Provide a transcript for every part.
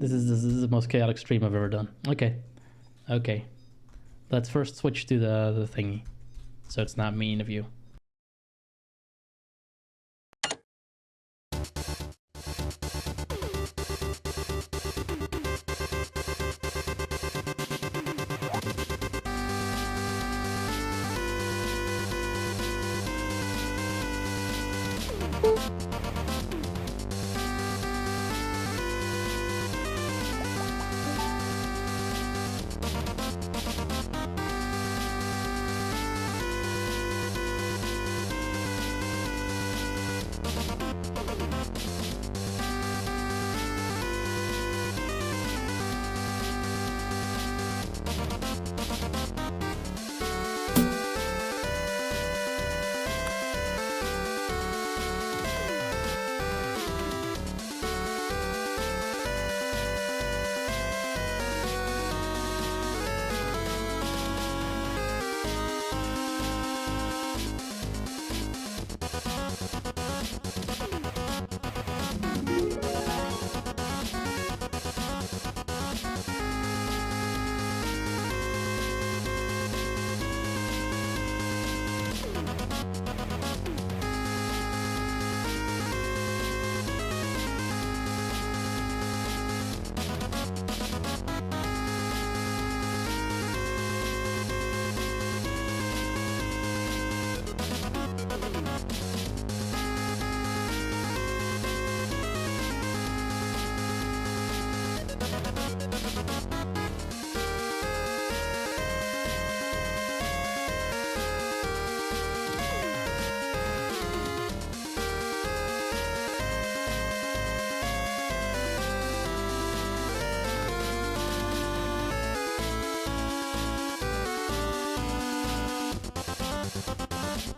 This is the most chaotic stream I've ever done. Okay. Let's first switch to the thingy, so it's not mean of you.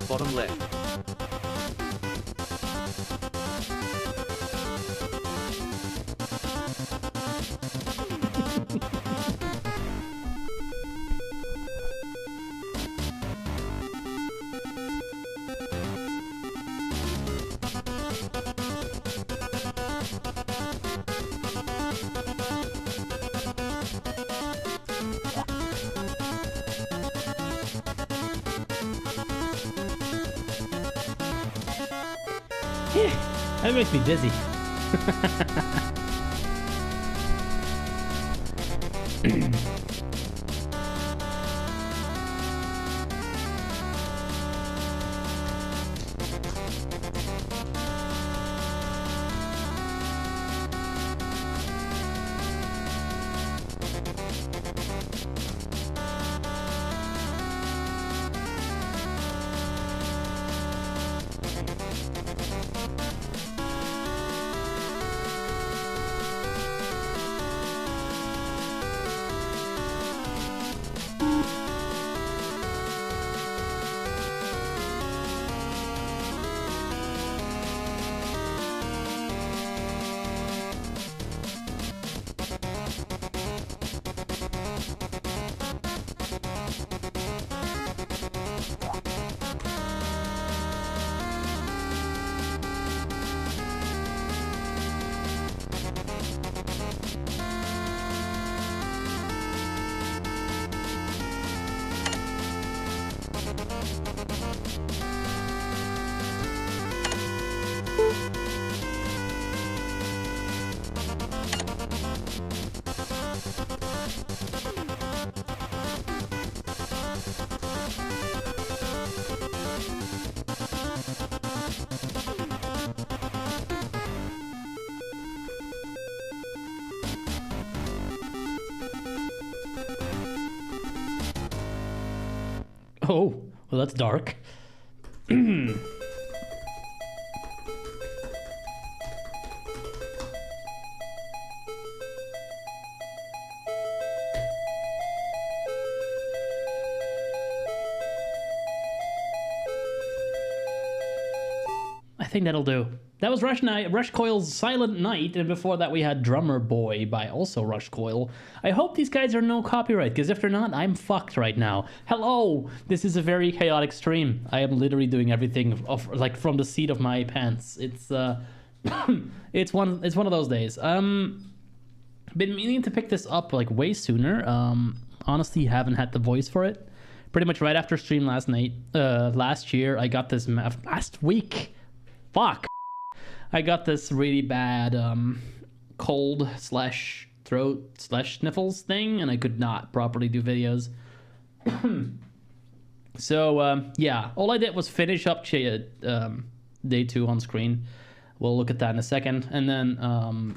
Bottom left. That makes me dizzy. Oh, well, that's dark. I think that'll do. That was Rush Coil's Silent Night, and before that we had Drummer Boy by also Rush Coil. I hope these guys are no copyright, because if they're not, I'm fucked right now. Hello! This is a very chaotic stream. I am literally doing everything like from the seat of my pants. It's It's one of those days. Been meaning to pick this up like way sooner. Honestly, haven't had the voice for it. Pretty much right after stream last night, last year, I got this last week. Fuck. I got this really bad cold slash throat slash sniffles thing, and I could not properly do videos. So yeah, all I did was finish up day 2 on screen. We'll look at that in a second, and then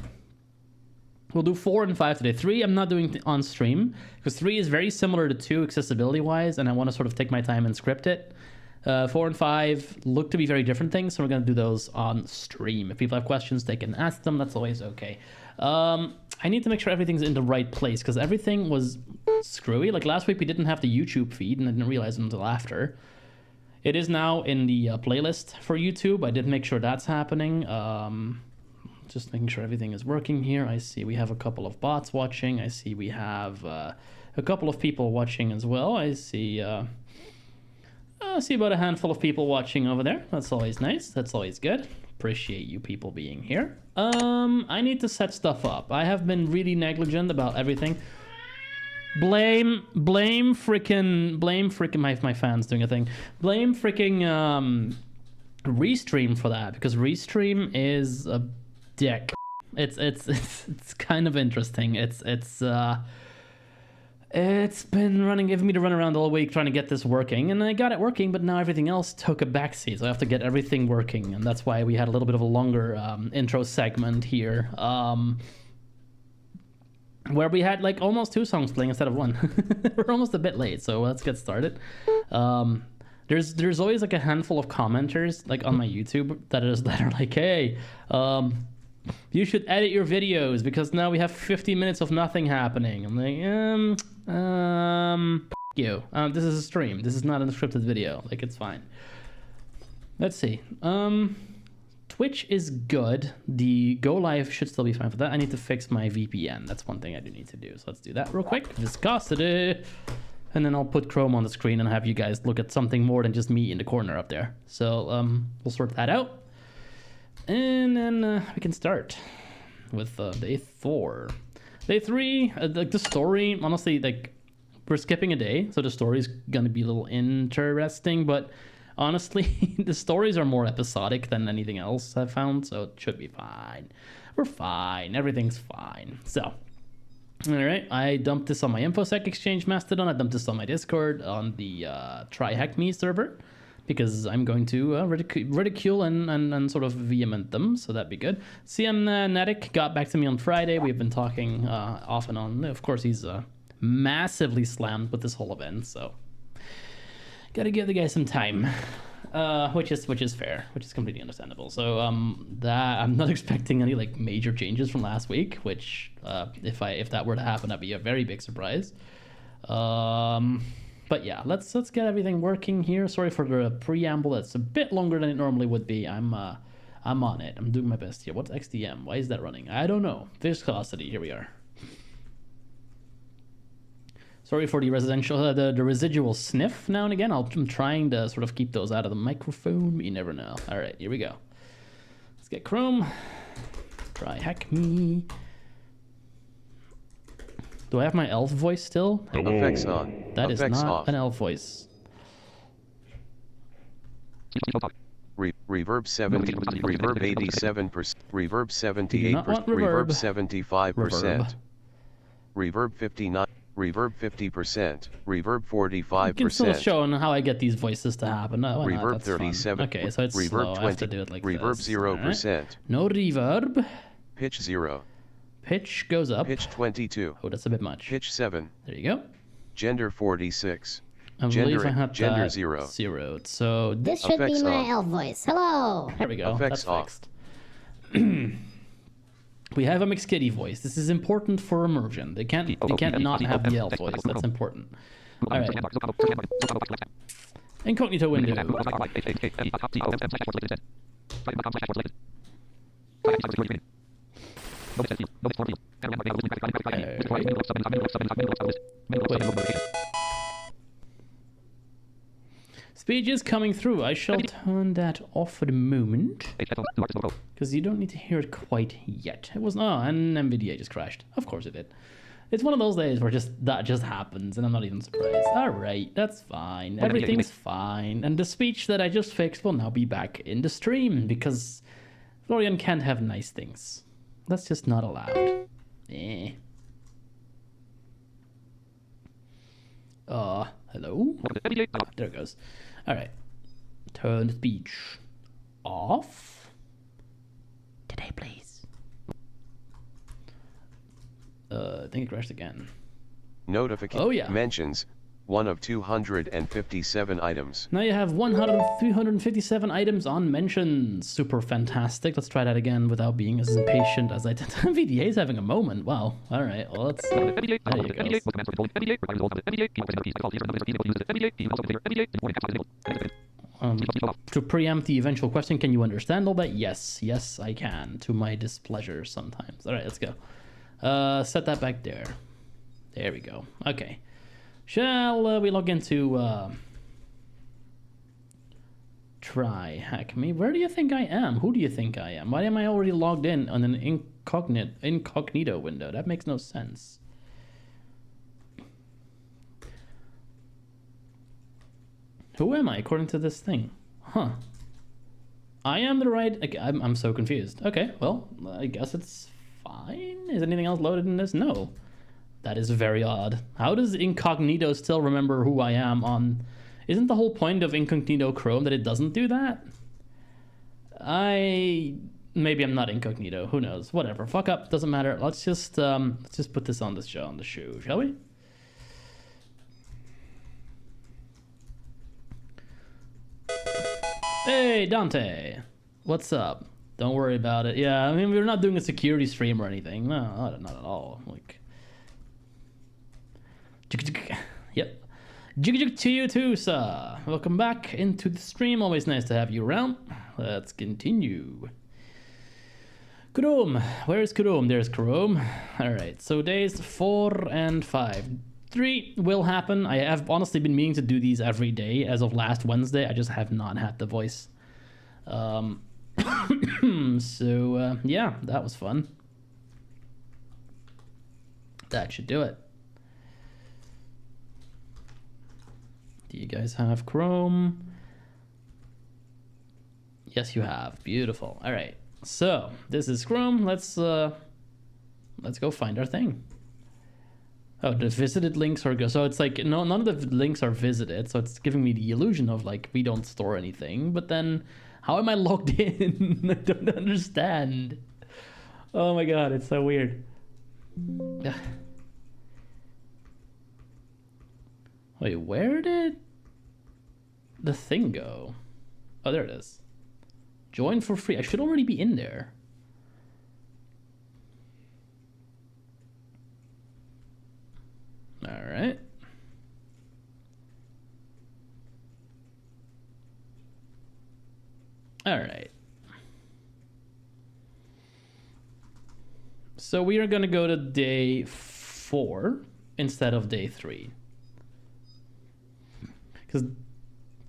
we'll do 4 and 5 today. 3 I'm not doing on stream because 3 is very similar to 2 accessibility wise, and I want to sort of take my time and script it. 4 and 5 look to be very different things, so we're going to do those on stream. If people have questions, they can ask them. That's always okay. I need to make sure everything's in the right place because everything was screwy. Like last week, we didn't have the YouTube feed, and I didn't realize it until after. It is now in the playlist for YouTube. I did make sure that's happening. Just making sure everything is working here. I see we have a couple of bots watching. I see we have a couple of people watching as well. I see about a handful of people watching over there. That's always nice. That's always good. Appreciate you people being here. I need to set stuff up. I have been really negligent about everything. Blame freaking my fans doing a thing. Blame freaking Restream for that, because Restream is a dick. It's kind of interesting. It's been giving me to run around all week trying to get this working, and I got it working, but now everything else took a backseat, so I have to get everything working, and that's why we had a little bit of a longer intro segment here, where we had like almost 2 songs playing instead of 1. We're almost a bit late, so let's get started. There's always like a handful of commenters like on my YouTube that are like, hey, you should edit your videos because now we have 50 minutes of nothing happening. I'm like, f you. This is a stream. This is not a scripted video. Like, it's fine. Let's see. Twitch is good. The go live should still be fine for that. I need to fix my VPN. That's one thing I do need to do. So let's do that real quick. Viscosity. And then I'll put Chrome on the screen and have you guys look at something more than just me in the corner up there. So we'll sort that out. And then we can start with day 4. Day 3, like the story, honestly, like we're skipping a day, so the story's gonna be a little interesting, but honestly, the stories are more episodic than anything else I've found, so it should be fine. We're fine, everything's fine. So, alright, I dumped this on my InfoSec Exchange Mastodon, I dumped this on my Discord on the Try Hack Me server, because I'm going to ridicule and sort of vehement them, so that'd be good. CM Netic got back to me on Friday. We've been talking off and on. Of course, he's massively slammed with this whole event, so gotta give the guy some time, which is fair, which is completely understandable. So that I'm not expecting any like major changes from last week, which if that were to happen, that'd be a very big surprise. But yeah, let's get everything working here. Sorry for the preamble. That's a bit longer than it normally would be. I'm on it. I'm doing my best here. What's XDM? Why is that running? I don't know. Viscosity. Here we are. Sorry for the the residual sniff now and again. I'm trying to sort of keep those out of the microphone. But you never know. All right, here we go. Let's get Chrome. Try hack me. Do I have my elf voice still? Effects on. That is Effects not off. an elf voice. Reverb 70, reverb 87%, reverb 78%, want reverb. reverb 75%, reverb 59, reverb 50%, reverb 45%. You can still show how I get these voices to happen. No, why not? Reverb That's fun. 37. Okay, so it's reverb slow. 20. I have to do it like reverb this. 0%. Alright. No reverb. Pitch 0. Pitch goes up. Pitch 22. Oh, that's a bit much. Pitch 7. There you go. Gender 46. I believe I had gender that 0. zeroed. So This should Effects be my off. elf voice. Hello. there we go. Effects That's off. fixed. We have a mixed kitty voice. This is important for immersion. They can't not have the elf voice. That's important. All right. Incognito window. Speech is coming through. I shall turn that off for the moment. Because you don't need to hear it quite yet. It was... Oh, and NVDA just crashed. Of course it did. It's one of those days where that just happens, and I'm not even surprised. Alright, that's fine. Everything's fine. And the speech that I just fixed will now be back in the stream, because Florian can't have nice things. That's just not allowed. Eh. Hello? Oh, there it goes. Alright. Turn the speech off. Today, please. I think it crashed again. Notification. Oh, yeah. Mentions. 1 of 257 items. Now you have 357 items on mentions. Super fantastic. Let's try that again without being as impatient as I did. VDA is having a moment. Wow. All right. Well, let's... There you go. To preempt the eventual question, can you understand all that? Yes. Yes, I can. To my displeasure sometimes. All right, let's go. Set that back there. There we go. Okay. Shall we log into try hack me? Where do you think I am? Who do you think I am? Why am I already logged in on an incognito window? That makes no sense. Who am I according to this thing? Huh. I am the right... I'm so confused. Okay, well, I guess it's fine. Is anything else loaded in this? No. That is very odd. How does Incognito still remember who I am on... Isn't the whole point of Incognito Chrome that it doesn't do that? Maybe I'm not Incognito. Who knows? Whatever. Fuck up. Doesn't matter. Let's just put this on the show, shall we? Hey, Dante. What's up? Don't worry about it. Yeah, I mean, we're not doing a security stream or anything. No, not at all. Like... Yep. Jig to you too, sir. Welcome back into the stream. Always nice to have you around. Let's continue. Chrome. Where's Chrome? There's Chrome. Alright, so days 4 and 5. 3 will happen. I have honestly been meaning to do these every day as of last Wednesday. I just have not had the voice. So, yeah, that was fun. That should do it. Do you guys have Chrome? Yes, you have. Beautiful. All right. So this is Chrome. Let's go find our thing. Oh, the visited links are good. So it's like none of the links are visited. So it's giving me the illusion of like we don't store anything. But then, how am I logged in? I don't understand. Oh my god, it's so weird. Wait, where did the thing go? Oh, there it is. Join for free. I should already be in there. All right. All right. So we are going to go to day 4 instead of day 3. Because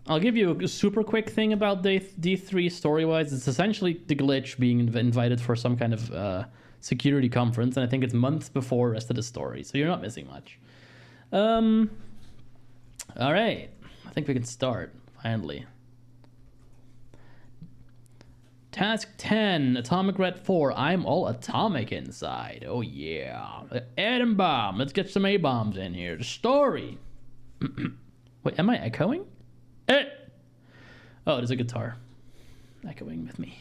I'll give you a super quick thing about D3 story-wise. It's essentially the glitch being invited for some kind of security conference, and I think it's months before the rest of the story, so you're not missing much. All right. I think we can start, finally. Task 10, Atomic Red 4. I'm all atomic inside. Oh, yeah. Atom bomb. Let's get some A-bombs in here. The story. Wait, am I echoing? Oh, there's a guitar echoing with me.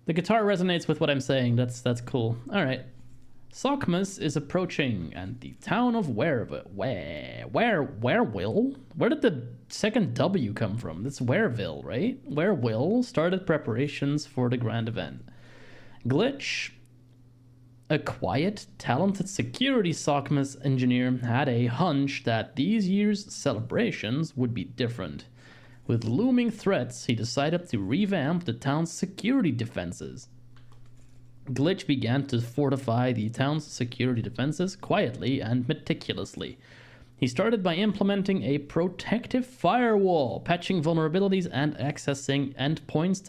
The guitar resonates with what I'm saying. That's cool. All right. Sockmas is approaching, and the town of Wareville. Wareville? Where did the second W come from? That's Wareville, right? Wareville started preparations for the grand event. Glitch, a quiet, talented security Sockmas engineer, had a hunch that these year's celebrations would be different. With looming threats, he decided to revamp the town's security defenses. Glitch began to fortify the town's security defenses quietly and meticulously. He started by implementing a protective firewall, patching vulnerabilities and accessing endpoints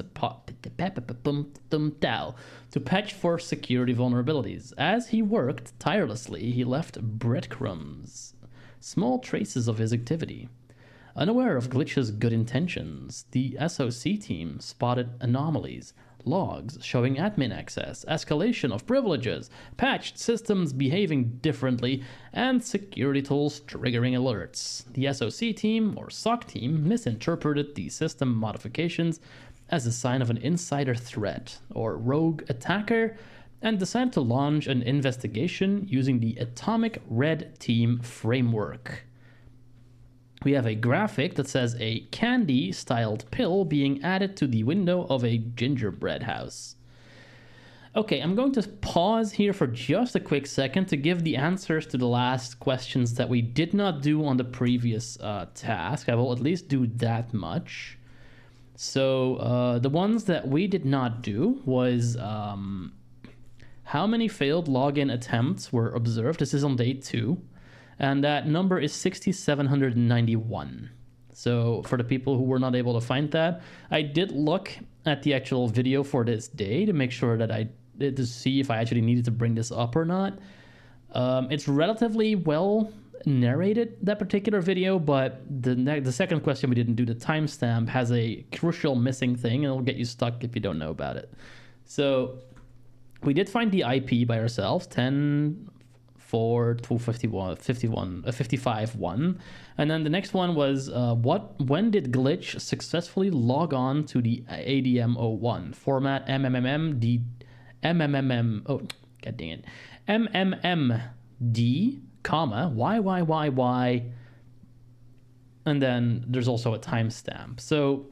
to patch for security vulnerabilities. As he worked tirelessly, he left breadcrumbs, small traces of his activity. Unaware of Glitch's good intentions, the SOC team spotted anomalies, logs showing admin access, escalation of privileges, patched systems behaving differently, and security tools triggering alerts. The SOC team, or SOC team, misinterpreted the system modifications as a sign of an insider threat or rogue attacker and decided to launch an investigation using the Atomic Red Team framework. We have a graphic that says a candy-styled pill being added to the window of a gingerbread house. Okay, I'm going to pause here for just a quick second to give the answers to the last questions that we did not do on the previous task. I will at least do that much. So the ones that we did not do was how many failed login attempts were observed. This is on day 2. And that number is 6,791. So for the people who were not able to find that, I did look at the actual video for this day to make sure that I did to see if I actually needed to bring this up or not. It's relatively well narrated, that particular video, but the second question we didn't do, the timestamp, has a crucial missing thing, and it'll get you stuck if you don't know about it. So we did find the IP by ourselves, 10.4.251.55.1, and then the next one was when did Glitch successfully log on to the ADM01 format MMMD MMMD, comma y, and then there's also a timestamp. So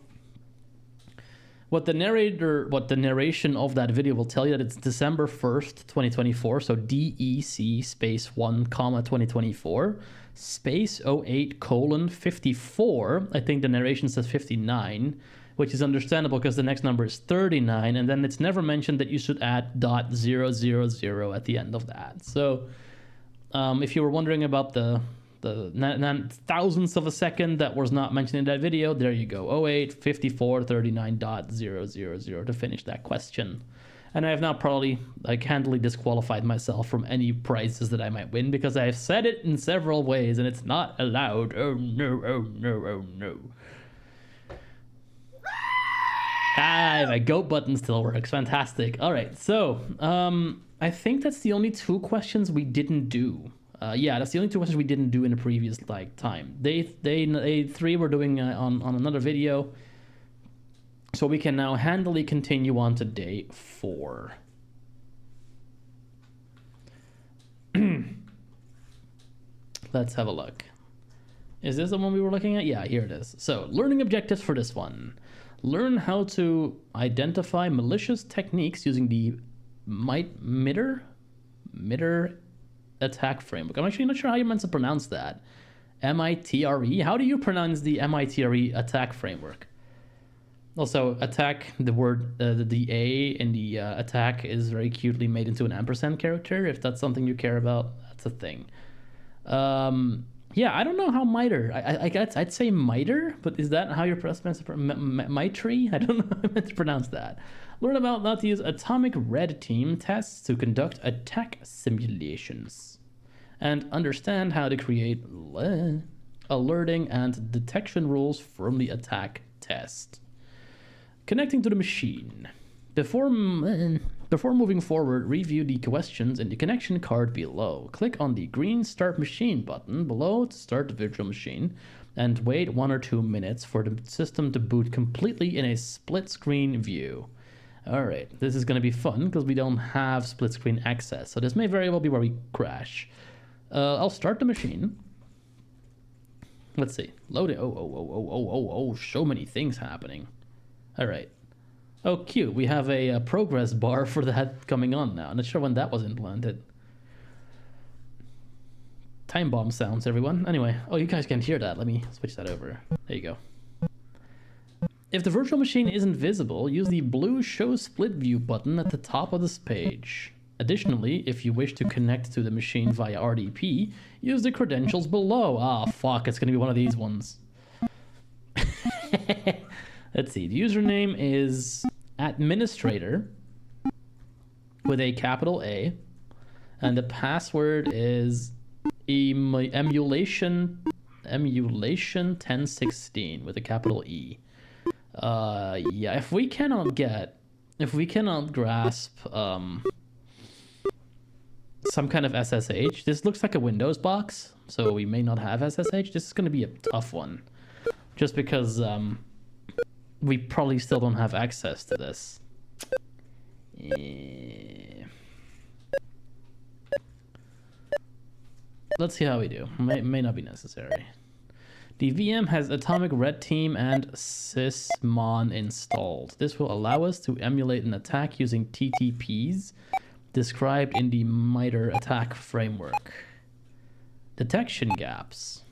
what the narration of that video will tell you, that it's December 1st, 2024, so DEC space 1, comma 2024, space 08:54. I think the narration says 59, which is understandable because the next number is 39, and then it's never mentioned that you should add .000 at the end of that. So if you were wondering about the thousandths of a second that was not mentioned in that video, there you go, 08:54:39.000 to finish that question. And I have now probably handily disqualified myself from any prizes that I might win because I have said it in several ways and it's not allowed. Oh no, oh no, oh no. My goat button still works. Fantastic. All right, so I think that's the only 2 questions we didn't do. Yeah, that's the only 2 questions we didn't do in the previous time. They 3 were doing on another video, so we can now handily continue on to day 4. Let's have a look. Is this the one we were looking at? Yeah, here it is. So, learning objectives for this one. Learn how to identify malicious techniques using the MITRE attack framework. I'm actually not sure how you're meant to pronounce that. MITRE? How do you pronounce the MITRE attack framework? Also, attack, the word, the A in the attack is very cutely made into an ampersand character. If that's something you care about, that's a thing. Yeah, I don't know how MITRE. I'd say MITRE, but is that how you're supposed to pronounce MITRE? I don't know how I'm meant to pronounce that. Learn about how to use Atomic Red Team tests to conduct attack simulations. And understand how to create alerting and detection rules from the attack test. Connecting to the machine. Before moving forward, review the questions in the connection card below. Click on the green Start Machine button below to start the virtual machine, and wait 1 or 2 minutes for the system to boot completely in a split-screen view. Alright, this is going to be fun because we don't have split-screen access, so this may very well be where we crash. I'll start the machine. Let's see. Loading. Oh, so many things happening. Alright. Oh, cute. We have a progress bar for that coming on now. I'm not sure when that was implemented. Time bomb sounds, everyone. Anyway. Oh, you guys can't hear that. Let me switch that over. There you go. If the virtual machine isn't visible, use the blue Show Split View button at the top of this page. Additionally, if you wish to connect to the machine via RDP, use the credentials below. Ah, fuck, it's going to be one of these ones. Let's see, the username is administrator with a capital A, and the password is emulation 1016 with a capital E. Yeah, if we cannot grasp some kind of SSH, this looks like a Windows box, so we may not have SSH. This is going to be a tough one, just because we probably still don't have access to this. Let's see how we do. May not be necessary. The VM has Atomic Red Team and Sysmon installed. This will allow us to emulate an attack using TTPs described in the MITRE ATT&CK framework. Detection gaps.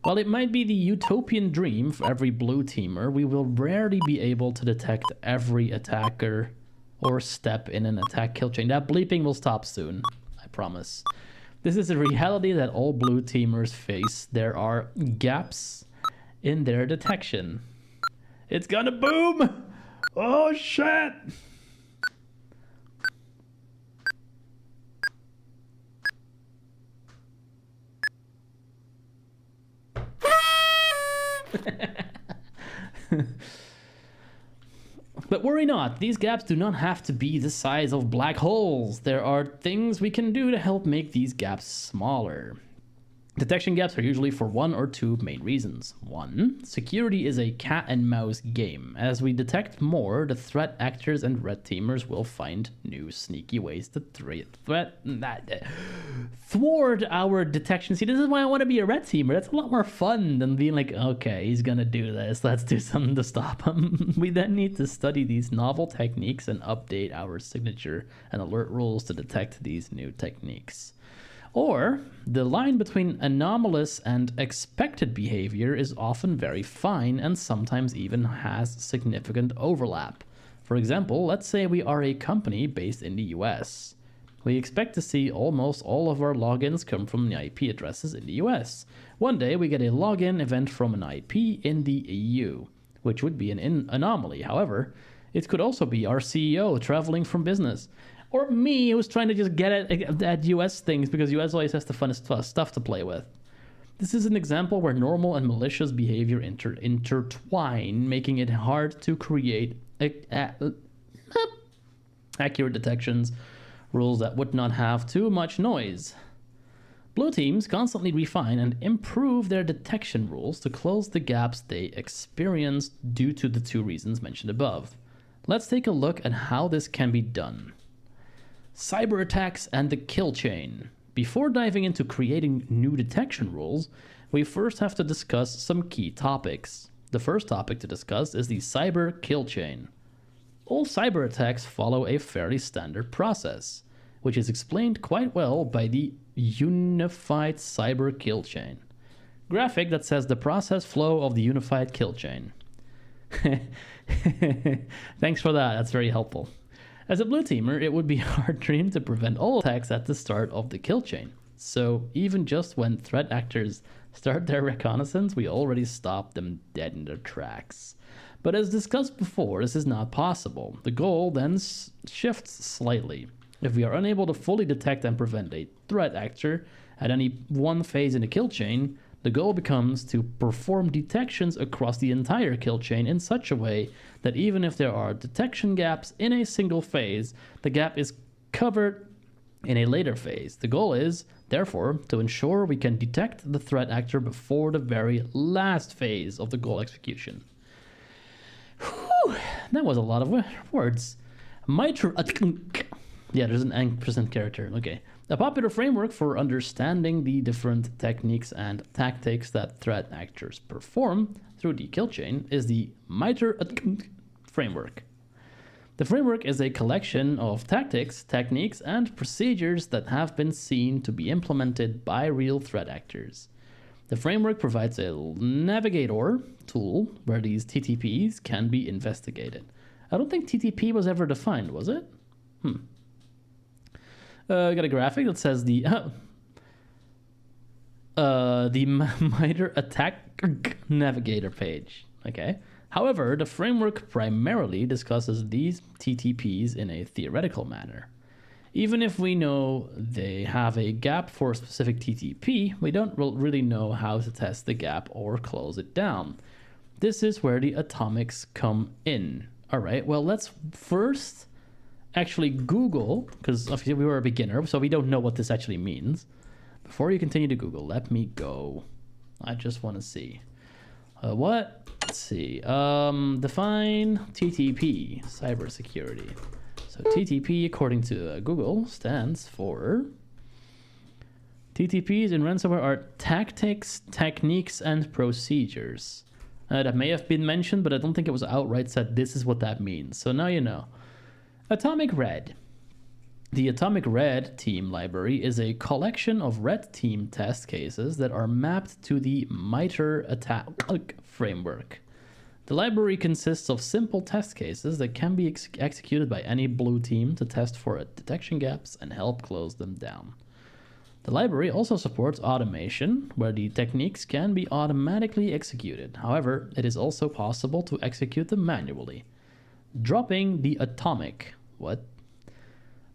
While it might be the utopian dream for every blue teamer, we will rarely be able to detect every attacker or step in an attack kill chain. That bleeping will stop soon, I promise. This is a reality that all blue teamers face. There are gaps in their detection. It's gonna boom! Oh shit! But worry not, these gaps do not have to be the size of black holes. There are things we can do to help make these gaps smaller. Detection gaps are usually for one or two main reasons. One, security is a cat and mouse game. As we detect more, the threat actors and red teamers will find new sneaky ways to thwart our detection. See, this is why I want to be a red teamer. That's a lot more fun than being like, okay, he's gonna do this, let's do something to stop him. We then need to study these novel techniques and update our signature and alert rules to detect these new techniques. Or, the line between anomalous and expected behavior is often very fine and sometimes even has significant overlap. For example, let's say we are a company based in the US. We expect to see almost all of our logins come from the IP addresses in the US. One day we get a login event from an IP in the EU, which would be an anomaly. However, it could also be our CEO traveling from business. Or me, who's trying to just get at US things because US always has the funnest stuff to play with. This is an example where normal and malicious behavior intertwine, making it hard to create accurate detections rules that would not have too much noise. Blue teams constantly refine and improve their detection rules to close the gaps they experience due to the two reasons mentioned above. Let's take a look at how this can be done. Cyber attacks and the kill chain. Before diving into creating new detection rules, we first have to discuss some key topics. The first topic to discuss is the cyber kill chain. All cyber attacks follow a fairly standard process, which is explained quite well by the unified cyber kill chain graphic that says the process flow of the unified kill chain. Thanks for that, that's very helpful. As a blue teamer, it would be a hard dream to prevent all attacks at the start of the kill chain. So even just when threat actors start their reconnaissance, we already stop them dead in their tracks. But as discussed before, this is not possible. The goal then shifts slightly. If we are unable to fully detect and prevent a threat actor at any one phase in the kill chain, the goal becomes to perform detections across the entire kill chain in such a way that even if there are detection gaps in a single phase, the gap is covered in a later phase. The goal is, therefore, to ensure we can detect the threat actor before the very last phase of the goal execution. Whew, that was a lot of words. Yeah, there's an ampersand character. Okay. A popular framework for understanding the different techniques and tactics that threat actors perform through the kill chain is the MITRE framework. The framework is a collection of tactics, techniques, and procedures that have been seen to be implemented by real threat actors. The framework provides a navigator tool where these TTPs can be investigated. I don't think TTP was ever defined, was it? I got a graphic that says the MITRE ATT&CK navigator page. Okay. However, the framework primarily discusses these TTPs in a theoretical manner. Even if we know they have a gap for a specific TTP, we don't really know how to test the gap or close it down. This is where the atomics come in. All right, well, let's first actually Google, because obviously we were a beginner, so we don't know what this actually means. Before you continue to Google, let me go. I just want to see. What? Let's see. Define TTP, cybersecurity. So TTP, according to Google, stands for... TTPs in ransomware are tactics, techniques, and procedures. That may have been mentioned, but I don't think it was outright said this is what that means. So now you know. Atomic Red. The Atomic Red Team library is a collection of red team test cases that are mapped to the MITRE ATT&CK framework. The library consists of simple test cases that can be executed by any blue team to test for detection gaps and help close them down. The library also supports automation, where the techniques can be automatically executed. However, it is also possible to execute them manually. Dropping the atomic. What?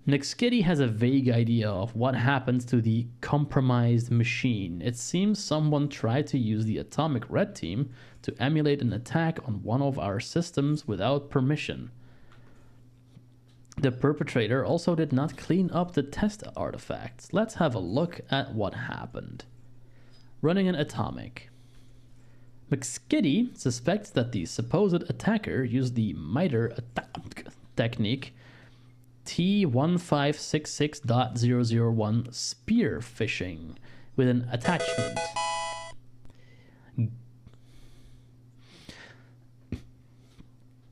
Nexkitty has a vague idea of what happens to the compromised machine. It seems someone tried to use the Atomic Red Team to emulate an attack on one of our systems without permission. The perpetrator also did not clean up the test artifacts. Let's have a look at what happened. Running an atomic. McSkitty suspects that the supposed attacker used the MITRE ATT&CK technique T1566.001 spear phishing with an attachment.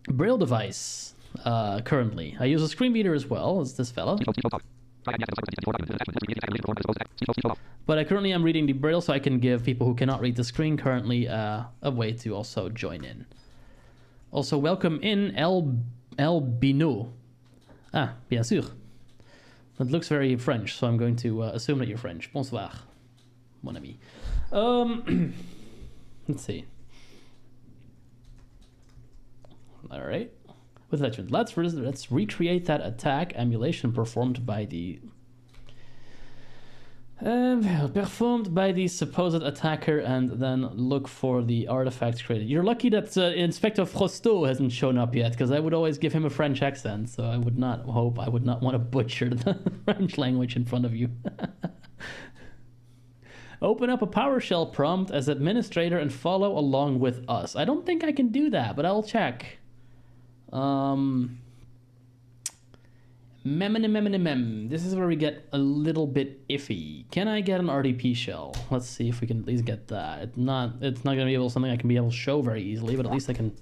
Braille device. Currently, I use a screen reader as well as this fella. But I currently am reading the Braille, so I can give people who cannot read the screen currently a way to also join in. Also, welcome in El Bino. Ah, bien sûr. That looks very French, so I'm going to assume that you're French. Bonsoir, mon ami. Let's see. All right. With legend, let's recreate that attack emulation performed by the supposed attacker, and then look for the artifacts created. You're lucky that Inspector Frosto hasn't shown up yet, because I would always give him a French accent, so I would not want to butcher the French language in front of you. Open up a PowerShell prompt as administrator and follow along with us. I don't think I can do that, but I'll check. This is where we get a little bit iffy. Can I get an RDP shell? Let's see if we can at least get that. It's not going to be something I can be able to show very easily, but at least I can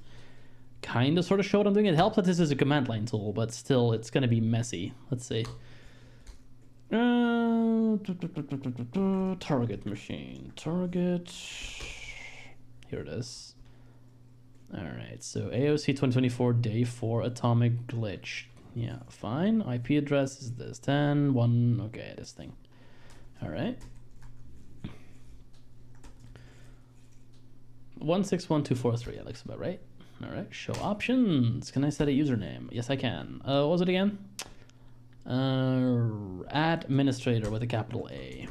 kind of sort of show what I'm doing. It helps that this is a command line tool, but still, it's going to be messy. Let's see. Target machine. Target. Here it is. Alright, so AOC 2024 day 4 atomic glitch. Yeah, fine. IP address is this 10.1. Okay, this thing. Alright. 161243. That looks about right. Alright, show options. Can I set a username? Yes, I can. What was it again? Administrator with a capital A.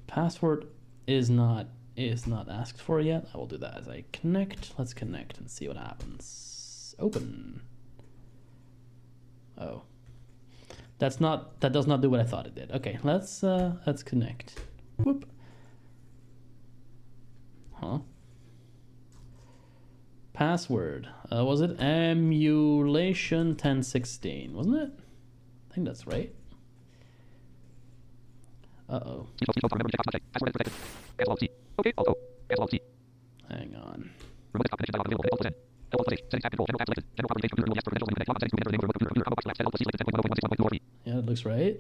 Password is not asked for yet. I will do that as I connect. Let's connect and see what happens. Open. Oh, that does not do what I thought it did. Okay, let's connect. Whoop. Huh? Password. Was it emulation 1016? Wasn't it? I think that's right. Uh-oh. Hang on. Yeah, it looks right.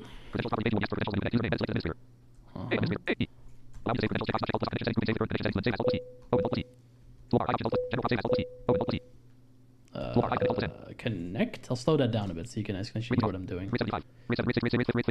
Connect. I'll slow that down a bit so you can actually hear what I'm doing. Rate 75.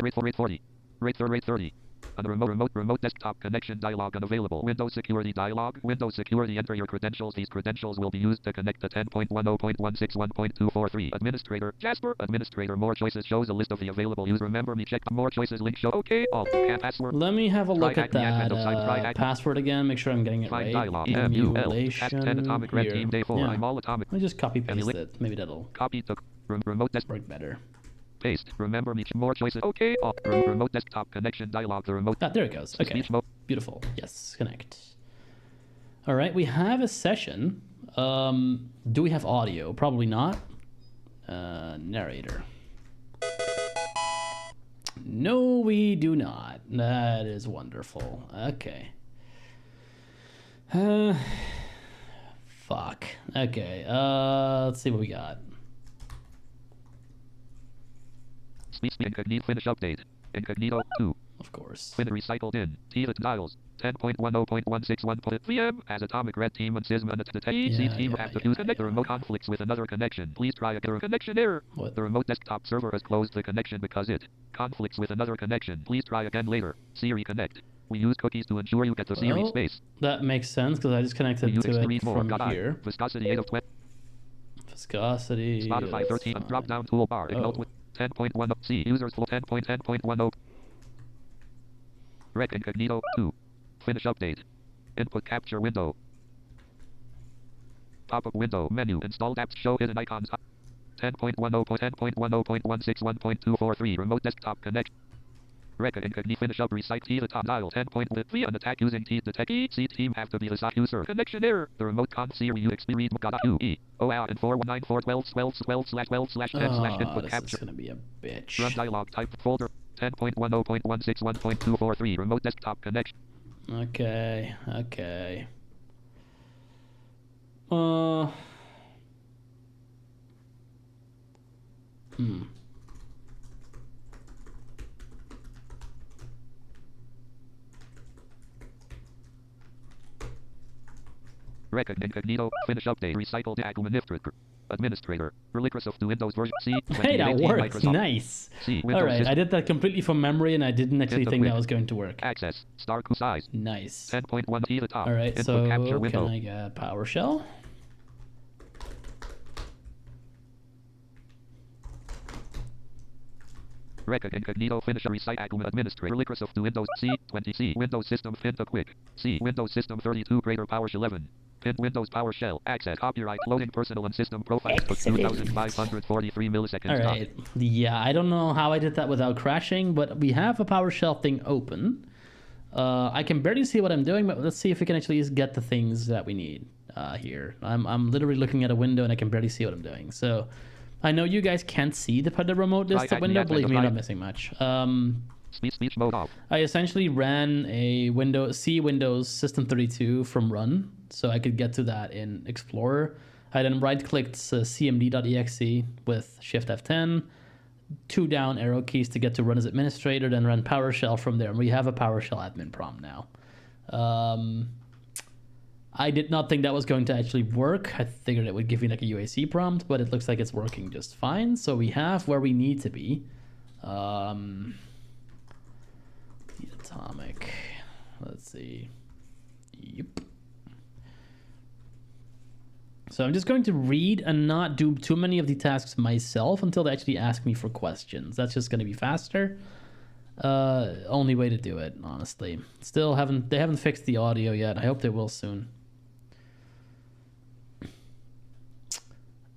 Rate 40. Rate 30. And remote desktop connection dialog unavailable. Windows security dialog. Windows security. Enter your credentials. These credentials will be used to connect to 10.10.161.243. Administrator. Jasper. Administrator. More choices shows a list of the available use. Remember me. Check the more choices link show. Okay. All. Password. Let me have a look at that password again. Make sure I'm getting it right. Emulation. 10 Atomic Red Here. Team Day 4. Yeah. I'm all atomic. I'll just copy paste it. Maybe that'll Copy to remote desktop. work better. Paste. Remember me. More choices. Okay. All. Remote desktop connection dialog. The remote. Ah, there it goes. Okay. Speech mode. Beautiful. Yes, connect. All right, we have a session. Do we have audio? Probably not. Narrator. No, we do not. That is wonderful. Okay. Fuck. Okay. Let's see what we got. Speech incognito finish update. Incognito 2. Of course. Fin recycled in. T dials. 10.10.161. VM as Atomic Red Team and Sysma and the team have to use connect the remote conflicts with another connection. Please try a connection error. What? The remote desktop server has closed the connection because it conflicts with another connection. Please try again later. Siri connect. We use cookies to ensure you get the Siri Well, space. That makes sense because I just connected Use to it extreme from more. here. Viscosity 8 of 20. Viscosity. Spotify that's 13 fine. drop down toolbar. Oh. Ignite with 10.1 C users flow 10.10.10. Rec incognito 2. Finish update. Input capture window. Pop-up window menu. Installed apps show hidden icons. 10.10.10.10.161.243 remote desktop connect. Rec incognito finish up recite T the top dial 10.3 an attack using T detect C team have to be the user connection error. The remote con Siri you experience UE. OR and 41941212/12/10/input This is capture. gonna be a bitch. Run dialog type folder 10.10.161.243 remote desktop connection. Okay. Okay. Rec incognito finish update recycled administrator Relicrosoft to Windows version C. Hey, that 2018 worked. Microsoft. Nice. C Windows All right, system. I did that completely from memory, and I didn't actually Hit the think that quick. was going to work. Access star size Nice. 10.1 T the top. All right, Input so capture window. can I get PowerShell? Rec incognito finish recite administrator Relicrosoft to Windows C 20 C Windows system fin to quick C Windows system 32 greater PowerShell 11 pin Windows PowerShell access copyright loading personal and system profiles took 2543 milliseconds. All right. Yeah, I don't know how I did that without crashing, but we have a PowerShell thing open. I can barely see what I'm doing, but let's see if we can actually just get the things that we need here. I'm literally looking at a window and I can barely see what I'm doing. So I know you guys can't see the remote desktop window. Believe me, you're not missing much. Speech mode off. I essentially ran a Windows System 32 from run, so I could get to that in Explorer. I then right-clicked cmd.exe with Shift F10, 2 down arrow keys to get to run as administrator, then run PowerShell from there. And we have a PowerShell admin prompt now. I did not think that was going to actually work. I figured it would give you like a UAC prompt, but it looks like it's working just fine. So we have where we need to be. The atomic. Let's see. Yep. So I'm just going to read and not do too many of the tasks myself until they actually ask me for questions. That's just going to be faster. Only way to do it, honestly. They haven't fixed the audio yet. I hope they will soon.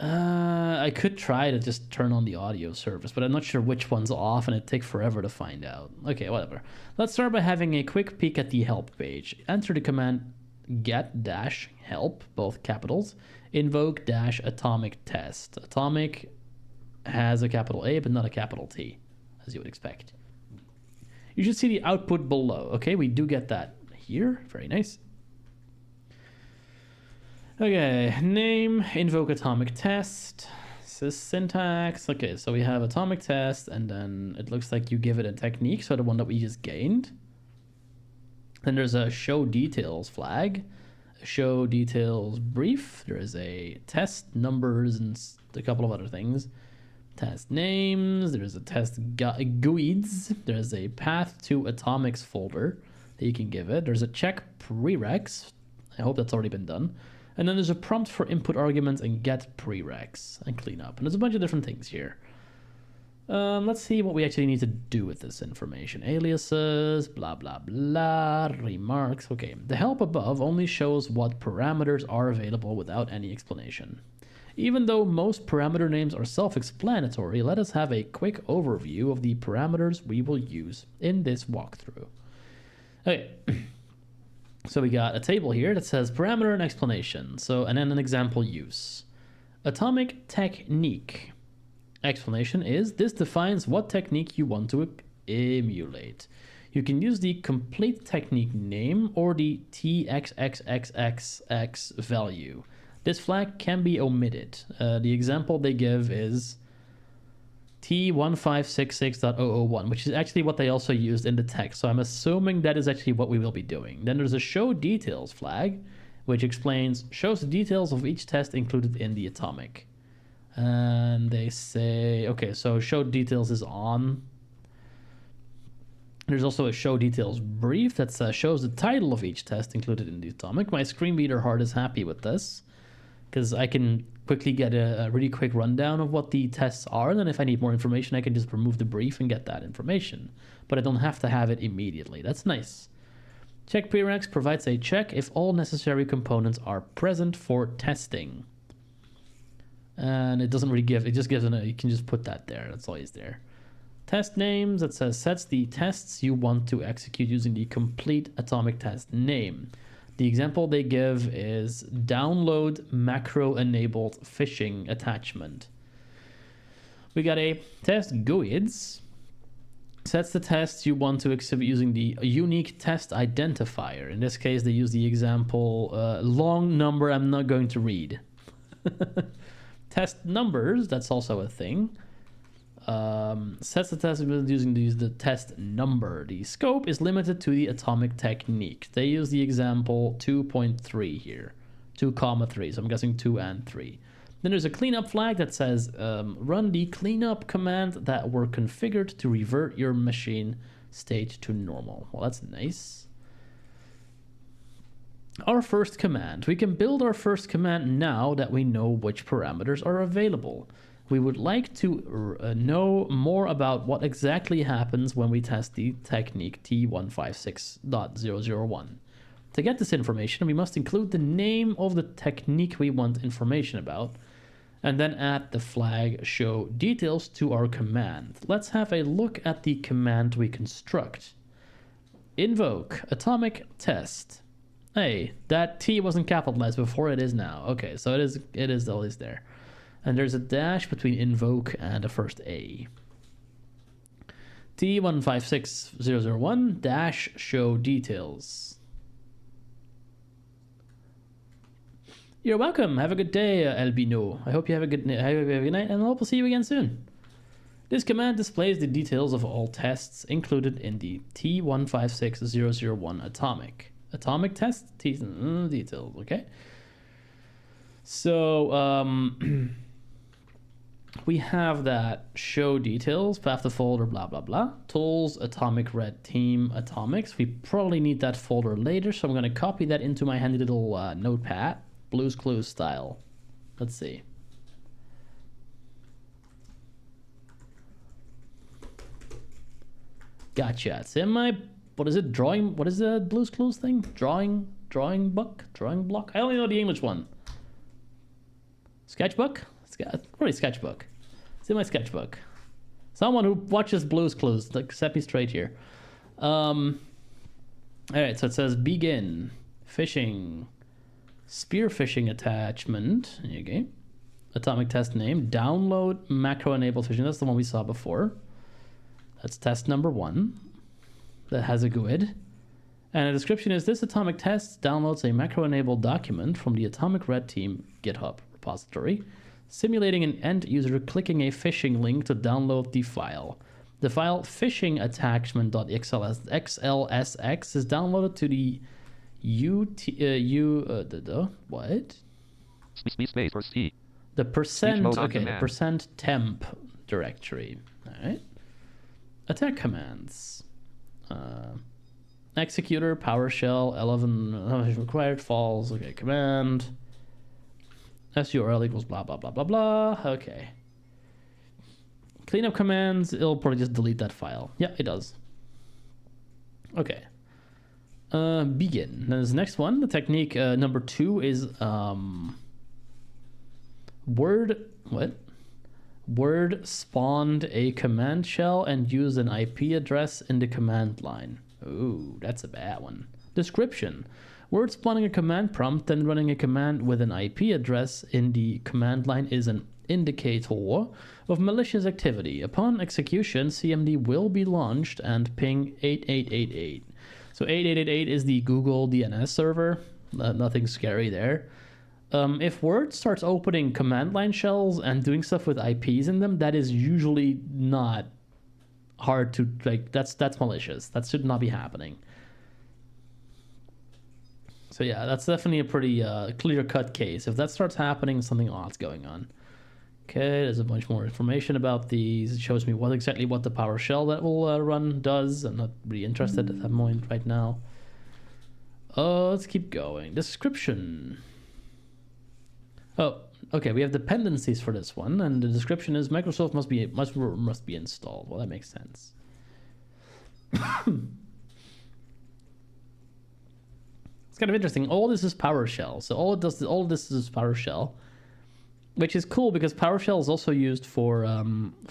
I could try to just turn on the audio service, but I'm not sure which one's off, and it'd take forever to find out. Okay, whatever. Let's start by having a quick peek at the help page. Enter the command get-help, both capitals, invoke-atomic test. Atomic has a capital A, but not a capital T, as you would expect. You should see the output below. Okay, we do get that here. Very nice. Okay, name, invoke atomic test, syntax. Okay, so we have atomic test, and then it looks like you give it a technique, so the one that we just gained. Then there's a show details flag, a show details brief. There is a test numbers and a couple of other things. Test names. There's a test GUIDs. There's a path to atomics folder that you can give it. There's a check prereqs. I hope that's already been done. And then there's a prompt for input arguments and get prereqs and clean up. And there's a bunch of different things here. Let's see what we actually need to do with this information. Aliases, blah, blah, blah, remarks. Okay, the help above only shows what parameters are available without any explanation. Even though most parameter names are self-explanatory, let us have a quick overview of the parameters we will use in this walkthrough. Okay, so we got a table here that says parameter and explanation. And then an example use. Atomic technique. Explanation is, this defines what technique you want to emulate. You can use the complete technique name or the TXXXXX value. This flag can be omitted. The example they give is T1566.001, which is actually what they also used in the text. So I'm assuming that is actually what we will be doing. Then there's a show details flag, which shows the details of each test included in the atomic. And they say, okay, so show details is on. There's also a show details brief that shows the title of each test included in the atomic. My screen reader heart is happy with this, because I can quickly get a really quick rundown of what the tests are, and then if I need more information, I can just remove the brief and get that information. But I don't have to have it immediately. That's nice. Check prereqs provides a check if all necessary components are present for testing. And it doesn't really give, it just gives you can just put that there. That's always there. Test names, that says sets the tests you want to execute using the complete atomic test name. The example they give is download macro-enabled phishing attachment. We got a test GUIDs. Sets the tests you want to exhibit using the unique test identifier. In this case, they use the example long number I'm not going to read. Test numbers, that's also a thing. Sets the test using the test number. The scope is limited to the atomic technique. They use the example 2.3 here, 2,3. So I'm guessing 2 and 3. Then there's a cleanup flag that says run the cleanup command that were configured to revert your machine state to normal. Well, that's nice. Our first command. We can build our first command now that we know which parameters are available. We would like to know more about what exactly happens when we test the technique T156.001. To get this information, we must include the name of the technique we want information about, and then add the flag show details to our command. Let's have a look at the command we construct. Invoke atomic test. Hey, that T wasn't capitalized before, it is now. Okay, so it is always there. And there's a dash between invoke and the first A. T156001 dash show details. You're welcome. Have a good day, Albino. I hope you have a good night, and I hope we'll see you again soon. This command displays the details of all tests included in the T156001 atomic. Atomic test details, okay? So, we have that show details, path to folder, blah, blah, blah. Tools, atomic red team, atomics. We probably need that folder later, so I'm going to copy that into my handy little notepad, Blue's Clues style. Let's see. Gotcha. It's in my, what is it, drawing, what is the Blue's Clues thing? Drawing book? Drawing block? I only know the English one. Sketchbook? Probably sketchbook. It's in my sketchbook. Someone who watches Blue's Clues, like, set me straight here. Alright, so it says begin. Phishing. Spear phishing attachment. Okay. Atomic test name. Download macro enabled phishing. That's the one we saw before. That's test number 1. That has a GUID. And the description is, this atomic test downloads a macro enabled document from the Atomic Red Team GitHub repository, simulating an end user clicking a phishing link to download the file. The file phishing attachment.xlsx is downloaded to the Space or C. The percent, okay, command. the percent temp directory. All right. Attack commands. Executor, PowerShell, 11 required, false. Okay, command. SURL equals blah, blah, blah, blah, blah. Okay. Cleanup commands, it'll probably just delete that file. Yeah, it does. Okay. Begin. Now this next one, the technique number 2 is Word spawned a command shell and used an IP address in the command line. Ooh, that's a bad one. Description. Word spawning a command prompt and running a command with an IP address in the command line is an indicator of malicious activity. Upon execution, CMD will be launched and ping 8888. So 8888 is the Google DNS server. Nothing scary there. If Word starts opening command line shells and doing stuff with IPs in them, that is usually not hard to, like, that's malicious. That should not be happening. So yeah, that's definitely a pretty clear-cut case. If that starts happening, something odd's going on. Okay, there's a bunch more information about these. It shows me what the PowerShell that will run does. I'm not really interested at that point right now. Let's keep going. Description. Oh, okay. We have dependencies for this one, and the description is Microsoft must be installed. Well, that makes sense. It's kind of interesting. All this is PowerShell. So all this is PowerShell, which is cool because PowerShell is also used for a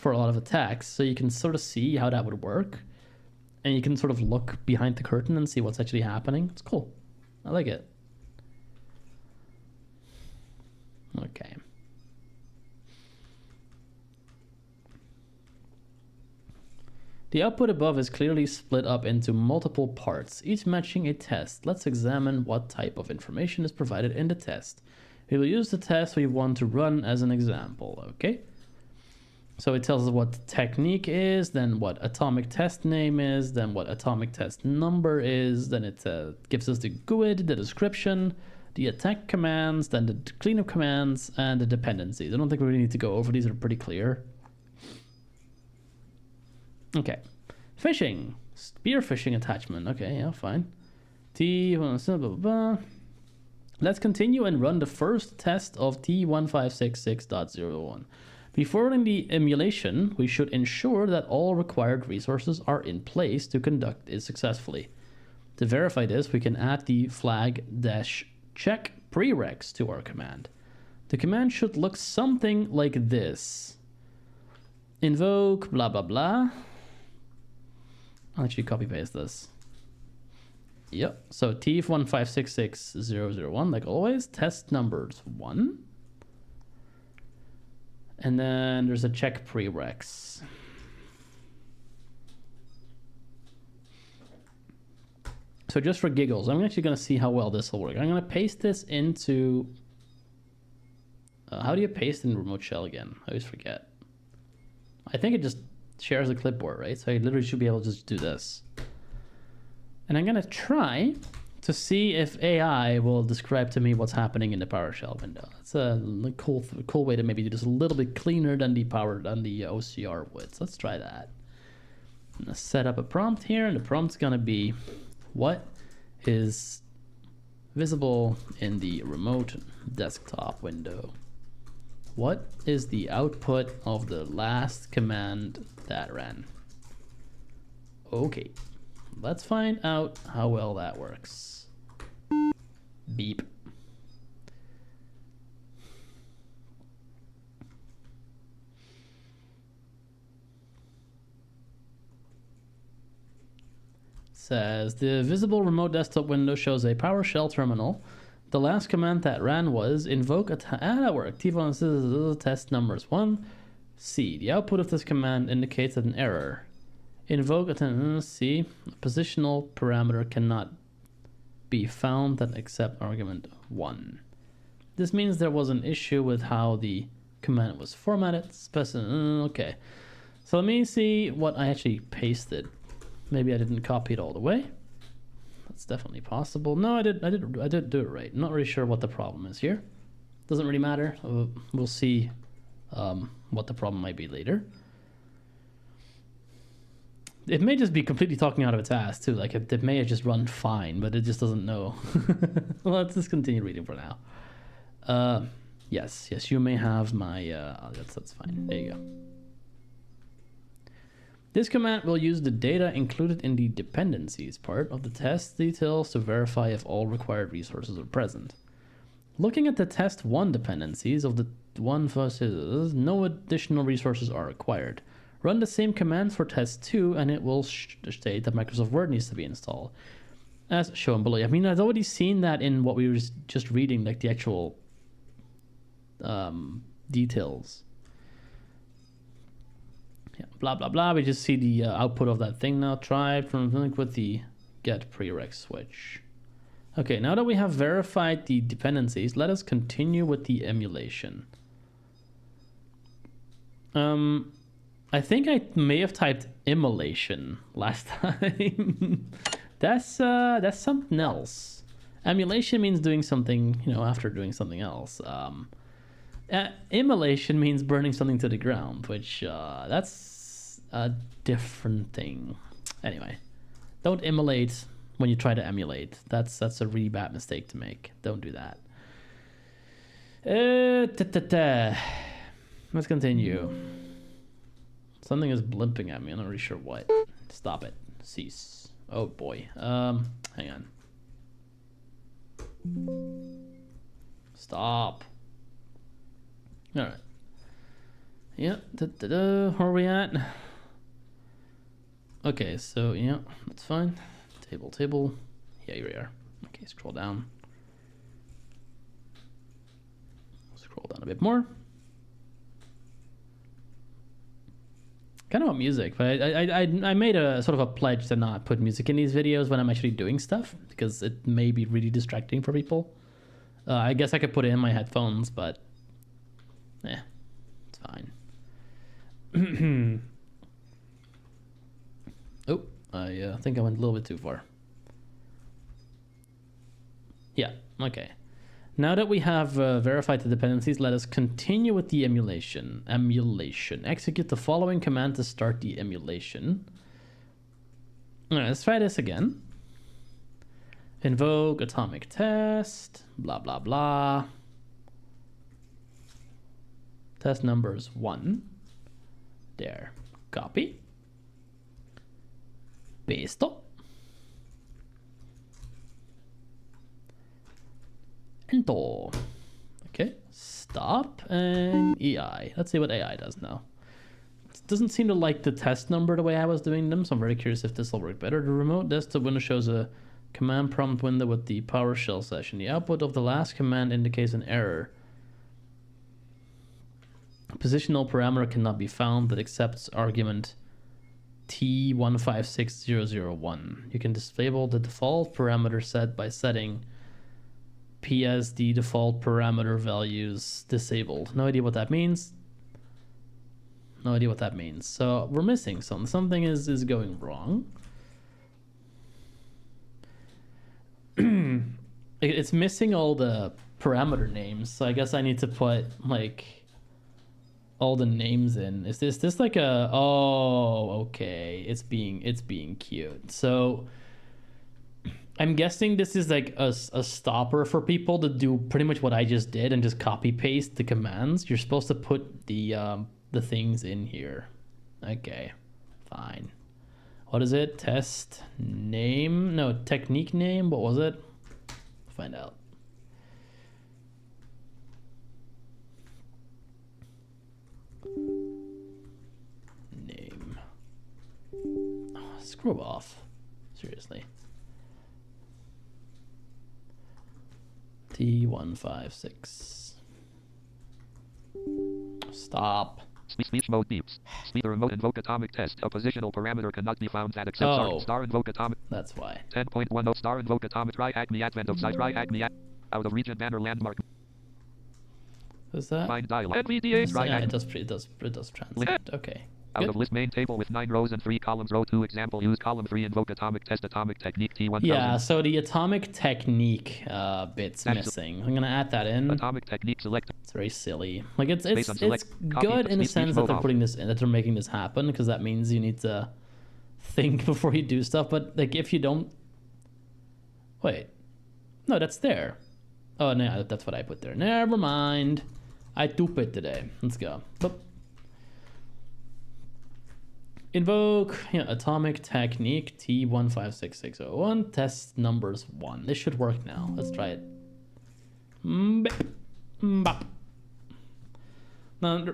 lot of attacks. So you can sort of see how that would work, and you can sort of look behind the curtain and see what's actually happening. It's cool. I like it. Okay. The output above is clearly split up into multiple parts, each matching a test. Let's examine what type of information is provided in the test. We will use the test we want to run as an example, okay? So it tells us what the technique is, then what atomic test name is, then what atomic test number is, then it gives us the GUID, the description, the attack commands, then the cleanup commands, and the dependencies. I don't think we really need to go over these, are pretty clear. Okay. Fishing. Spearfishing attachment. Okay, yeah, fine. Blah, blah, blah. Let's continue and run the first test of T1566.01. Before running the emulation, we should ensure that all required resources are in place to conduct it successfully. To verify this, we can add the flag -check prereqs to our command. The command should look something like this. Invoke blah blah blah. I'll actually copy paste this. Yep, so T1566.001, like always, test numbers 1. And then there's a check prereqs. So just for giggles, I'm actually going to see how well this will work. I'm going to paste this into... how do you paste in Remote Shell again? I always forget. I think it just shares a clipboard, right? So I literally should be able to just do this. And I'm going to try to see if AI will describe to me what's happening in the PowerShell window. It's a cool way to maybe do this a little bit cleaner than the OCR would. So let's try that. I'm going to set up a prompt here, and the prompt's going to be what is visible in the remote desktop window. What is the output of the last command that ran? Okay, let's find out how well that works. Beep. Says the visible remote desktop window shows a PowerShell terminal. The last command that ran was invoke that worked. T1 test numbers 1. C. The output of this command indicates an error. Invoke C. A positional parameter cannot be found that accept argument 1. This means there was an issue with how the command was formatted. Okay. So let me see what I actually pasted. Maybe I didn't copy it all the way. That's definitely possible. No, I did do it right. I'm not really sure what the problem is here. Doesn't really matter. We'll see what the problem might be later. It may just be completely talking out of its ass too. Like it may have just run fine, but it just doesn't know. Well, let's just continue reading for now. Yes, you may have my. That's fine. There you go. This command will use the data included in the dependencies part of the test details to verify if all required resources are present. Looking at the test 1 dependencies of the one first, no additional resources are required. Run the same command for test 2 and it will state that Microsoft Word needs to be installed. As shown below. I mean, I've already seen that in what we were just reading, like the actual details. Yeah, blah blah blah. We just see the output of that thing now. Try from with the get prereq switch. Okay, now that we have verified the dependencies, let us continue with the emulation. I think I may have typed immolation last time. That's something else. Emulation means doing something, after doing something else. Immolation means burning something to the ground, which that's a different thing. Anyway, don't immolate when you try to emulate. That's a really bad mistake to make. Don't do that. Let's continue. Something is blimping at me. I'm not really sure what. Stop it. Cease. Oh boy. Hang on. Stop. All right. Yeah. Where are we at? Okay. So yeah, that's fine. Table. Yeah, here we are. Okay. Scroll down. Scroll down a bit more. Kind of about music, but I made a sort of a pledge to not put music in these videos when I'm actually doing stuff because it may be really distracting for people. I guess I could put it in my headphones, but it's fine. Oh, I think I went a little bit too far. Yeah, okay. Now that we have verified the dependencies, let us continue with the emulation. Execute the following command to start the emulation. All right, let's try this again. Invoke atomic test, blah, blah, blah. Test number is 1. There. Copy. Paste. Enter. Okay, stop and AI. Let's see what AI does now. It doesn't seem to like the test number the way I was doing them, so I'm very curious if this will work better. The remote desktop window shows a command prompt window with the PowerShell session. The output of the last command indicates an error. A positional parameter cannot be found that accepts argument T156001. You can disable the default parameter set by setting PSD default parameter values disabled. No idea what that means. So we're missing something. Something is going wrong. It's missing all the parameter names. So I guess I need to put like all the names in. Is this like a, oh, okay. It's being cute. So I'm guessing this is like a stopper for people to do pretty much what I just did and just copy paste the commands. You're supposed to put the things in here. Okay, fine. What is it? Test name? No, technique name. What was it? Find out. Name. Oh, screw off. Seriously. T156. Stop. Speech mode beeps. Speed the remote invoke atomic test. A positional parameter cannot be found that accepts star invoke atomic. That's why. 10.10 star invoke atomic. Try acme advent of site. Try acme out of region banner landmark. What's that? Find dial. NVDA. Yeah, it does translate. Okay. Out Good. of list main table with 9 rows and 3 columns. Row 2 example. Use column 3 invoke atomic test atomic technique T1000. Yeah, so the atomic technique bit's missing. I'm gonna add that in. Atomic technique select. It's very silly. Like it's Based on select, copy good in the speech sense that mode they're off. putting this in, that they're making this happen, because that means you need to think before you do stuff, but like if you don't... Wait. No, that's there. Oh, no, that's what I put there. Never mind. I took it today. Let's go. Boop. Invoke atomic technique T156601. Test numbers 1. This should work now. Let's try it. Mbop. Now,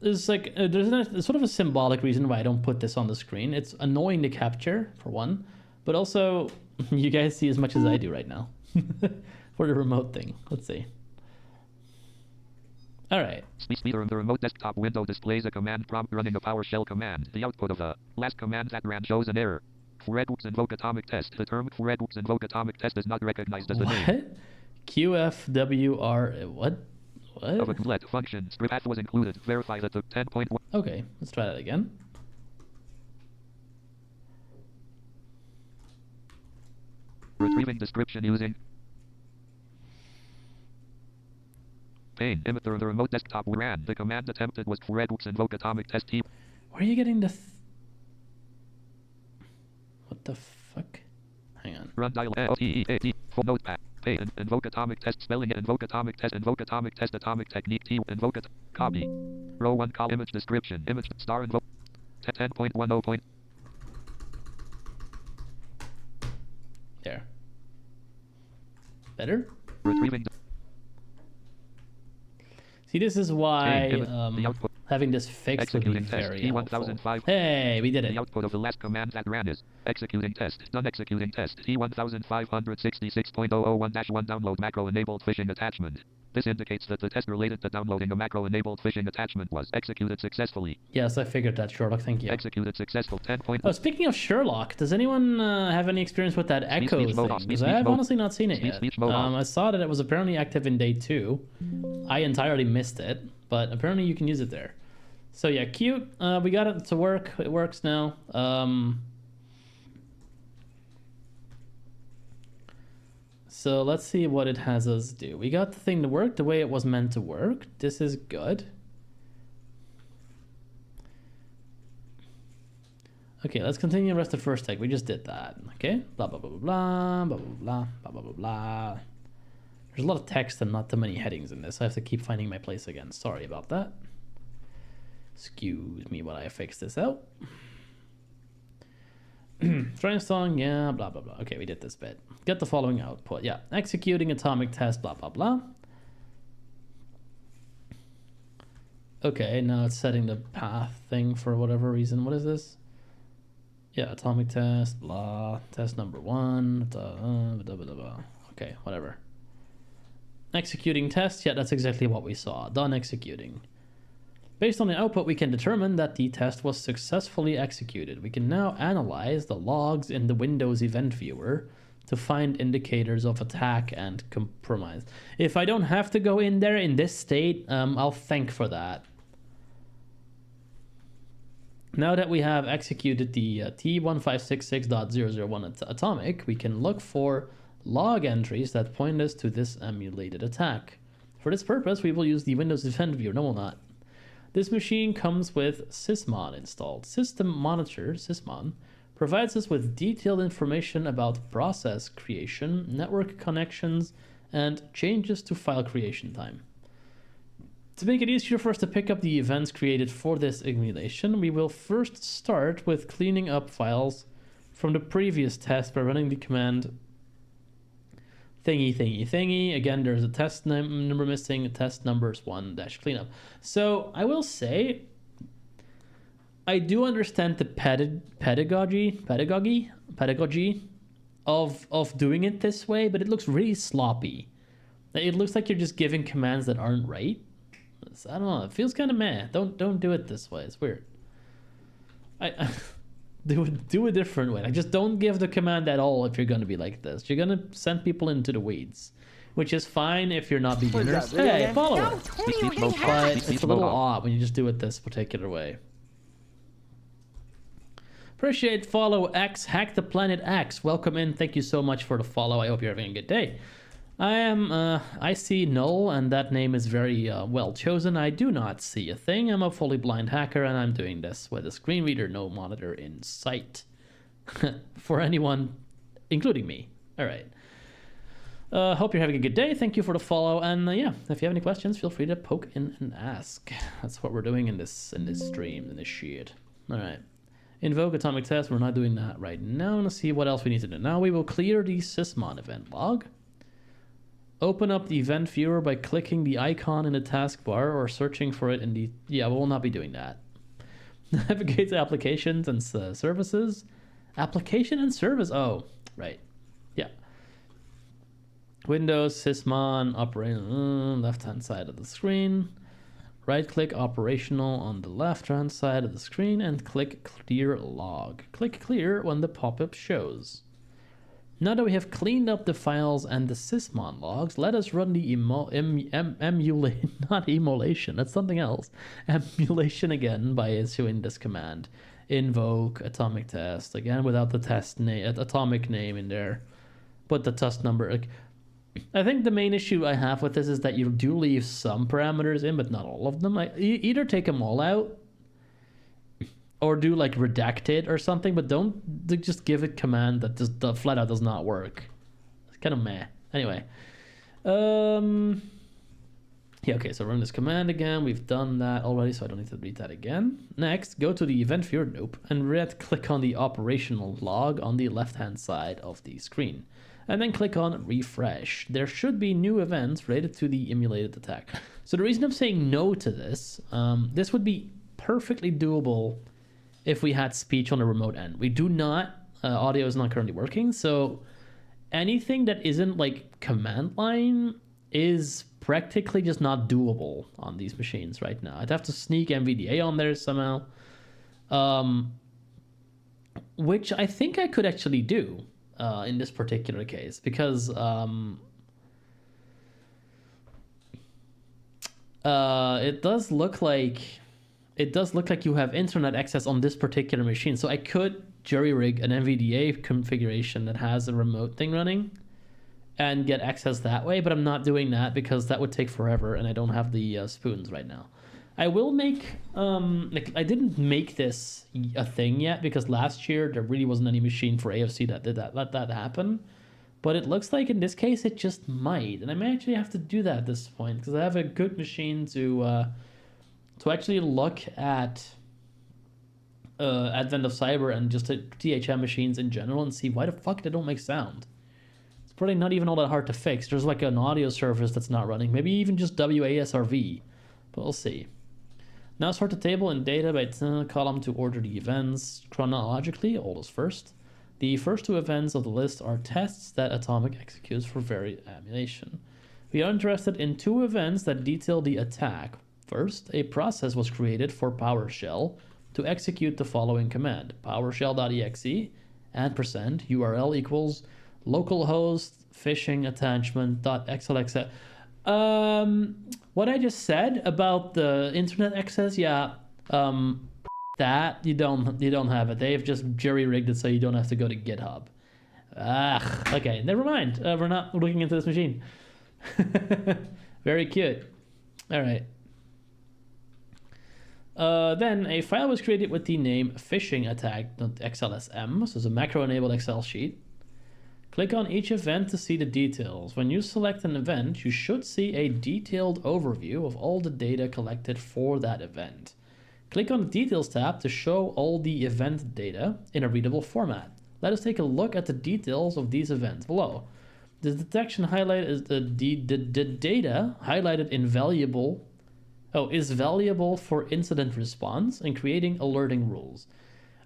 there's like there's sort of a symbolic reason why I don't put this on the screen. It's annoying to capture, for one, but also you guys see as much as I do right now for the remote thing. Let's see. All right. Speeder, the remote desktop window displays a command prompt running a PowerShell command. The output of the last command that ran shows an error. Fredwooks invoke atomic test. The term Fredwooks invoke atomic test is not recognized as the name. What? QFWR what? Of a let function. Script path was included. Verify that the 10.1. Okay, let's try that again. Retrieving description using pane. Emitter the remote desktop ran. The command attempted was Fredwooks invoke atomic test T. Where are you getting the what the fuck? Hang on. Run dial L-T-E-A-D. Full notepad. Pane. Invoke atomic test spelling. Invoke atomic test. Invoke atomic test. Atomic technique T. Invoke it. Copy. Row 1 call image description. Image star invoke. 10.10. There. Better? Retrieving. See, this is why the output. having this fixed would be Executing test. very T1005. helpful. Hey, we did it. The output of the last command that ran is executing test. Done executing test. T1566.001-1 download macro enabled phishing attachment. This indicates that the test related to downloading a macro enabled phishing attachment was executed successfully. Yes, I figured that, Sherlock. Thank you. Executed successful 10. Oh, speaking of Sherlock, does anyone have any experience with that Echo speech mode thing? off. Because Speech I have mode. honestly not seen it yet. Speech mode off. I saw that it was apparently active in day 2. I entirely missed it, but apparently you can use it there. So yeah, cute. We got it to work. It works now. So let's see what it has us do. We got the thing to work the way it was meant to work. This is good. Okay, let's continue the rest of the first tag. We just did that. Okay, blah blah blah blah blah blah blah blah blah blah blah. There's a lot of text and not too many headings in this. I have to keep finding my place again. Sorry about that. Excuse me while I fix this out. Try installing, yeah, blah blah blah. Okay, we did this bit. Get the following output. Yeah, executing atomic test, blah blah blah. Okay, now it's setting the path thing for whatever reason. What is this? Yeah, atomic test, blah, test number 1, blah, blah, blah, blah. Okay, whatever. Executing test, yeah, that's exactly what we saw. Done executing. Based on the output, we can determine that the test was successfully executed. We can now analyze the logs in the Windows Event Viewer to find indicators of attack and compromise. If I don't have to go in there in this state, I'll thank for that. Now that we have executed the T1566.001 atomic, we can look for log entries that point us to this emulated attack. For this purpose, we will use the Windows Event Viewer. No, we'll not. This machine comes with Sysmon installed. System Monitor, Sysmon, provides us with detailed information about process creation, network connections, and changes to file creation time. To make it easier for us to pick up the events created for this emulation, we will first start with cleaning up files from the previous test by running the command thingy. Again, there's a test number missing, test numbers 1-cleanup. So I will say, I do understand the pedagogy of doing it this way, but it looks really sloppy. It looks like you're just giving commands that aren't right. I don't know. It feels kind of meh. Don't do it this way. It's weird. I do a different way. Like, just don't give the command at all if you're going to be like this. You're going to send people into the weeds, which is fine if you're not beginners. Hey, follower. But it's a little odd when you just do it this particular way. Appreciate follow X, Hack the Planet X. Welcome in. Thank you so much for the follow. I hope you're having a good day. I see null, and that name is very well chosen. I do not see a thing. I'm a fully blind hacker, and I'm doing this with a screen reader, no monitor in sight. for anyone, including me. All right. Hope you're having a good day. Thank you for the follow. And yeah, if you have any questions, feel free to poke in and ask. That's what we're doing in this stream, in this shit. All right. Invoke atomic test. We're not doing that right now. Let's see what else we need to do. Now we will clear the Sysmon event log. Open up the event viewer by clicking the icon in the taskbar or searching for it in the... Yeah, we will not be doing that. Navigate to applications and services. Application and service. Oh, right. Yeah. Windows, Sysmon, operating left-hand side of the screen. Right-click operational on the left-hand side of the screen and click clear log. Click clear when the pop-up shows. Now that we have cleaned up the files and the Sysmon logs, let us run the not emulation, that's something else, emulation again by issuing this command. Invoke atomic test, again without the test name, atomic name in there. Put the test number. Like, I think the main issue I have with this is that you do leave some parameters in, but not all of them. Either take them all out, or do like redacted or something, but don't just give it command that just flat out does not work. It's kind of meh. Anyway, yeah, okay, so run this command again. We've done that already, so I don't need to read that again. Next, go to the event viewer, nope, and click on the operational log on the left-hand side of the screen. And then click on refresh. There should be new events related to the emulated attack. So the reason I'm saying no to this, this would be perfectly doable if we had speech on the remote end. We do not, audio is not currently working, so anything that isn't like command line is practically just not doable on these machines right now. I'd have to sneak NVDA on there somehow, which I think I could actually do in this particular case, because it does look like you have internet access on this particular machine. So I could jury-rig an NVDA configuration that has a remote thing running and get access that way, but I'm not doing that because that would take forever and I don't have the spoons right now. I will make, I didn't make this a thing yet because last year there really wasn't any machine for AFC that did that, let that happen. But it looks like in this case it just might, and I may actually have to do that at this point because I have a good machine to actually look at Advent of Cyber and just THM machines in general and see why the fuck they don't make sound. It's probably not even all that hard to fix. There's like an audio service that's not running, maybe even just WASRV, but we'll see. Now sort the table and data by column to order the events chronologically, oldest first. The first two events of the list are tests that Atomic executes for varied emulation. We are interested in two events that detail the attack. First, a process was created for PowerShell to execute the following command: PowerShell.exe and %URL equals localhost phishing attachment.xlx. What I just said about the internet access, yeah, that you don't have it. They've just jury-rigged it so you don't have to go to GitHub. Okay, never mind. We're not looking into this machine. Very cute. All right. Then a file was created with the name phishing-attack.xlsm, so it's a macro-enabled Excel sheet. Click on each event to see the details. When you select an event, you should see a detailed overview of all the data collected for that event. Click on the Details tab to show all the event data in a readable format. Let us take a look at the details of these events below. The detection highlight is the data highlighted in valuable is valuable for incident response and creating alerting rules.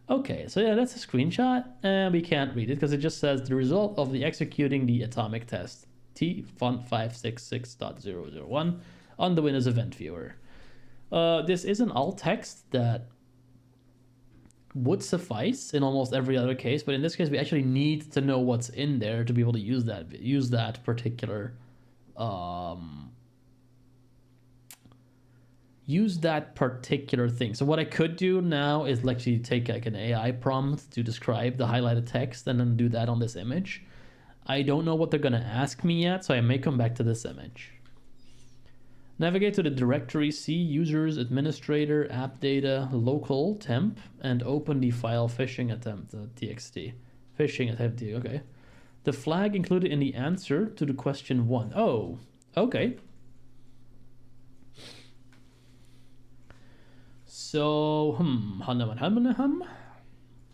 Okay, so yeah, that's a screenshot, and we can't read it because it just says the result of the executing the atomic test T font 566.001 on the Windows Event Viewer. This is an alt text that would suffice in almost every other case, but in this case we actually need to know what's in there to be able to use that particular thing. So what I could do now is actually take like an AI prompt to describe the highlighted text and then do that on this image. I don't know what they're going to ask me yet, so I may come back to this image. Navigate to the directory, C, users, administrator, app data, local, temp, and open the file phishing attempt.txt. Phishing attempt, okay. The flag included in the answer to the question 1. Oh, okay. So,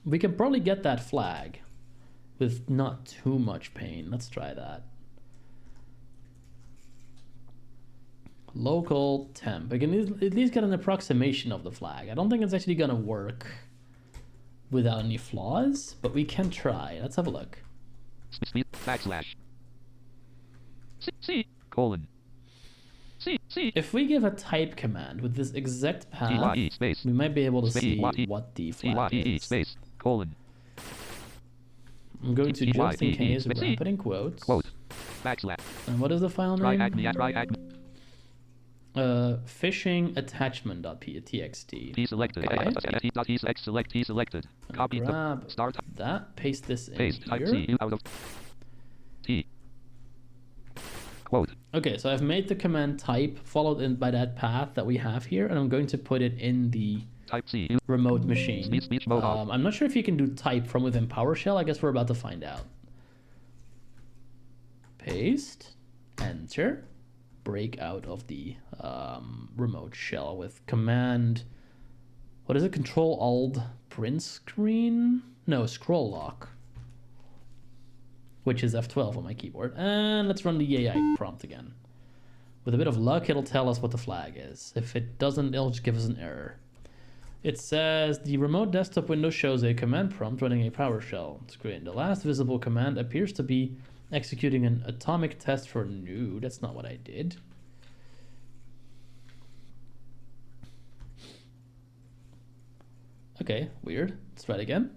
we can probably get that flag with not too much pain. Let's try that. Local temp. I can at least get an approximation of the flag. I don't think it's actually gonna work without any flaws, but we can try. Let's have a look. Backslash. C colon. C. If we give a type command with this exact path, space. we might be able to see what the flag is. Space colon. I'm going to just in case wrap it in quotes. Quote. Backslash. And what is the file name? Try acme. Phishing attachment.txt. T selected. Okay. Select T selected. Copy. Grab Start. that. Paste this in Paste. Type here. C out of T. Quote. Okay, so I've made the command type followed in by that path that we have here, and I'm going to put it in the Type C. remote machine. Speech mode off. I'm not sure if you can do type from within PowerShell. I guess we're about to find out. Paste. Enter. Break out of the remote shell with command. What is it? Control Alt print screen? No, scroll lock. Which is F12 on my keyboard. And let's run the AI prompt again. With a bit of luck, it'll tell us what the flag is. If it doesn't, it'll just give us an error. It says the remote desktop window shows a command prompt running a PowerShell screen. The last visible command appears to be executing an atomic test for new. That's not what I did. Okay, weird. Let's try it again.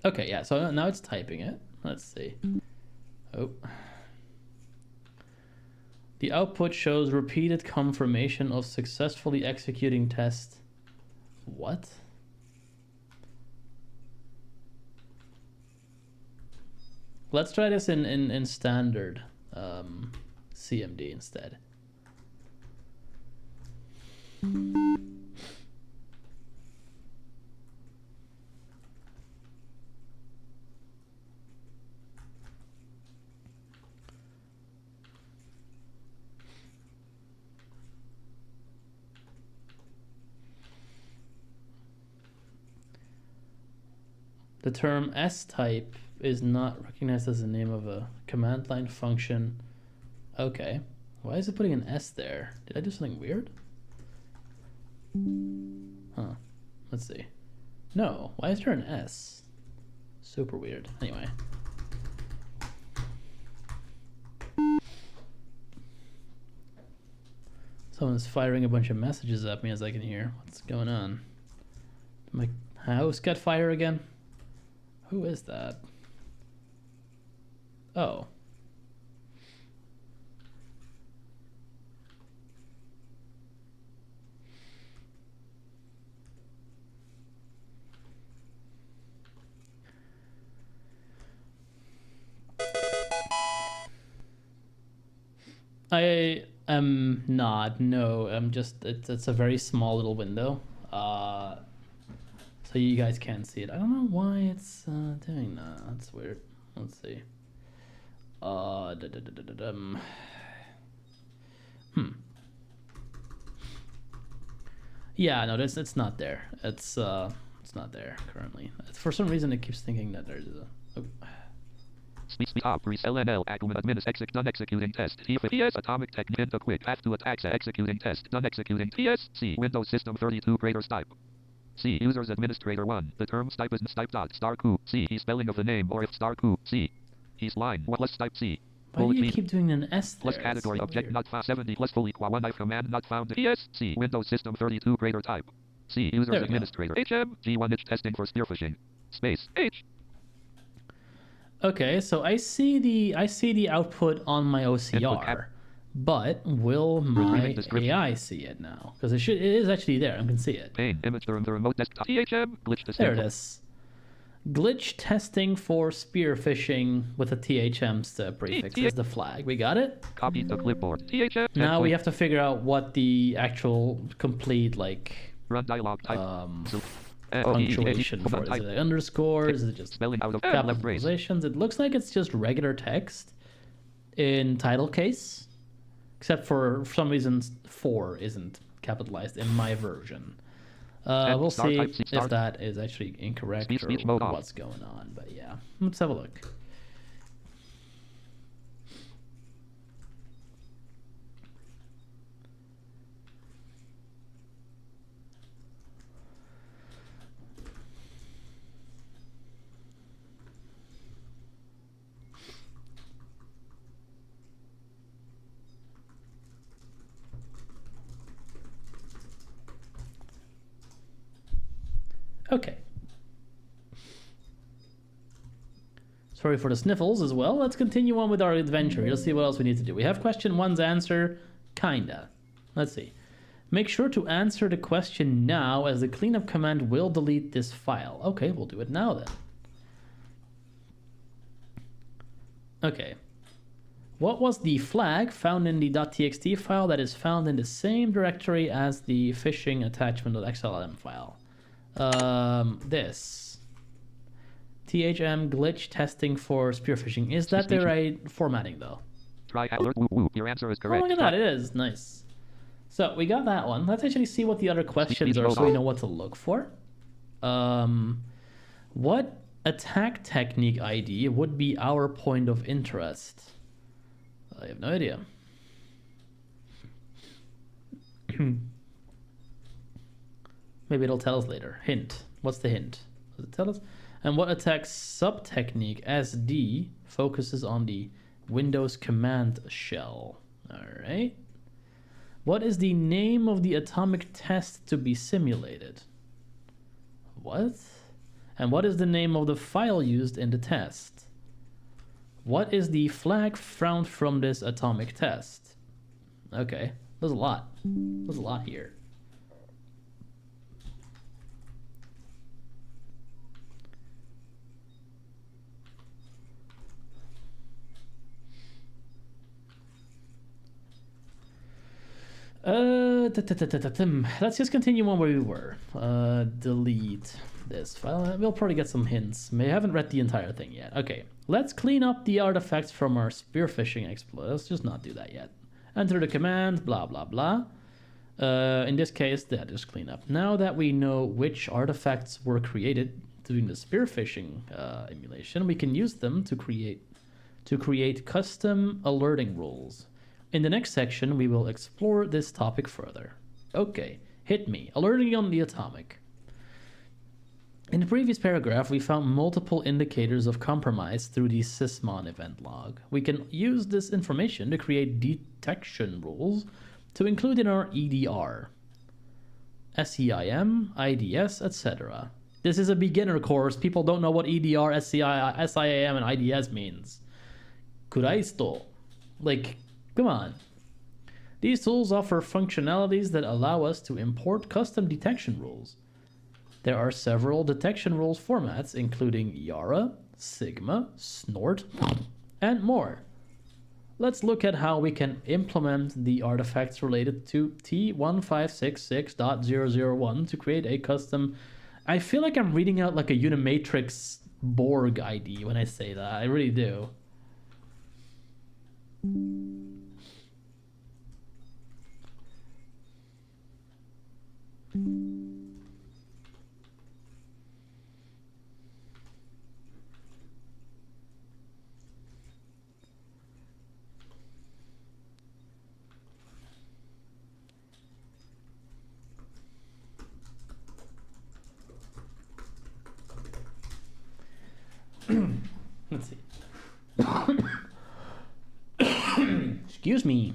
Okay, yeah, so now it's typing it. Let's see. Oh. The output shows repeated confirmation of successfully executing test. What? Let's try this in standard CMD instead. The term S-type is not recognized as the name of a command line function. Okay. Why is it putting an S there? Did I do something weird? Huh. Let's see. No. Why is there an S? Super weird. Anyway. Someone's firing a bunch of messages at me as I can hear. What's going on? My house got fire again? Who is that? Oh. I am not. No, I'm just. It's a very small little window. So you guys can't see it. I don't know why it's doing that. That's weird. Let's see. Yeah, no, it's not there. It's not there currently. For some reason, it keeps thinking that there's a. Oh. Speech top LNL Acumen administ exec done executing test. TS atomic tech into quick path to attack executing test done executing TS C Windows System 32 greater type. C users administrator 1. The term type is type dot star coup. C he spelling of the name or if star coup. C he's line what less type C. Why do you keep doing an S there? Plus category so object weird. not fast 70 plus fully qua 1 command not found. TS C Windows System 32 greater type. C users administrator HM G1 itch testing for spear phishing. Space. H. Okay, so I see the output on my Input OCR, cap. but will my Reading description. AI see it now? Because it is actually there. I can see it. Pane. Image the remote desktop. THM. Glitch to There it is. Glitch testing for spear phishing with a THM prefix is the flag. We got it. Copy to clipboard. THM. Now we have to figure out what the actual complete Run dialog type. punctuation for it. Is it like underscores? Is it just Spelling out of left brace. capitalizations? It looks like it's just regular text in title case, except for some reason 4 isn't capitalized in my version. We'll Star see type C star. if that is actually incorrect Speech or mode off. what's going on. But yeah, let's have a look. Okay. Sorry for the sniffles as well. Let's continue on with our adventure. Let's see what else we need to do. We have question 1's answer. Kinda. Let's see. Make sure to answer the question now, as the cleanup command will delete this file. Okay, we'll do it now then. Okay. What was the flag found in the .txt file that is found in the same directory as the phishing attachment.xlm file? This. THM glitch testing for spear phishing. Is that the right formatting though? Try alert. Woo woo. Your answer is Oh, correct. look at that. It is. Nice. So we got that one. Let's actually see what the other questions are so we know what to look for. What attack technique ID would be our point of interest? I have no idea. Maybe it'll tell us later. Hint. What's the hint? Does it tell us? And what attack sub-technique SD focuses on the Windows command shell? Alright. What is the name of the atomic test to be simulated? What? And what is the name of the file used in the test? What is the flag found from this atomic test? Okay, there's a lot. There's a lot here. Let's just continue on where we were. Delete this file. We'll probably get some hints. I haven't read the entire thing yet. Okay, let's clean up the artifacts from our spear phishing exploit. Let's just not do that yet. Enter the command, blah, blah, blah. In this case, just clean up. Now that we know which artifacts were created doing the spear phishing emulation, we can use them to create custom alerting rules. In the next section, we will explore this topic further. Okay, hit me. Alerting on the atomic. In the previous paragraph, we found multiple indicators of compromise through the Sysmon event log. We can use this information to create detection rules to include in our EDR, SEIM, IDS, etc. This is a beginner course. People don't know what EDR, SIAM, and IDS means. Kuraisto. Come on. These tools offer functionalities that allow us to import custom detection rules. There are several detection rules formats, including Yara, Sigma, Snort, and more. Let's look at how we can implement the artifacts related to T1566.001 to create a custom... I feel like I'm reading out like a Unimatrix Borg ID when I say that. I really do. Let's see. Excuse me.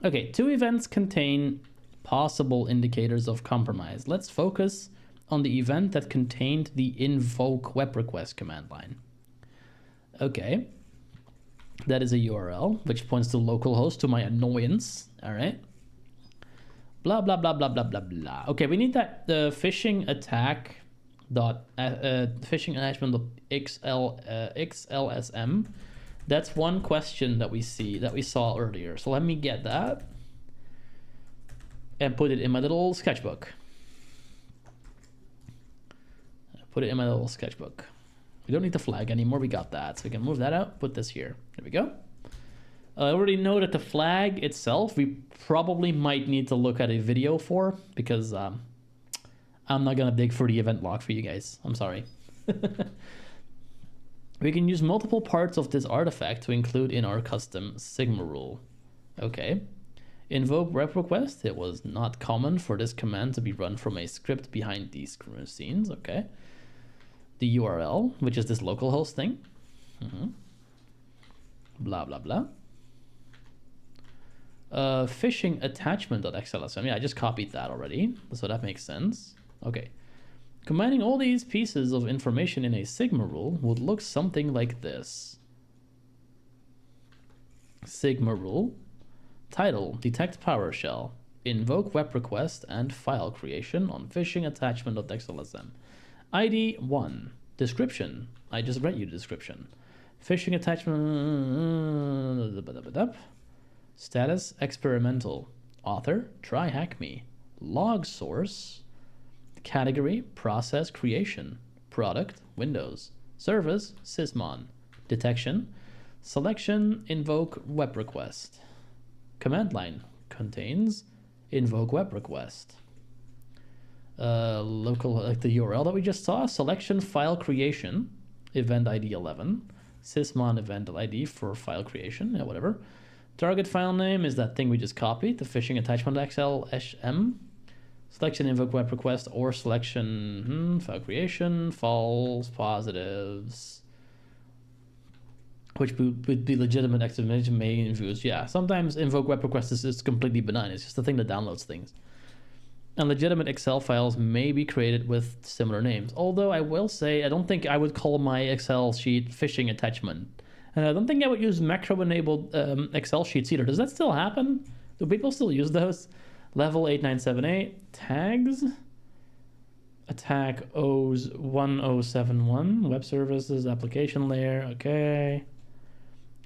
Okay, 2 events contain possible indicators of compromise. Let's focus on the event that contained the invoke web request command line. Okay. That is a URL, which points to localhost to my annoyance. All right. Blah, blah, blah, blah, blah, blah, blah. Okay, we need that the phishing attack phishing attachment xlsm. That's one question that we saw earlier. So let me get that and put it in my little sketchbook. We don't need the flag anymore. We got that. So we can move that out, put this here. There we go. I already know that the flag itself, we probably might need to look at a video for, because I'm not going to dig for the event log for you guys. I'm sorry. We can use multiple parts of this artifact to include in our custom Sigma rule. Okay. Invoke rep request. It was not common for this command to be run from a script behind these scenes. Okay. The URL, which is this localhost thing. Blah, blah, blah. Phishing attachment.xlsm. Yeah, I just copied that already, so that makes sense. Okay. Combining all these pieces of information in a Sigma rule would look something like this. Sigma rule. Title, detect PowerShell. Invoke web request and file creation on phishing attachment.xlsm. ID 1. Description. I just read you the description. Phishing attachment. Status experimental. Author try hack me. Log source. Category process creation. Product Windows. Service Sysmon. Detection. Selection invoke web request. Command line contains invoke web request. Local, like the URL that we just saw, selection file creation, event ID 11, sysmon event ID for file creation, yeah, whatever. Target file name is that thing we just copied, the phishing attachment xlsm. Selection invoke web request or selection file creation, false positives, which would be legitimate exclamation main views. Yeah, sometimes invoke web request is completely benign. It's just a thing that downloads things. And legitimate Excel files may be created with similar names. Although I will say, I don't think I would call my Excel sheet phishing attachment. And I don't think I would use macro-enabled Excel sheets either. Does that still happen? Do people still use those? Level 8978, tags. Attack O's 1071, web services, application layer, okay.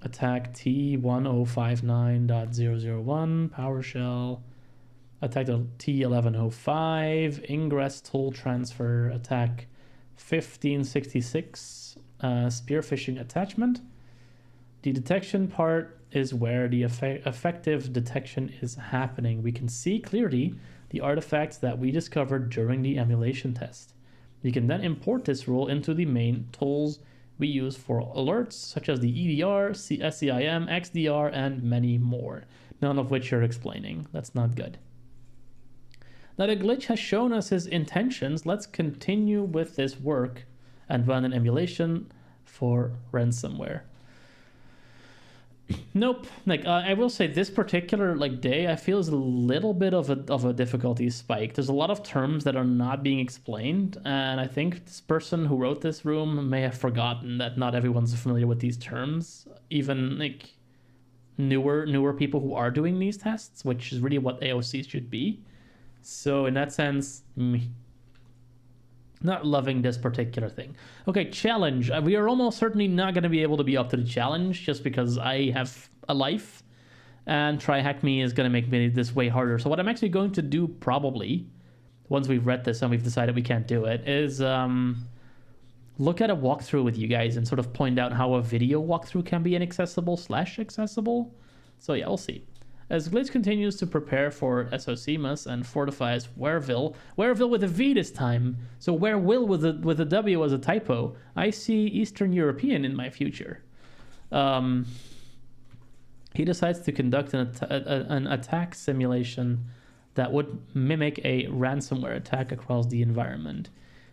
Attack T1059.001, PowerShell. Attack T1105, ingress tool transfer, attack 1566, spear phishing attachment. The detection part is where the effective detection is happening. We can see clearly the artifacts that we discovered during the emulation test. You can then import this rule into the main tools we use for alerts, such as the EDR, SCIM, XDR, and many more, none of which you're explaining. That's not good. Now the glitch has shown us his intentions. Let's continue with this work and run an emulation for ransomware. Nope. Like I will say, this particular day I feel is a little bit of a difficulty spike. There's a lot of terms that are not being explained, and I think this person who wrote this room may have forgotten that not everyone's familiar with these terms. Even newer people who are doing these tests, which is really what AOC should be. So in that sense, not loving this particular thing. Okay, challenge. We are almost certainly not going to be able to be up to the challenge just because I have a life, and try hack me is going to make me this way harder. So what I'm actually going to do, probably once we've read this and we've decided we can't do it, is look at a walkthrough with you guys and sort of point out how a video walkthrough can be inaccessible/accessible. So yeah, we'll see. As Glitch continues to prepare for SOCMUS and fortifies Wareville with a V this time, so Will with a W as a typo, I see Eastern European in my future. He decides to conduct an attack simulation that would mimic a ransomware attack across the environment.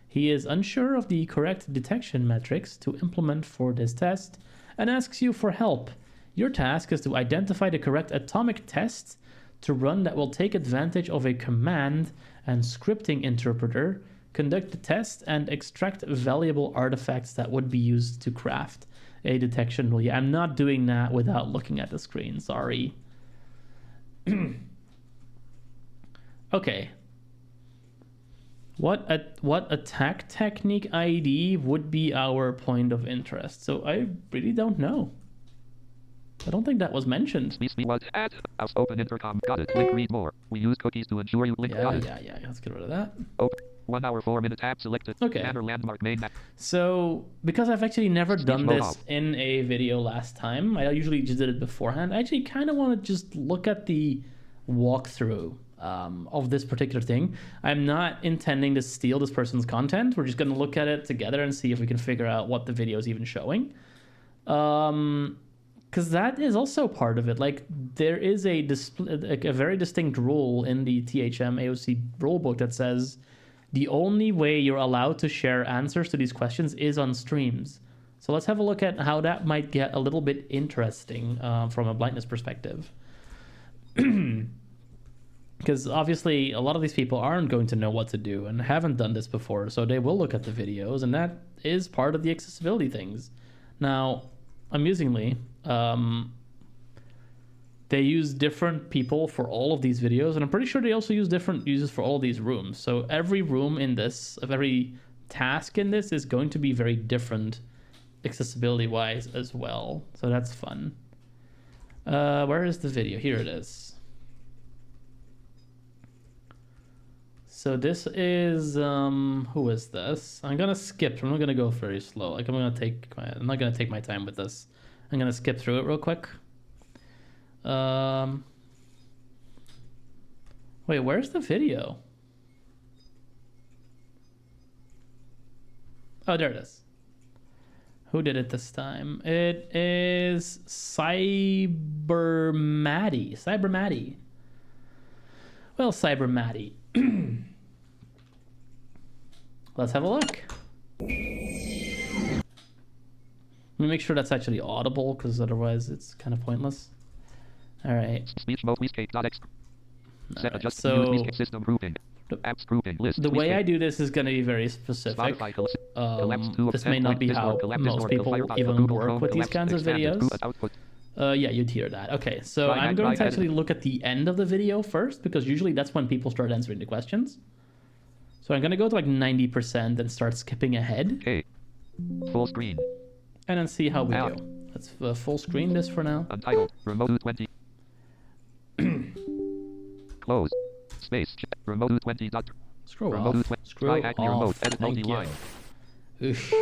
He is unsure of the correct detection metrics to implement for this test and asks you for help. Your task is to identify the correct atomic test to run that will take advantage of a command and scripting interpreter Conduct the test and extract valuable artifacts that would be used to craft a detection rule. Yeah, I'm not doing that without looking at the screen. Sorry. Okay. What attack technique ID would be our point of interest? So I really don't know. I don't think that was mentioned. Speak what? Add. House open intercom. Got it. Link read more. We use cookies to ensure you link. Got it. Yeah. Let's get rid of that. Open. 1 hour 4 minute tab selected. Okay. Banner landmark main map. So because I've actually never done mode this off. in a video last time, I usually just did it beforehand. I actually kind of want to just look at the walkthrough of this particular thing. I'm not intending to steal this person's content. We're just going to look at it together and see if we can figure out what the video is even showing. Because that is also part of it. Like, there is a very distinct rule in the THM AOC rulebook that says the only way you're allowed to share answers to these questions is on streams. So let's have a look at how that might get a little bit interesting from a blindness perspective. Because obviously a lot of these people aren't going to know what to do and haven't done this before, so they will look at the videos, and that is part of the accessibility things. Now, amusingly, they use different people for all of these videos, and I'm pretty sure they also use different users for all these rooms. So every room in this, every task in this is going to be very different accessibility-wise as well. So that's fun. Where is the video? Here it is. So this is, who is this? I'm gonna skip. I'm not gonna go very slow. Like I'm not gonna take my time with this. I'm gonna skip through it real quick. Wait, where's the video? Oh, there it is. Who did it this time? It is Cybermatty. Cybermatty. Well, Cybermatty. Let's have a look. Let me make sure that's actually audible, because otherwise it's kind of pointless. All right. Speech mode Set adjust So system grouping. Apps grouping list. the way I do this is going to be very specific. This may not be how most people even work with these kinds of videos. Yeah, you'd hear that. Okay, so I'm going to actually look at the end of the video first, because usually that's when people start answering the questions. So I'm going to go to like 90% and start skipping ahead. Okay. Full screen. And then see how we do. Let's full screen this for now. Untitled. Remote 20. Close. Space. Remote 20. Scroll Remote off. 20. Scroll Try hacking remote. off. Edit Thank multi-line. you. Oof.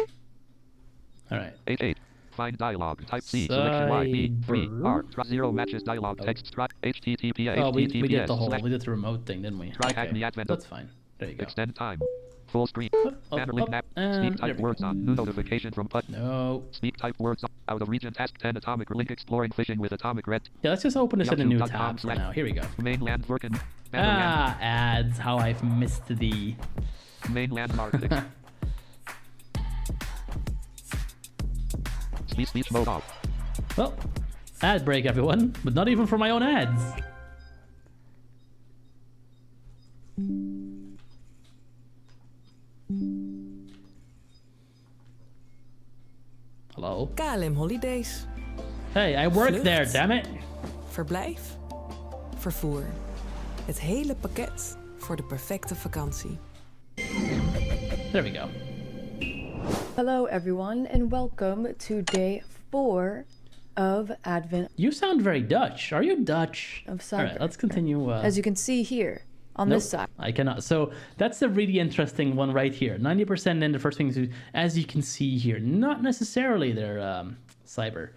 All right. 8. Find dialog. Type C. Selection Y. B. 3. R. 0 matches dialog. Text. Try. HTTP. Oh, we did the whole. Select. We did the remote thing, didn't we? Try hack the advent. That's fine. There you go. Extend time. Full screen. Banner link map. and Speak there type we words go. on. New notification from PUT. No. Speak type words on. Out of region task 10 atomic link exploring phishing with atomic red. Yeah, let's just open this in a new YouTube.com tab for now. Here we go. Mainland working. Ah, ads. How I've missed thee. Mainland marketing. Speech mode off. Well, ad break, everyone. But not even for my own ads. Hello? KLM Holidays. Hey, I work Vlucht. there, damn it. Verblijf. Vervoer. Het hele pakket voor de perfecte vakantie. There we go. Hello, everyone, and welcome to day 4 of Advent You sound very Dutch. Are you Dutch? of All right, Cyber. let's continue. As you can see here on this Nope, side. I cannot. So that's the really interesting one right here. 90% in the first thing, is, as you can see here, not necessarily their cyber.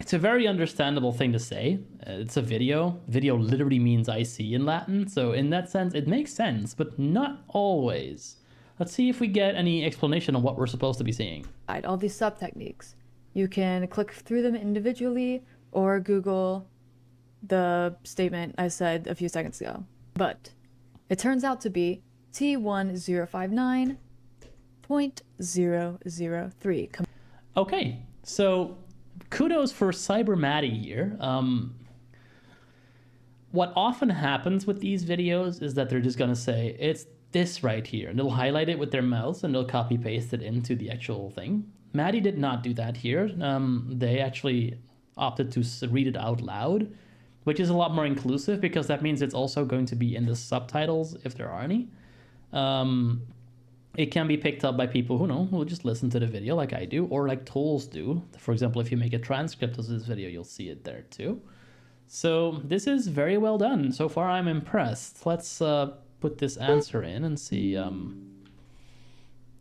It's a very understandable thing to say. It's a video. Video literally means I see in Latin. So in that sense, it makes sense, but not always. Let's see if we get any explanation on what we're supposed to be seeing. All these sub techniques. You can click through them individually or Google the statement I said a few seconds ago. But it turns out to be T1059.003. Okay, so kudos for Cybermatty here. What often happens with these videos is that they're just gonna say it's this right here, and they'll highlight it with their mouse and they'll copy paste it into the actual thing. Maddie did not do that here. They actually opted to read it out loud, which is a lot more inclusive because that means it's also going to be in the subtitles if there are any. It can be picked up by people who just listen to the video like I do, or like tools do. For example, if you make a transcript of this video, you'll see it there too. So this is very well done. So far, I'm impressed. Let's put this answer in and see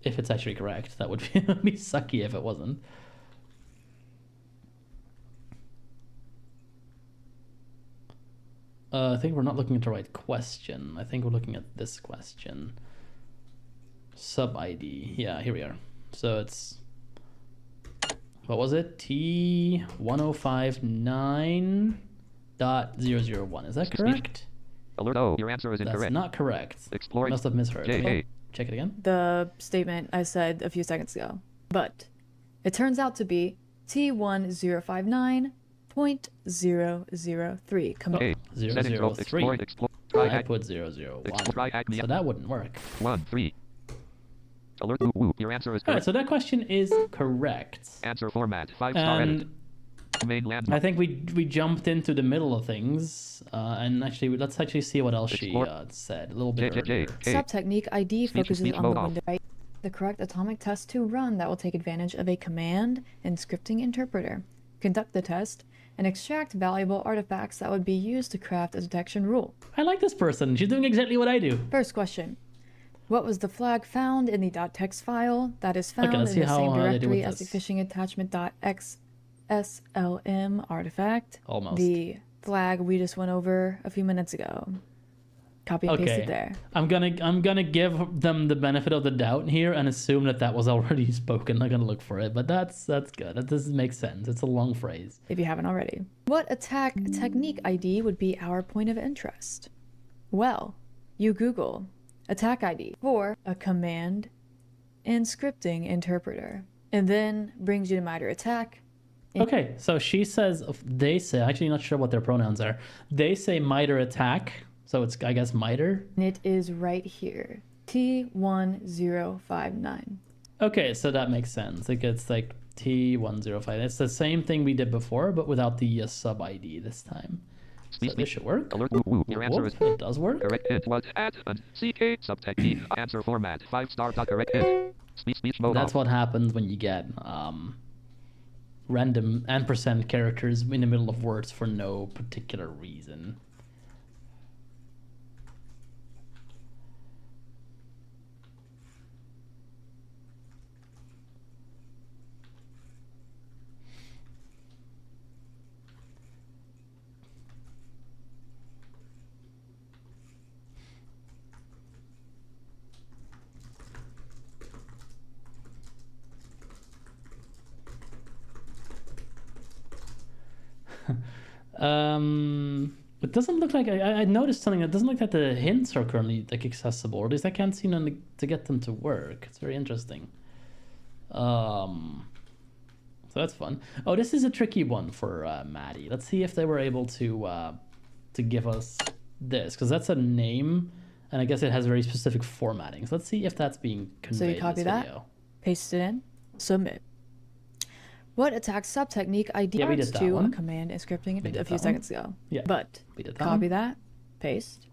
if it's actually correct. That would be sucky if it wasn't. I think we're not looking at the right question. I think we're looking at this question. Sub ID. Yeah, here we are. So it's, what was it? T1059.001. Is that correct? Alert. Oh, your answer is That's incorrect. not correct. Exploring. Must have misheard. JA. Check it again. The statement I said a few seconds ago. But it turns out to be T1059.003. A. Setting drop. 003. Exploring. Explore. Try I hack. put 001. Try hack me. So that wouldn't work. 1 3. Alert. Woo, woo. Your answer is Alright, correct. so that question is correct. Answer format. 5-star edit. And Main I landmark. think we jumped into the middle of things, and actually let's actually see what else she said a little bit earlier. Subtechnique ID Speech focuses speech on the mode off. window right. The correct atomic test to run that will take advantage of a command and scripting interpreter. Conduct the test and extract valuable artifacts that would be used to craft a detection rule. I like this person. She's doing exactly what I do. First question. What was the flag found in the .txt file that is found let's in see the how same they do with directory as the this. phishing attachment .xslm artifact? Almost. The flag we just went over a few minutes ago. Copy and paste Okay. it there. I'm gonna give them the benefit of the doubt here and assume that was already spoken. I'm gonna look for it, but that's good. That doesn't make sense. It's a long phrase. If you haven't already. What attack technique ID would be our point of interest? Well, you Google attack ID for a command and scripting interpreter, and then brings you to MITRE ATT&CK. Okay, so she says they say. Actually, not sure what their pronouns are. They say MITRE ATT&CK, so it's I guess MITRE. And it is right here. T1059. Okay, so that makes sense. Like it's like T105. It's the same thing we did before, but without the sub ID this time. So this should work. Alert. Woo, woo. Your answer is It does work. correct. Hint was at and CK subtechnique. Answer format. 5-star. Correct. Hint. Speech mode That's off. what happens when you get random ampersand characters in the middle of words for no particular reason. It doesn't look like I noticed something. It doesn't look like the hints are currently like accessible, or at least I can't seem to get them to work. It's very interesting. So that's fun. Oh, this is a tricky one for Maddie. Let's see if they were able to give us this, because that's a name, and I guess it has very specific formatting. So let's see if that's being conveyed. So you copy in this that, video. paste it in, submit. What attack subtechnique ID Yeah, we did adds that to a one. command and scripting We did a few that one. seconds ago? Yeah, But we did that copy one. that, paste,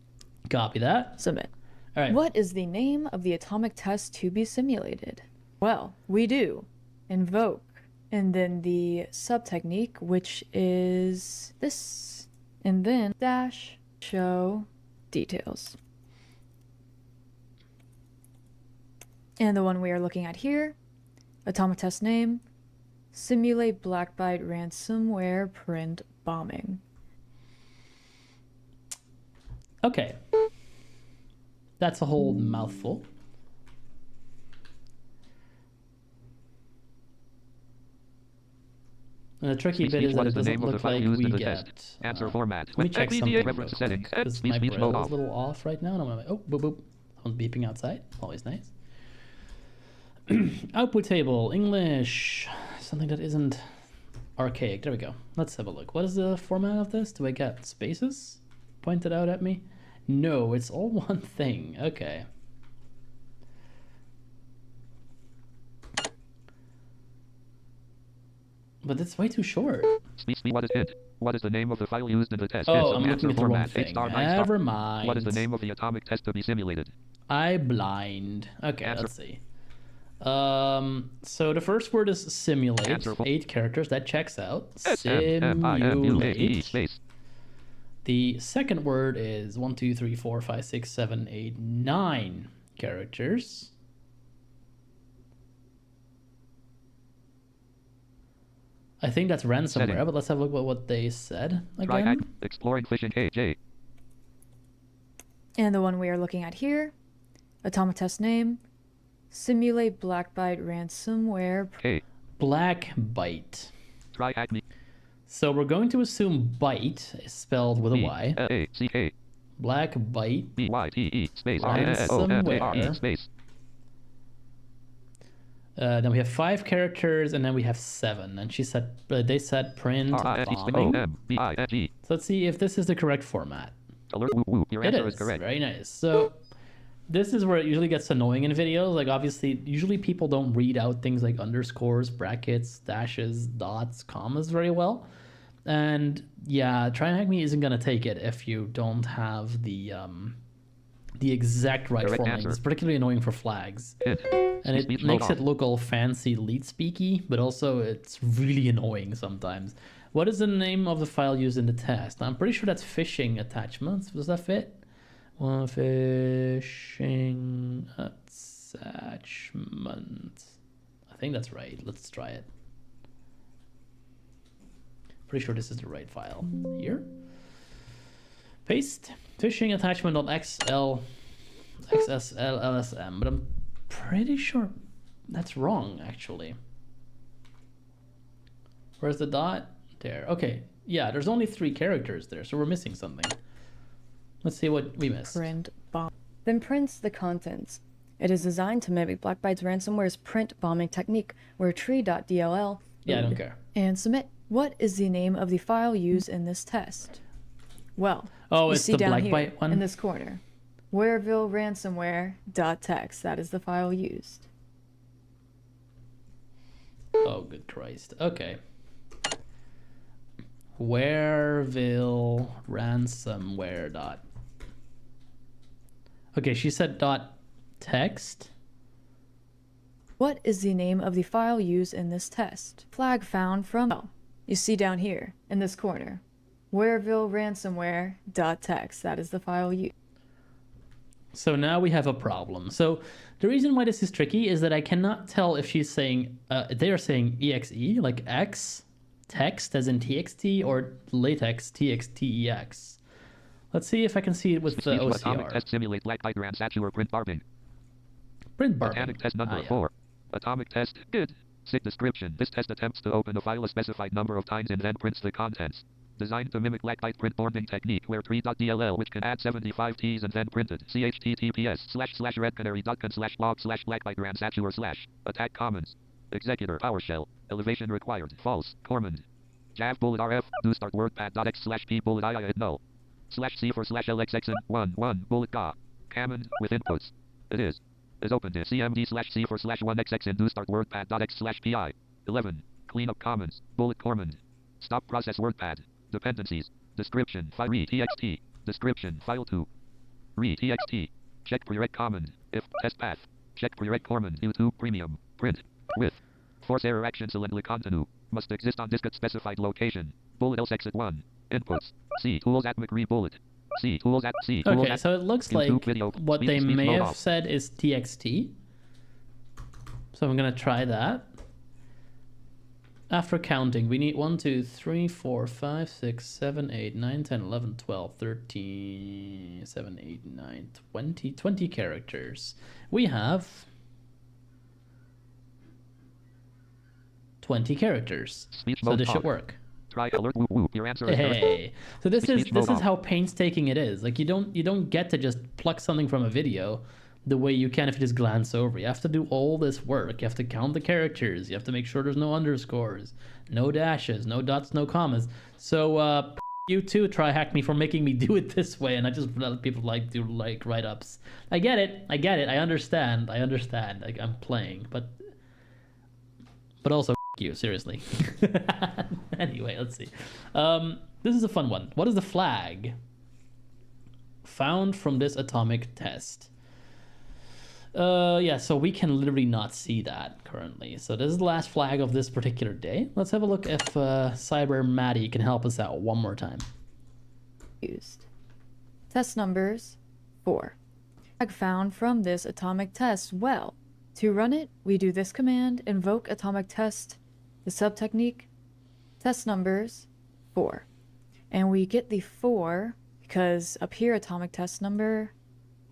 Copy that. submit. All right. What is the name of the atomic test to be simulated? Well, we do invoke, and then the subtechnique, which is this, and then dash show details. And the one we are looking at here, atomic test name, simulate Blackbyte ransomware print bombing. Okay. That's a whole mouthful. And the tricky bit is What that is it the doesn't name of the look file like used we in the get... test? Answer format. Let me check NVDA something reference real settings. quick, 'cause Speech my mode braille is off. a little off right now. And I'm like, oh, boop, boop. Someone's beeping outside. Always nice. Output table, English. Something that isn't archaic. There we go. Let's have a look. What is the format of this? Do I get spaces pointed out at me? No, it's all one thing. Okay. But it's way too short. What is hint? What is the name of the file used in the test? Oh, Hint, I'm looking answer at the wrong format, 8 thing. star, 9 star. Never mind. What is the name of the atomic test to be simulated? I blind. Okay, Answer. let's see. So the first word is simulate. Answer. 8 characters. That checks out. S-M-M-I-M-U-A-E, Simulate. space. The second word is 1, 2, 3, 4, 5, 6, 7, 8, 9 characters. I think that's ransomware, Setting. but let's have a look at what they said Try again. exploring phishing KJ. And the one we are looking at here, atomic test name, simulate Blackbyte ransomware. K. Black Byte. Try hack me. So we're going to assume byte is spelled with a Y. B-L-A-C-K. Black Byte. B-Y-T-E space Ransomware. R-A-S-O-M-A-R-E space. Then we have 5 characters, and then we have 7. And she said they said print bombing. R-I-S-O-M-B-I-N-G. So let's see if this is the correct format. Alert whoop whoop. Your It answer is. is correct. Very nice. So this is where it usually gets annoying in videos. Like obviously, usually people don't read out things like underscores, brackets, dashes, dots, commas very well. And yeah, Try and Hack Me isn't gonna take it if you don't have the exact right Correct formatting. answer. It's particularly annoying for flags. Hint. And it Speech makes mode it on. look all fancy lead speaky, but also it's really annoying sometimes. What is the name of the file used in the test? I'm pretty sure that's phishing attachments. Does that fit? Well, phishing attachment. I think that's right. Let's try it. Pretty sure this is the right file. Here. Paste. Phishing attachment.xl XSLLSM, but I'm pretty sure that's wrong actually. Where's the dot? There. Okay. Yeah, there's only 3 characters there, so we're missing something. Let's see what we missed. Print bomb. Then prints the contents. It is designed to mimic Blackbyte's ransomware's print bombing technique, where tree.dll Yeah, I don't care. and submit. What is the name of the file used in this test? Well, Oh, you it's see the down Blackbyte here one? in this corner. Wareville ransomware.txt. That is the file used. Oh, good Christ. Okay. Wareville ransomware dot. Okay, she said dot text. What is the name of the file used in this test? Flag found from, well, you see down here in this corner. Wareville ransomware.txt. That is the file used. So now we have a problem. So the reason why this is tricky is that I cannot tell if she's saying, they are saying exe, like x, text as in txt, or latex, txtex. Let's see if I can see it with the Atomic OCR. test simulate Blackbyte ransomware print barbing. Print bar. Atomic test number yeah. 4. Atomic test. Good. Sick description. This test attempts to open a file a specified number of times and then prints the contents. Designed to mimic Blackbyte print bombing technique where tree.dll, which can add 75 T's and then printed. https://redcanary.com/log/Blackbyte /attack commons. Executor PowerShell. Elevation required. False. Cormand. Jav bullet RF. Do start wordpad.x/p bullet II null. /c/LXX1 bullet ga. Command with inputs. It is opened in cmd/c/1xx and do start wordpad.x/pi. 11. Cleanup comments. Bullet Cormand. Stop process wordpad. Dependencies. Description. File re.txt. Description. File 2. Re.txt. Check prereq command. If test path. Check prereq Cormand. YouTube Premium. Print. With. Force error action select continue. Must exist on disk at specified location. Bullet else exit 1. Inputs. C tools at McRee bullet. C tools at C tools Okay, at so it looks YouTube like video. what they Speech may mode have off. said is txt. So I'm gonna try that. After counting, we need 1, 2, 3, 4, 5, 6, 7, 8, 9, 10, 11, 12, 13, 7, 8, 9, 20, 20 characters. We have 20 characters. Speech So mode this should off. work. Try alert whoop whoop. Your answer is correct. Hey, so this Speech mode is off. how painstaking it is. Like you don't get to just pluck something from a video the way you can if you just glance over. You have to do all this work. You have to count the characters. You have to make sure there's no underscores, no dashes, no dots, no commas. So you too, Try Hack Me, for making me do it this way, and I just let people do write-ups. I get it. I understand. Like I'm playing, but also you, seriously. Anyway, let's see. This is a fun one. What is the flag found from this atomic test? Yeah, so we can literally not see that currently. So this is the last flag of this particular day. Let's have a look if Cyber Maddie can help us out one more time. Used. Test numbers 4. Flag found from this atomic test. Well, to run it, we do this command, invoke atomic test, the sub technique, test numbers 4. And we get the 4 because up here, atomic test number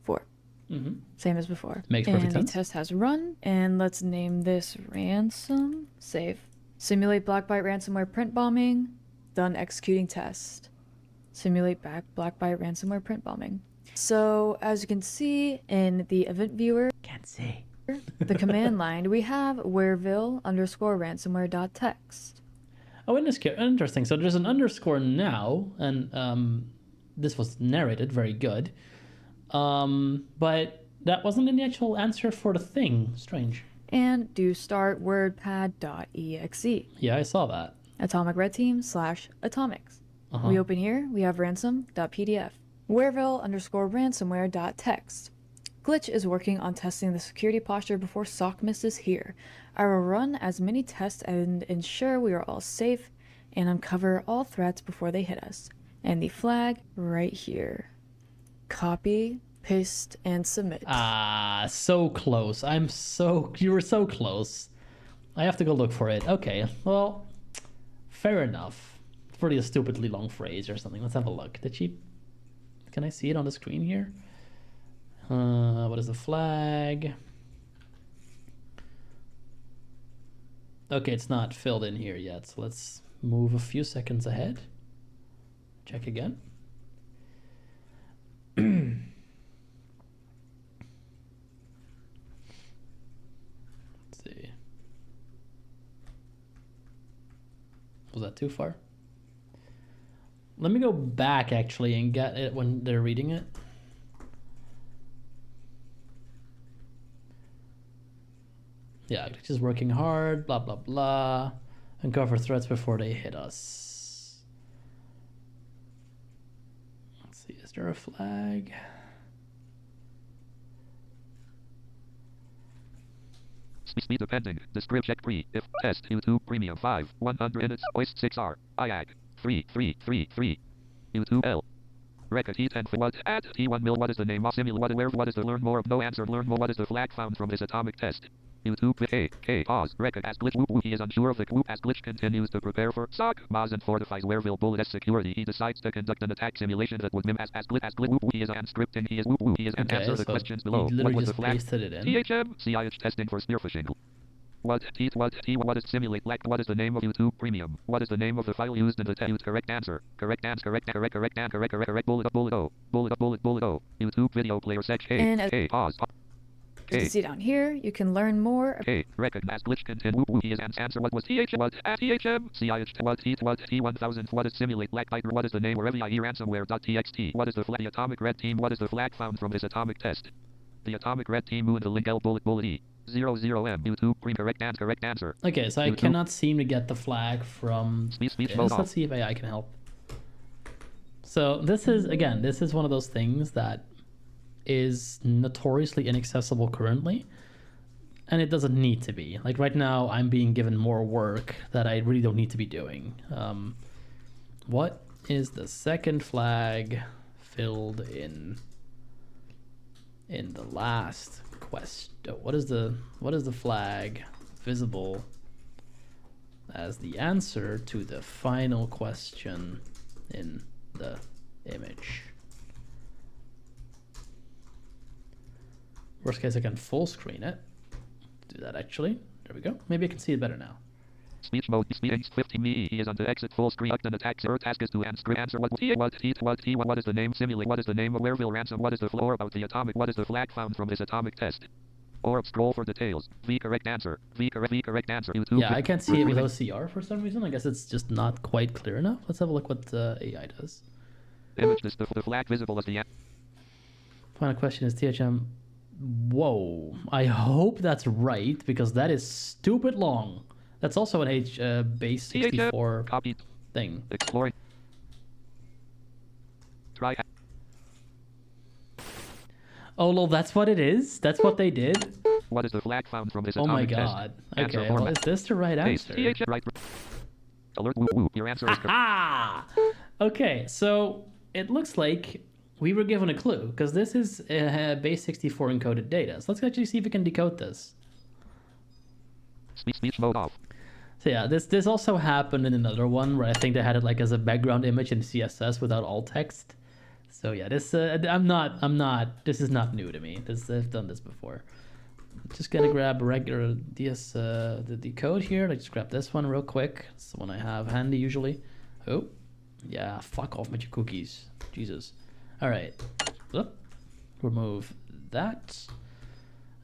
4. Mm-hmm. Same as before. Makes perfect and sense. the test has run, and let's name this ransom. Save. Simulate Blackbyte ransomware print bombing. Done executing test. Simulate Blackbyte ransomware print bombing. So as you can see in the event viewer, Can't see. the command line, we have wereville_ransomware.txt. Oh, interesting. So there's an underscore now, and this was narrated, very good. But that wasn't in the actual answer for the thing. Strange. And do start wordpad.exe. Yeah, I saw that. Atomic Red Team /atomics. We open here, we have ransom.pdf. Wereville_ransomware.txt. Glitch is working on testing the security posture before SOCMIS is here. I will run as many tests and ensure we are all safe and uncover all threats before they hit us. And the flag right here. Copy, paste, and submit. Ah, so close. You were so close. I have to go look for it. Okay, well, fair enough. It's probably a stupidly long phrase or something. Let's have a look. Can I see it on the screen here? What is the flag? Okay, it's not filled in here yet, so let's move a few seconds ahead. Check again. Let's see. Was that too far? Let me go back actually and get it when they're reading it. Yeah, just working hard, blah, blah, blah. Uncover threats before they hit us. Let's see, is there a flag? Speed depending. Descript check pre. If test YouTube Premium 5 100 minutes. OIST 6R. IAG 3333. YouTube L. Record T10 for what? At T1 mil. What is the name of simul? What is the learn more of no answer? Learn more. What is the flag found from this atomic test? YouTube K pause. Record as glitch. Whoop. He is unsure of the whoop as glitch continues to prepare for SOC. Maz and fortifies Wereville bullet as security. He decides to conduct an attack simulation that would mim as glitch whoop. He is unscripting. He is whoop. He is Okay, answer the so questions below. he What literally was the just flag? pasted it in. THM CIH testing for spear phishing. What is simulate like? What is the name of YouTube Premium? What is the name of the file used in the test? Correct answer. Correct bullet O. YouTube video player section. And as K pause. you can see down here, you can learn more. K record as glitch continue. He is answer. What was TH? What at THM? CIH. What T1000? What is simulate Blackbyte? What is the name? Wherever ransomware.txt. What is the flag? The Atomic Red Team. What is the flag found from this atomic test? The Atomic Red Team moved the link L bullet E. 00M YouTube correct answer. Okay, so I YouTube. cannot seem to get the flag from Speech this. mode off. Let's see if AI can help. So this is one of those things that is notoriously inaccessible currently, and it doesn't need to be. Like right now, I'm being given more work that I really don't need to be doing. What is the second flag filled in the last question? What is the flag visible as the answer to the final question in the image? Worst case, I can full screen it. Do that actually. There we go. Maybe I can see it better now. Speech mode. Speech 50 me. He is on the exit full screen. An attack. Your task is to answer. What is the name? Simulate. What is the name of Wereville ransom? What is the floor about the atomic? What is the flag found from this atomic test? Or scroll for details. V correct answer. V correct answer. YouTube. Yeah, I can't see it with OCR for some reason. I guess it's just not quite clear enough. Let's have a look what AI does. Image. The flag visible as the answer. Final question is THM. Whoa. I hope that's right because that is stupid long. That's also an base 64 Copy. thing. Exploring. Try. Oh, lol, that's what it is? That's what they did? What is the flag found from this Oh my atomic test? god. Answer Okay, well, format. is this the right Paste. answer? TH right. Alert. Woo woo. Your answer is correct. Ah! Okay, so it looks like we were given a clue, because this is base 64 encoded data. So let's actually see if we can decode this. Speech mode off. So yeah, this also happened in another one where I think they had it like as a background image in CSS without alt text. So yeah, this this is not new to me. I've done this before. Just gonna grab regular the code here. Let's grab this one real quick. It's the one I have handy usually. Oh, yeah, fuck off with your cookies. Jesus. All right. Whoop. Remove that.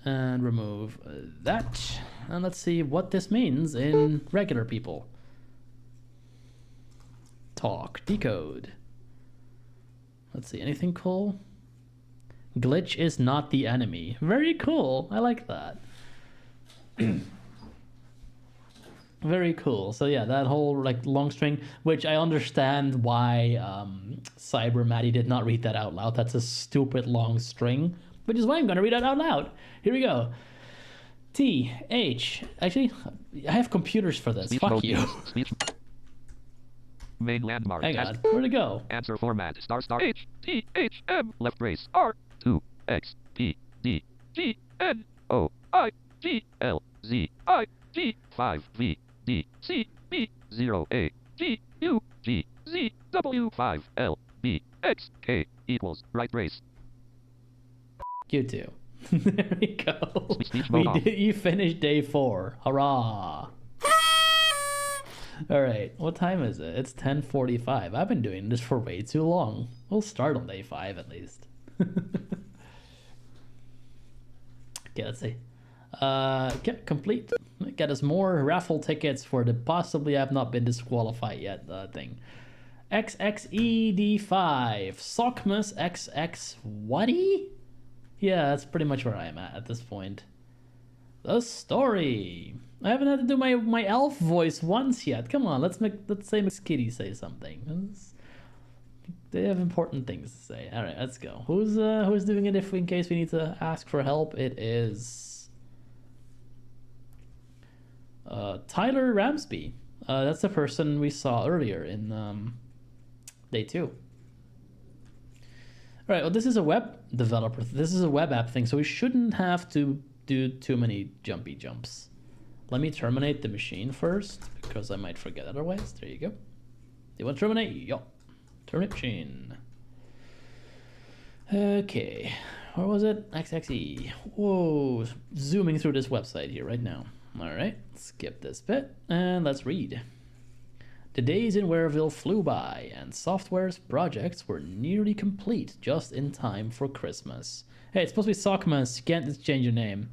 And remove that. And let's see what this means in regular people. Talk, decode. Let's see, anything cool? Glitch is not the enemy. Very cool. I like that. Very cool. So yeah, that whole like long string, which I understand why Cyber Maddie did not read that out loud. That's a stupid long string, which is why I'm gonna read it out loud. Here we go. T H. Actually, I have computers for this. Speech Fuck mode you. used. Speech. Main landmark. Hang Test. on. Where'd it go? Answer format. Star H T H M left brace R 2 X P D G N O I G L Z I G 5 V D C B 0 A G U G Z W 5 L B X K equals right brace. You too. There we go. Speech We mode off. did. You finished day 4. Hurrah! All right. What time is it? It's 10:45. I've been doing this for way too long. We'll start on day 5 at least. Okay, let's see. Get complete. Get us more raffle tickets for the possibly have not been disqualified yet thing. XXED5 Sockmas XX Whatty? Yeah, that's pretty much where I am at this point. The story. I haven't had to do my elf voice once yet. Come on, let's say Miss Kitty say something. They have important things to say. All right, let's go. Who's doing it? In case we need to ask for help, it is Tyler Ramsby. That's the person we saw earlier in day 2. All right. Well, this is a web developer. This is a web app thing, so we shouldn't have to do too many jumpy jumps. Let me terminate the machine first, because I might forget otherwise. There you go. You want to terminate? Yo. Terminate machine. Okay. Where was it? XXE. Whoa. Zooming through this website here right now. All right. Skip this bit, and let's read. The days in Wareville flew by, and Software's projects were nearly complete just in time for Christmas. Hey, it's supposed to be Sockmas. You can't just change your name.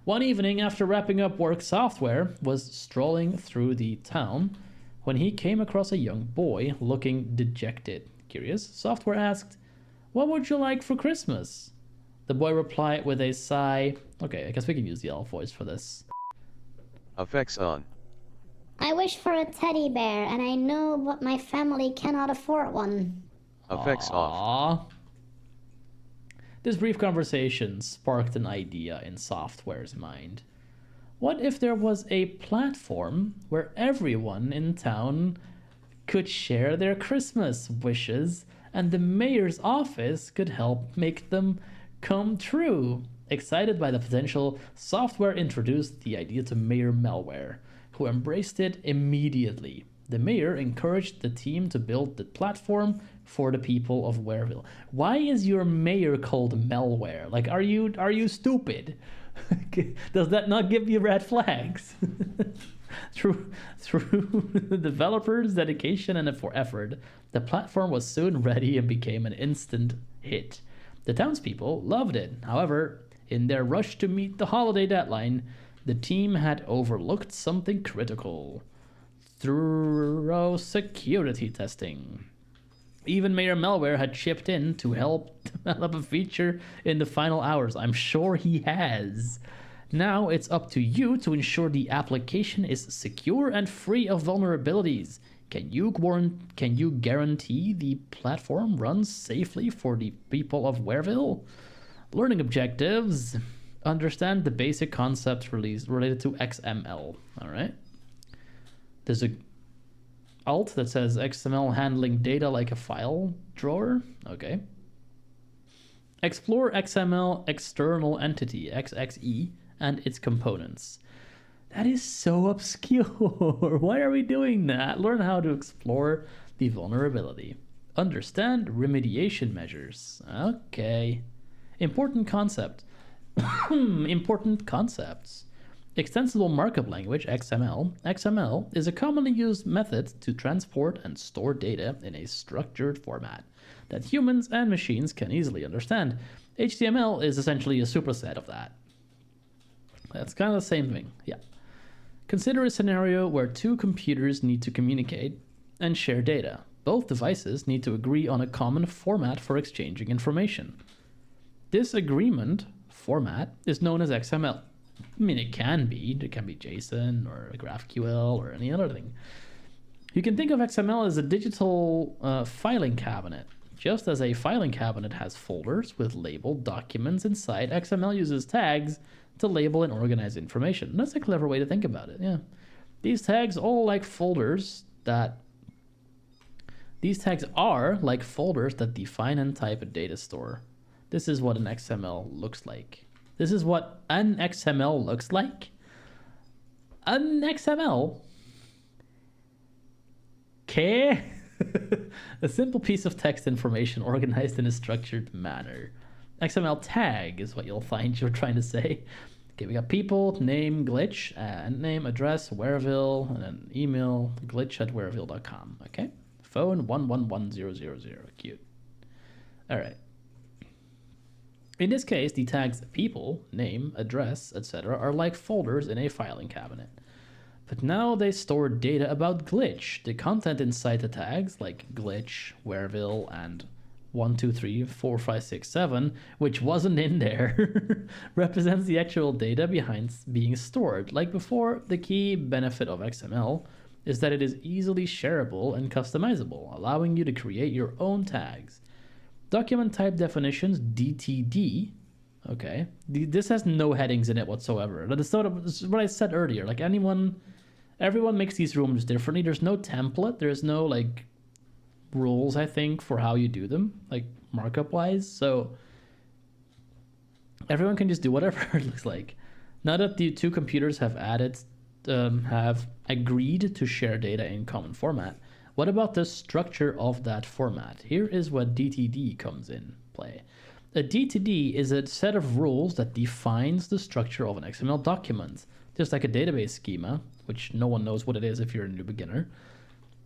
One evening, after wrapping up work, Software was strolling through the town when he came across a young boy looking dejected. Curious, Software asked, "What would you like for Christmas?" The boy replied with a sigh. Okay, I guess we can use the elf voice for this. Effects on. I wish for a teddy bear, and I know but my family cannot afford one. Effects off. Aww. This brief conversation sparked an idea in Software's mind. What if there was a platform where everyone in town could share their Christmas wishes and the mayor's office could help make them come true? Excited by the potential, Software introduced the idea to Mayor Malware, who embraced it immediately. The mayor encouraged the team to build the platform for the people of Wareville. Why is your mayor called Malware? Like, are you stupid? Does that not give you red flags? Through the developers' dedication and effort, the platform was soon ready and became an instant hit. The townspeople loved it. However, in their rush to meet the holiday deadline, the team had overlooked something critical: thorough security testing. Even Mayor Malware had chipped in to help develop a feature in the final hours. I'm sure he has. Now it's up to you to ensure the application is secure and free of vulnerabilities. Can you guarantee the platform runs safely for the people of Wareville? Learning objectives. Understand the basic concepts related to XML. All right. There's a alt that says XML handling data like a file drawer. Okay. Explore XML external entity, XXE, and its components. That is so obscure. Why are we doing that? Learn how to explore the vulnerability. Understand remediation measures. Okay. Important concept. Important concepts. Extensible markup language, XML. XML is a commonly used method to transport and store data in a structured format that humans and machines can easily understand. HTML is essentially a superset of that. That's kind of the same thing, yeah. Consider a scenario where two computers need to communicate and share data. Both devices need to agree on a common format for exchanging information. This agreement format is known as XML. I mean, it can be JSON or GraphQL or any other thing. You can think of XML as a digital filing cabinet. Just as a filing cabinet has folders with labeled documents inside, XML uses tags to label and organize information. That's a clever way to think about it, yeah. These tags are like folders that define and type a data store. This is what an XML looks like. This is what an XML looks like. An XML. Okay. A simple piece of text information organized in a structured manner. XML tag is what you'll find you're trying to say. Okay, we got people, name, glitch, and name, address, Wareville, and then email, glitch@wareville.com. Okay, phone 111000. Cute. All right. In this case, the tags people, name, address, etc. are like folders in a filing cabinet. But now they store data about glitch. The content inside the tags, like glitch, Wareville, and 1, 2, 3, 4, 5, 6, 7, which wasn't in there, represents the actual data behind being stored. Like before, the key benefit of XML is that it is easily shareable and customizable, allowing you to create your own tags. Document type definitions, DTD, okay, this has no headings in it whatsoever. That is sort of what I said earlier, like everyone makes these rooms differently. There's no template, there's no like rules, I think, for how you do them, like markup wise, so everyone can just do whatever it looks like. Now that the two computers have agreed to share data in common format, what about the structure of that format? Here is what DTD comes in play. A DTD is a set of rules that defines the structure of an XML document, just like a database schema, which no one knows what it is if you're a new beginner.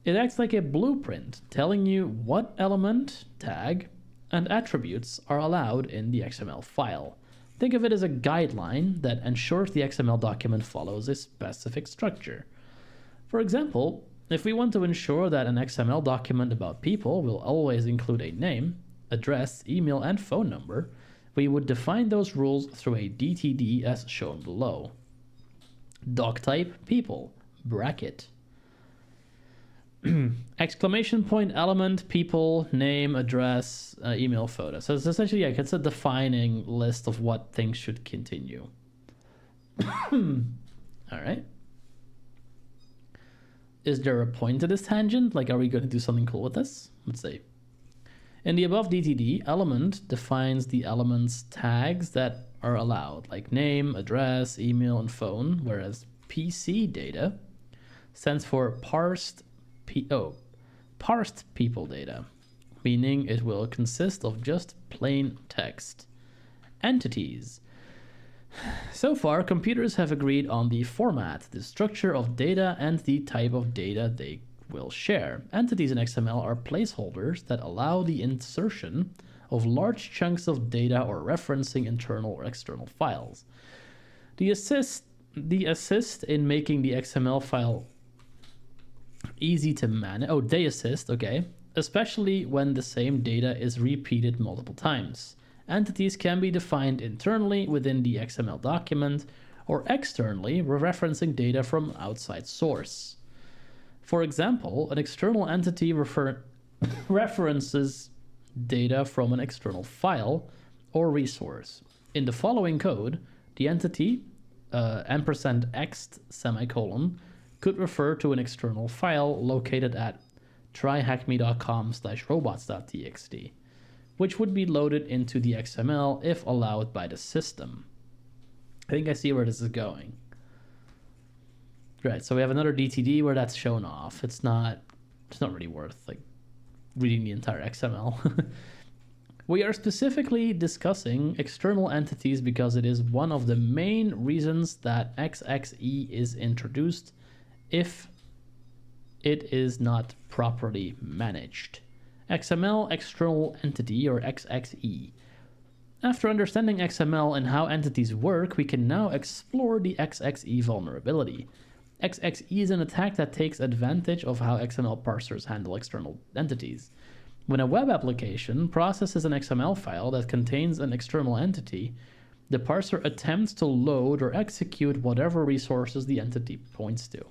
It acts like a blueprint, telling you what element, tag, and attributes are allowed in the XML file. Think of it as a guideline that ensures the XML document follows a specific structure. For example, if we want to ensure that an XML document about people will always include a name, address, email, and phone number, we would define those rules through a DTD as shown below. Doc type people, bracket. Exclamation point element, people, name, address, email, photo. So it's essentially, yeah, it's a defining list of what things should continue. All right. Is there a point to this tangent? Like, are we going to do something cool with this? Let's see. In the above DTD, element defines the element's tags that are allowed, like name, address, email, and phone, whereas PC data stands for parsed people data, meaning it will consist of just plain text. Entities. So far, computers have agreed on the format, the structure of data, and the type of data they will share. Entities in XML are placeholders that allow the insertion of large chunks of data or referencing internal or external files. They assist in making the XML file easy to manage. Oh, they assist, okay. Especially when the same data is repeated multiple times. Entities can be defined internally within the XML document or externally, referencing data from outside source. For example, an external entity references data from an external file or resource. In the following code, the entity $x semicolon could refer to an external file located at tryhackme.com/robots.txt, which would be loaded into the XML if allowed by the system. I think I see where this is going. Right, so we have another DTD where that's shown off. It's not really worth like reading the entire XML. We are specifically discussing external entities because it is one of the main reasons that XXE is introduced if it is not properly managed. XML external entity, or XXE. After understanding XML and how entities work, we can now explore the XXE vulnerability. XXE is an attack that takes advantage of how XML parsers handle external entities. When a web application processes an XML file that contains an external entity, the parser attempts to load or execute whatever resources the entity points to.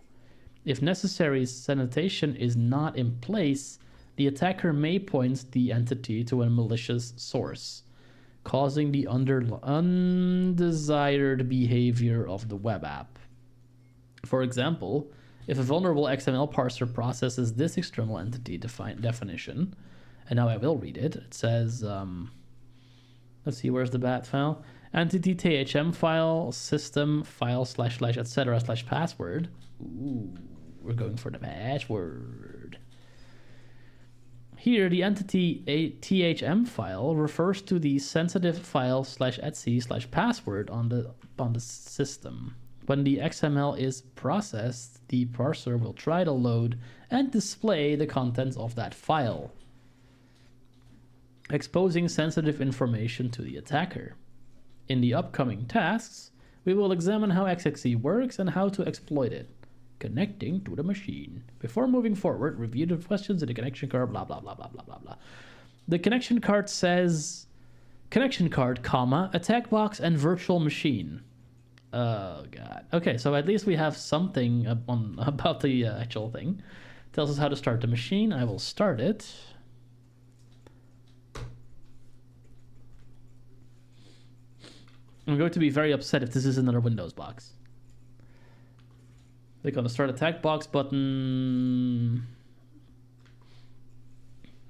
If necessary sanitation is not in place, the attacker may point the entity to a malicious source, causing the undesired behavior of the web app. For example, if a vulnerable XML parser processes this external entity definition, and now I will read it. It says, let's see, where's the bat file? Entity THM file, system file / etc. / password. Ooh, we're going for the password. Here, the entity THM file refers to the sensitive file / etc. / password on the system. When the XML is processed, the parser will try to load and display the contents of that file, exposing sensitive information to the attacker. In the upcoming tasks, we will examine how XXE works and how to exploit it, connecting to the machine. Before moving forward, review the questions in the connection card, blah, blah, blah, blah, blah, blah, blah. The connection card says, connection card, comma, attack box, and virtual machine. Oh, God. Okay, so at least we have something about the actual thing. Tells us how to start the machine. I will start it. I'm going to be very upset if this is another Windows box. Click on the Start Attack Box button.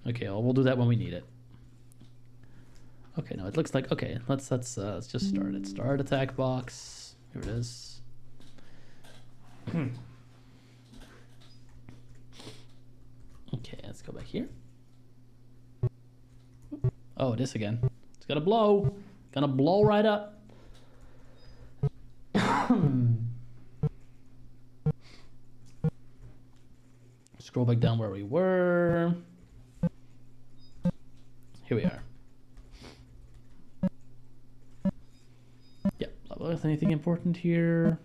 Okay, well, we'll do that when we need it. Okay, no, it looks like... Okay, let's just start it. Start Attack Box. Here it is. Okay, let's go back here. Oh, this again. It's gonna blow. Gonna blow right up. Scroll back down where we were. Here we are. Yep. Anything important here?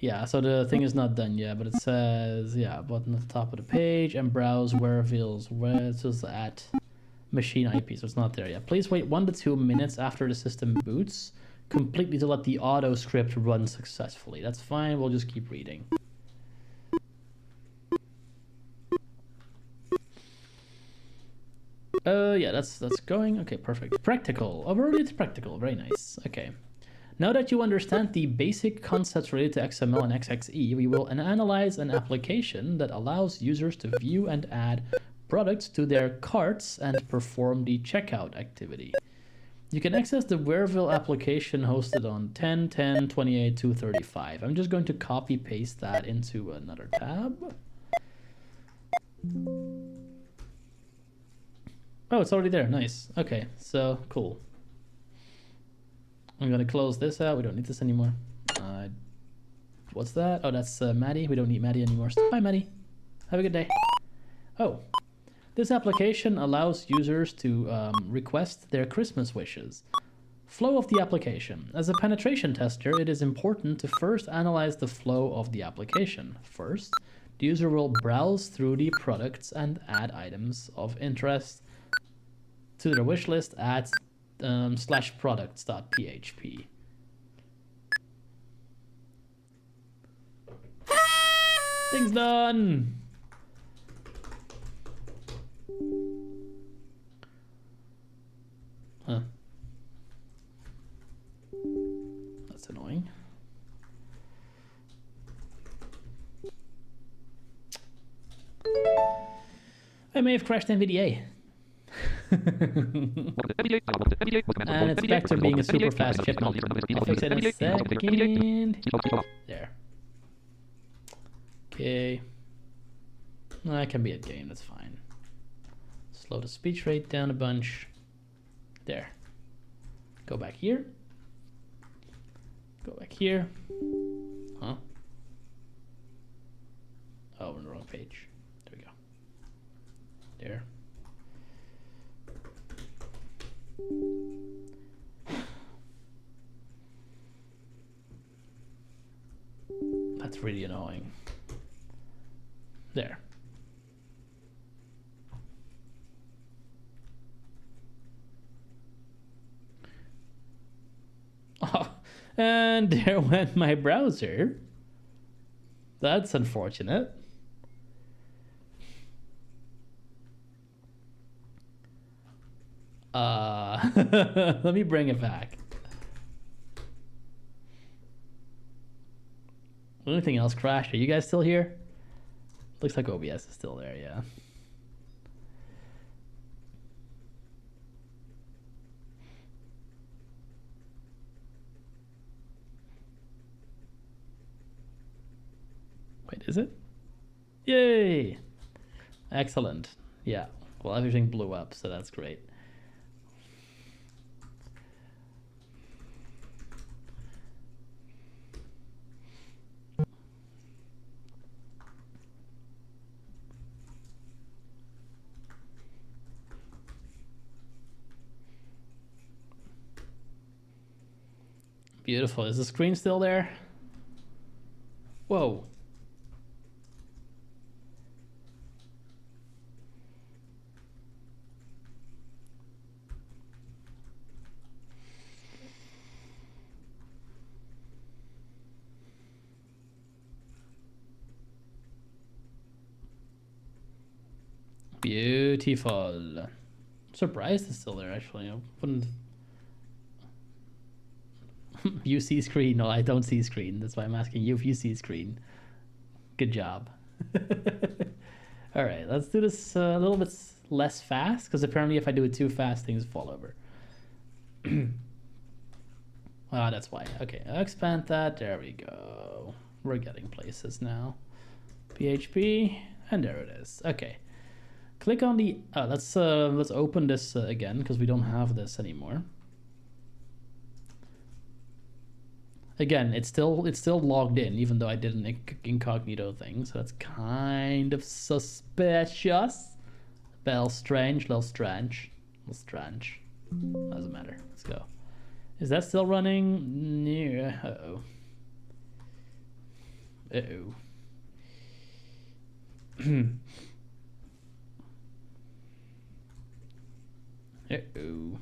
Yeah, so the thing is not done yet, but it says, yeah, button at the top of the page and browse where reveals where it is at machine IP, so it's not there yet. Please wait 1 to 2 minutes after the system boots completely to let the auto script run successfully. That's fine, we'll just keep reading. Yeah, that's going. Okay, perfect. Practical. Oh, we're already to practical. Very nice. Okay. Now that you understand the basic concepts related to XML and XXE, we will analyze an application that allows users to view and add products to their carts and perform the checkout activity. You can access the Whereville application hosted on 10.10.28.235. I'm just going to copy paste that into another tab. Oh, it's already there. Nice. Okay, so cool. I'm going to close this out. We don't need this anymore. What's that? Oh, that's Maddie. We don't need Maddie anymore. Bye, Maddie. Have a good day. Oh, this application allows users to request their Christmas wishes. Flow of the application. As a penetration tester, it is important to first analyze the flow of the application. First, the user will browse through the products and add items of interest to their wish list at slash products.php. Thing's done. Huh. That's annoying. I may have crashed NVDA. And it's back to being a super fast shipment. I'll fix it in a second. There. Okay. I can be at game, that's fine. Slow the speech rate down a bunch. There. Go back here. Go back here. Huh? Oh, we're on the wrong page. There we go. There. That's really annoying. There. Oh, and there went my browser. That's unfortunate. Let me bring it back. Anything else crashed? Are you guys still here? Looks like OBS is still there, yeah. Wait, is it? Yay! Excellent. Yeah. Well, everything blew up, so that's great. Beautiful. Is the screen still there? Whoa. Beautiful. I'm surprised it's still there, actually. I wouldn't... You see screen? No, I don't see screen. That's why I'm asking you if you see screen. Good job. All right, let's do this a little bit less fast, because apparently if I do it too fast, things fall over. Ah, that's why. Okay, expand that. There we go. We're getting places now. PHP, and there it is. Okay. Click on the... let's open this again, because we don't have this anymore. Again, it's still logged in, even though I did an incognito thing, so that's kind of suspicious. Little strange. Doesn't matter. Let's go. Is that still running? No. Uh-oh. Uh-oh. Uh-oh.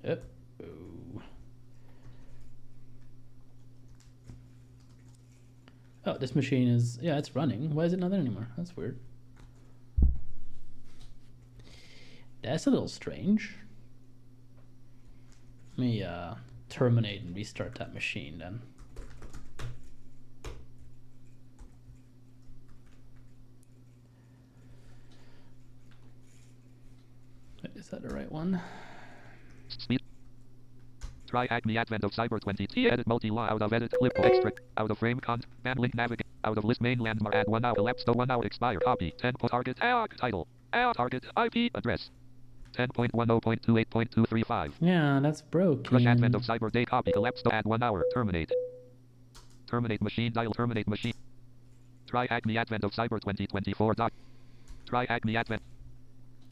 Uh-oh. Oh, this machine is... Yeah, it's running. Why is it not there anymore? That's weird. That's a little strange. Let me terminate and restart that machine then. Is that the right one? Speed. Try Acme Advent of Cyber 20T. Edit multi-law out of edit clip extract out of frame cont ban link navigate out of list main landmark add 1 hour elapsed 1 hour expire copy 10 target title target IP address 10.10.28.235. Yeah, that's broken. Crush Advent of Cyber Day copy elapsed add 1 hour terminate machine dial terminate machine. Try Acme Advent of Cyber 2024 doc. Try Acme Advent.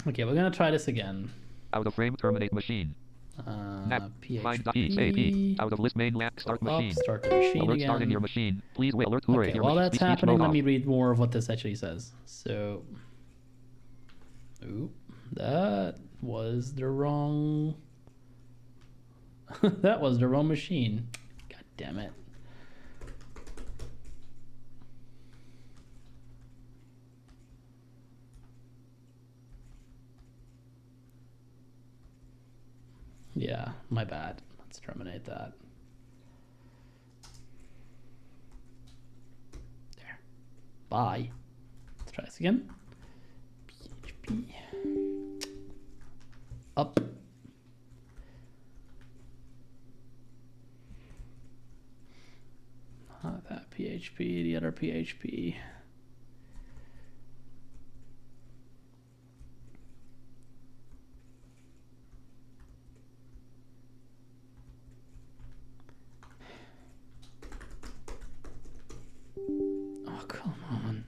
Okay, we're gonna try this again. Out of frame terminate machine. PHP. Find .exe out of list main lamp start machine. Start the machine alert again. Start in your machine. Please wait. Alert. Okay, while that's happening, let me read more of what this actually says. So, ooh, that was the wrong... that was the wrong machine. God damn it. Yeah, my bad. Let's terminate that. There. Bye. Let's try this again. PHP. Up. Not that PHP, the other PHP. Oh, come on.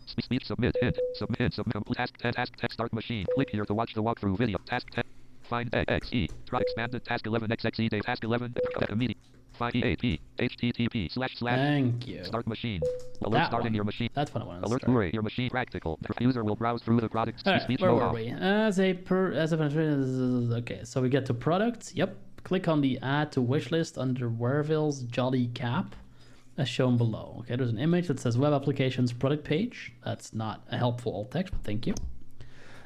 Speech submit hint. Submit complete task text start machine. Click here to watch the walkthrough video. Task 10. Find XE. Try expanded task 11 XXE day task 11 immediate. Find EAP. HTTP / Thank you. Start machine. Alert That starting one. your machine. That's what I want to Alert start. Blu-ray your machine practical. The user will browse through the products. All right, Speech where mode were off. we? Okay, so we get to products. Yep. Click on the add to wish list under Wereville's Jolly Cap, as shown below. Okay, there's an image that says web applications product page. That's not a helpful alt text, but thank you.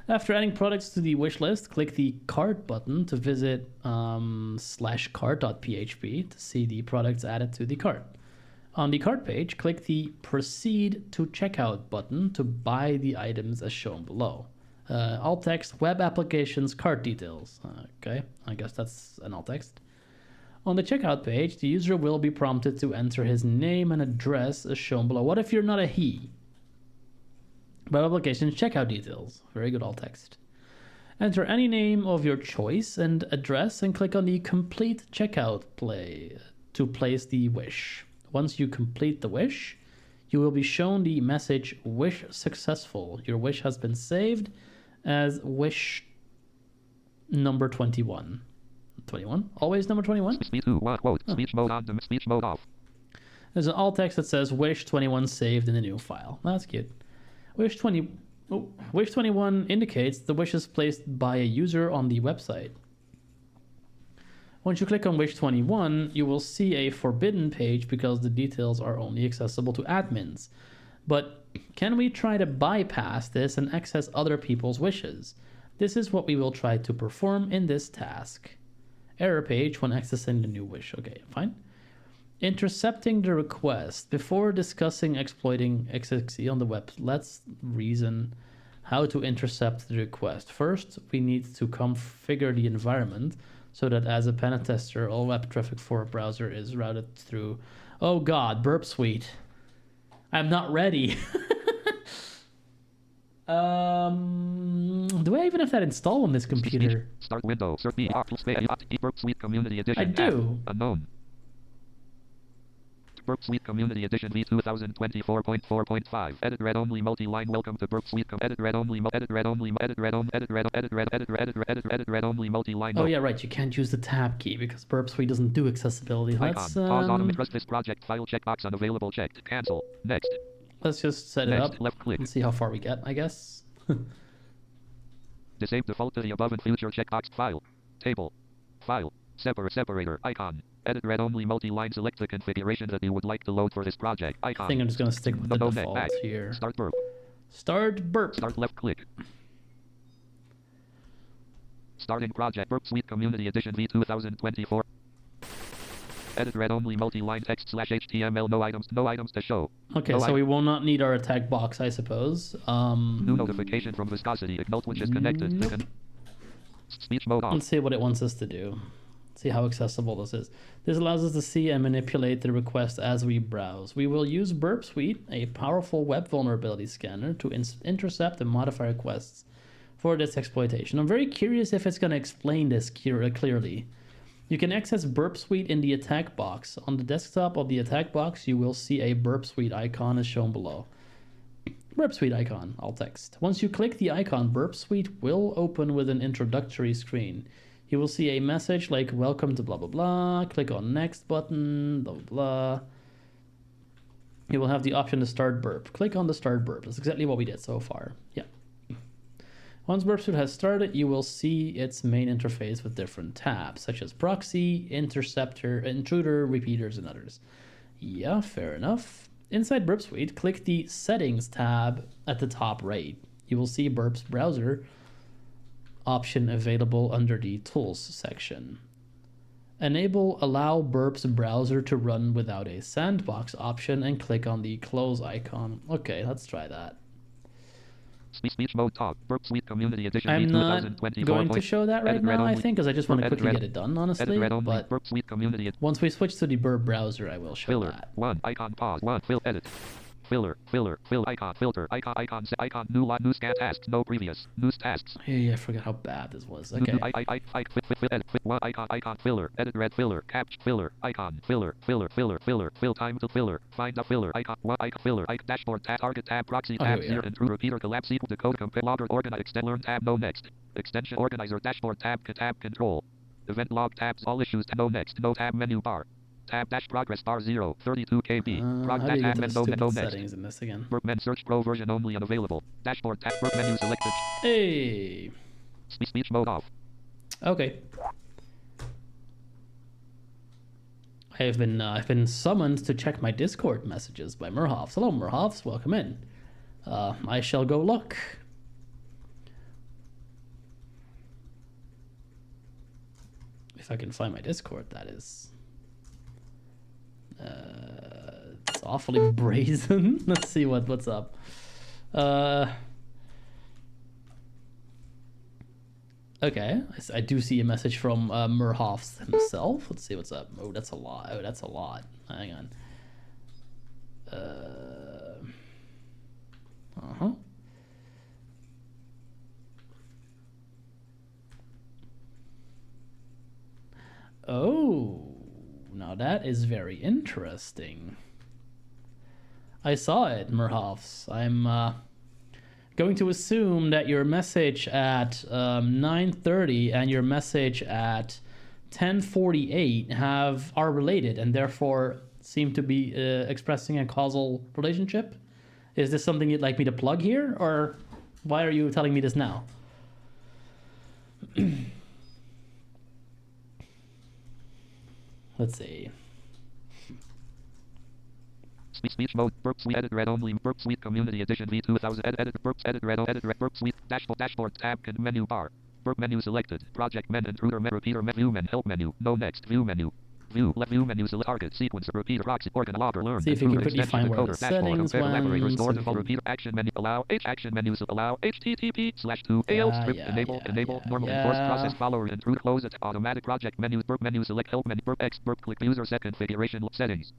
After adding products to the wish list, click the cart button to visit /cart.php to see the products added to the cart. On the cart page, click the proceed to checkout button to buy the items as shown below. Alt text web applications cart details. Okay, I guess that's an alt text. On the checkout page, the user will be prompted to enter his name and address as shown below. What if you're not a he? Web applications checkout details. Very good alt text. Enter any name of your choice and address and click on the complete checkout play to place the wish. Once you complete the wish, you will be shown the message wish successful. Your wish has been saved as wish number 21. 21? Always number 21? Speech 2. Quote. Speech mode on. Speech mode off. There's an alt text that says wish 21 saved in the new file. That's cute. Wish 21 indicates the wish is placed by a user on the website. Once you click on wish 21, you will see a forbidden page because the details are only accessible to admins. But can we try to bypass this and access other people's wishes? This is what we will try to perform in this task. Error page when accessing the new wish. Okay, fine. Intercepting the request. Before discussing exploiting XXE on the web, let's reason how to intercept the request. First, we need to configure the environment so that as a pen tester, all web traffic for a browser is routed through... Oh god, Burp Suite. I'm not ready. Do I even have that installed on this computer? Start window. Start B. Burp Suite Community Edition. I do. Unknown. Burp Suite Community Edition V 2024.4.5. Edit read only multi-line. Welcome to Burp Suite. Edit read only. Edit read only. Edit read only. Edit read. Edit read. Edit read. Edit read only multi-line. Oh yeah, right. You can't use the tab key because Burp Suite doesn't do accessibility. Let's Pause automate. Trust this project file checkbox unavailable checked. Cancel. Next. Let's just set it Next. up Left click. and see how far we get. I guess. Disable default to the above and future checkbox. File. Table. File. Separator. Icon. Edit read only multi-line. Select the configuration that you would like to load for this project. Icon. I think I'm just gonna stick with the No, default back. here. Start burp. Start Burp. Start left click. Starting project. Burp Suite Community Edition V 2024. Edit read only multi-line text /HTML. No items to show. Okay, No, so we will not need our attack box, I suppose. New notification from Viscosity. Ignite which is connected. Nope. Speech mode on. Let's see what it wants us to do. See how accessible this is. This allows us to see and manipulate the request as we browse. We will use Burp Suite, a powerful web vulnerability scanner, to intercept and modify requests for this exploitation. I'm very curious if it's going to explain this clearly. You can access Burp Suite in the attack box. On the desktop of the attack box, you will see a Burp Suite icon as shown below. Burp Suite icon, alt text. Once you click the icon, Burp Suite will open with an introductory screen. You will see a message like welcome to blah blah blah. Click on next button, blah blah blah. You will have the option to start burp. Click on the start burp. That's exactly what we did so far. Yeah. Once Burp Suite has started, you will see its main interface with different tabs, such as proxy, interceptor, intruder, repeaters, and others. Yeah, fair enough. Inside Burp Suite, click the Settings tab at the top right. You will see Burp's browser option available under the Tools section. Enable Allow Burp's browser to run without a sandbox option and click on the Close icon. Okay, let's try that. Speech mode talk. Burp Suite Community Edition. I'm not 2024. going to show that right Edit red now, I only. think, because I just want to Edit quickly red. get it done, honestly. Edit red only. But Burp Suite Community. once we switch to the Burp browser, I will show Filler. that. 1. Icon pause. 1. Fill. Edit. Filler. Fill icon. Filter. Icon. Icon. New line. New scan tasks. No previous. News tasks. Hey, I forgot how bad this was. Okay. New edit. One icon. Filler. Edit red. Filler. Caption. Filler. Icon. Filler. Fill time to filler. Find a filler. Icon. One icon. Filler. Icon. Dashboard tab. Target tab. Proxy Oh, tab. here we are. Intruder. Repeater. Collapse. Equal decode. Compare. Logger. Organize. Extend. Learn tab. No next. Extension. Organizer. Dashboard tab. Tab. Control. Event log tabs. All issues. No next. No tab. Menu bar. Tab dash progress bar 0, 32 KB. How do you get to the no stupid next. settings in this again? Burpman search pro version only unavailable. Dashboard tab. Burp menu selected. Hey. Speech mode off. Okay. I've been summoned to check my Discord messages by Murhoffs. Hello, Murhoffs. Welcome in. I shall go look. If I can find my Discord, that is. It's awfully brazen. Let's see what's up. Okay, I do see a message from Murhoffs himself. Let's see what's up. Oh, that's a lot. Oh, that's a lot. Hang on. Uh-huh. Oh, now that is very interesting. I saw it, Murhoffs. I'm going to assume that your message at 9:30 and your message at 10:48 are related and therefore seem to be expressing a causal relationship. Is this something you'd like me to plug here, or why are you telling me this now? Let's see. Speech mode. Burp Suite edit red only. Burp Suite Community Edition V2000. Edit Burp edit red. Burp Suite dashboard tab menu bar. Burp menu selected. Project men intruder repeater view men help menu. No next view menu. View left view menu select target sequencer repeater proxy organ logger learn. See if you can quickly extension, find where the decoder, dashboard, settings compare, collaborator, went, store so we default can- repeater action menu allow action menus allow http/2 al script enable normal enforce process follower intrude close it automatic project menus burp menu select help menu burp x burp click user set configuration settings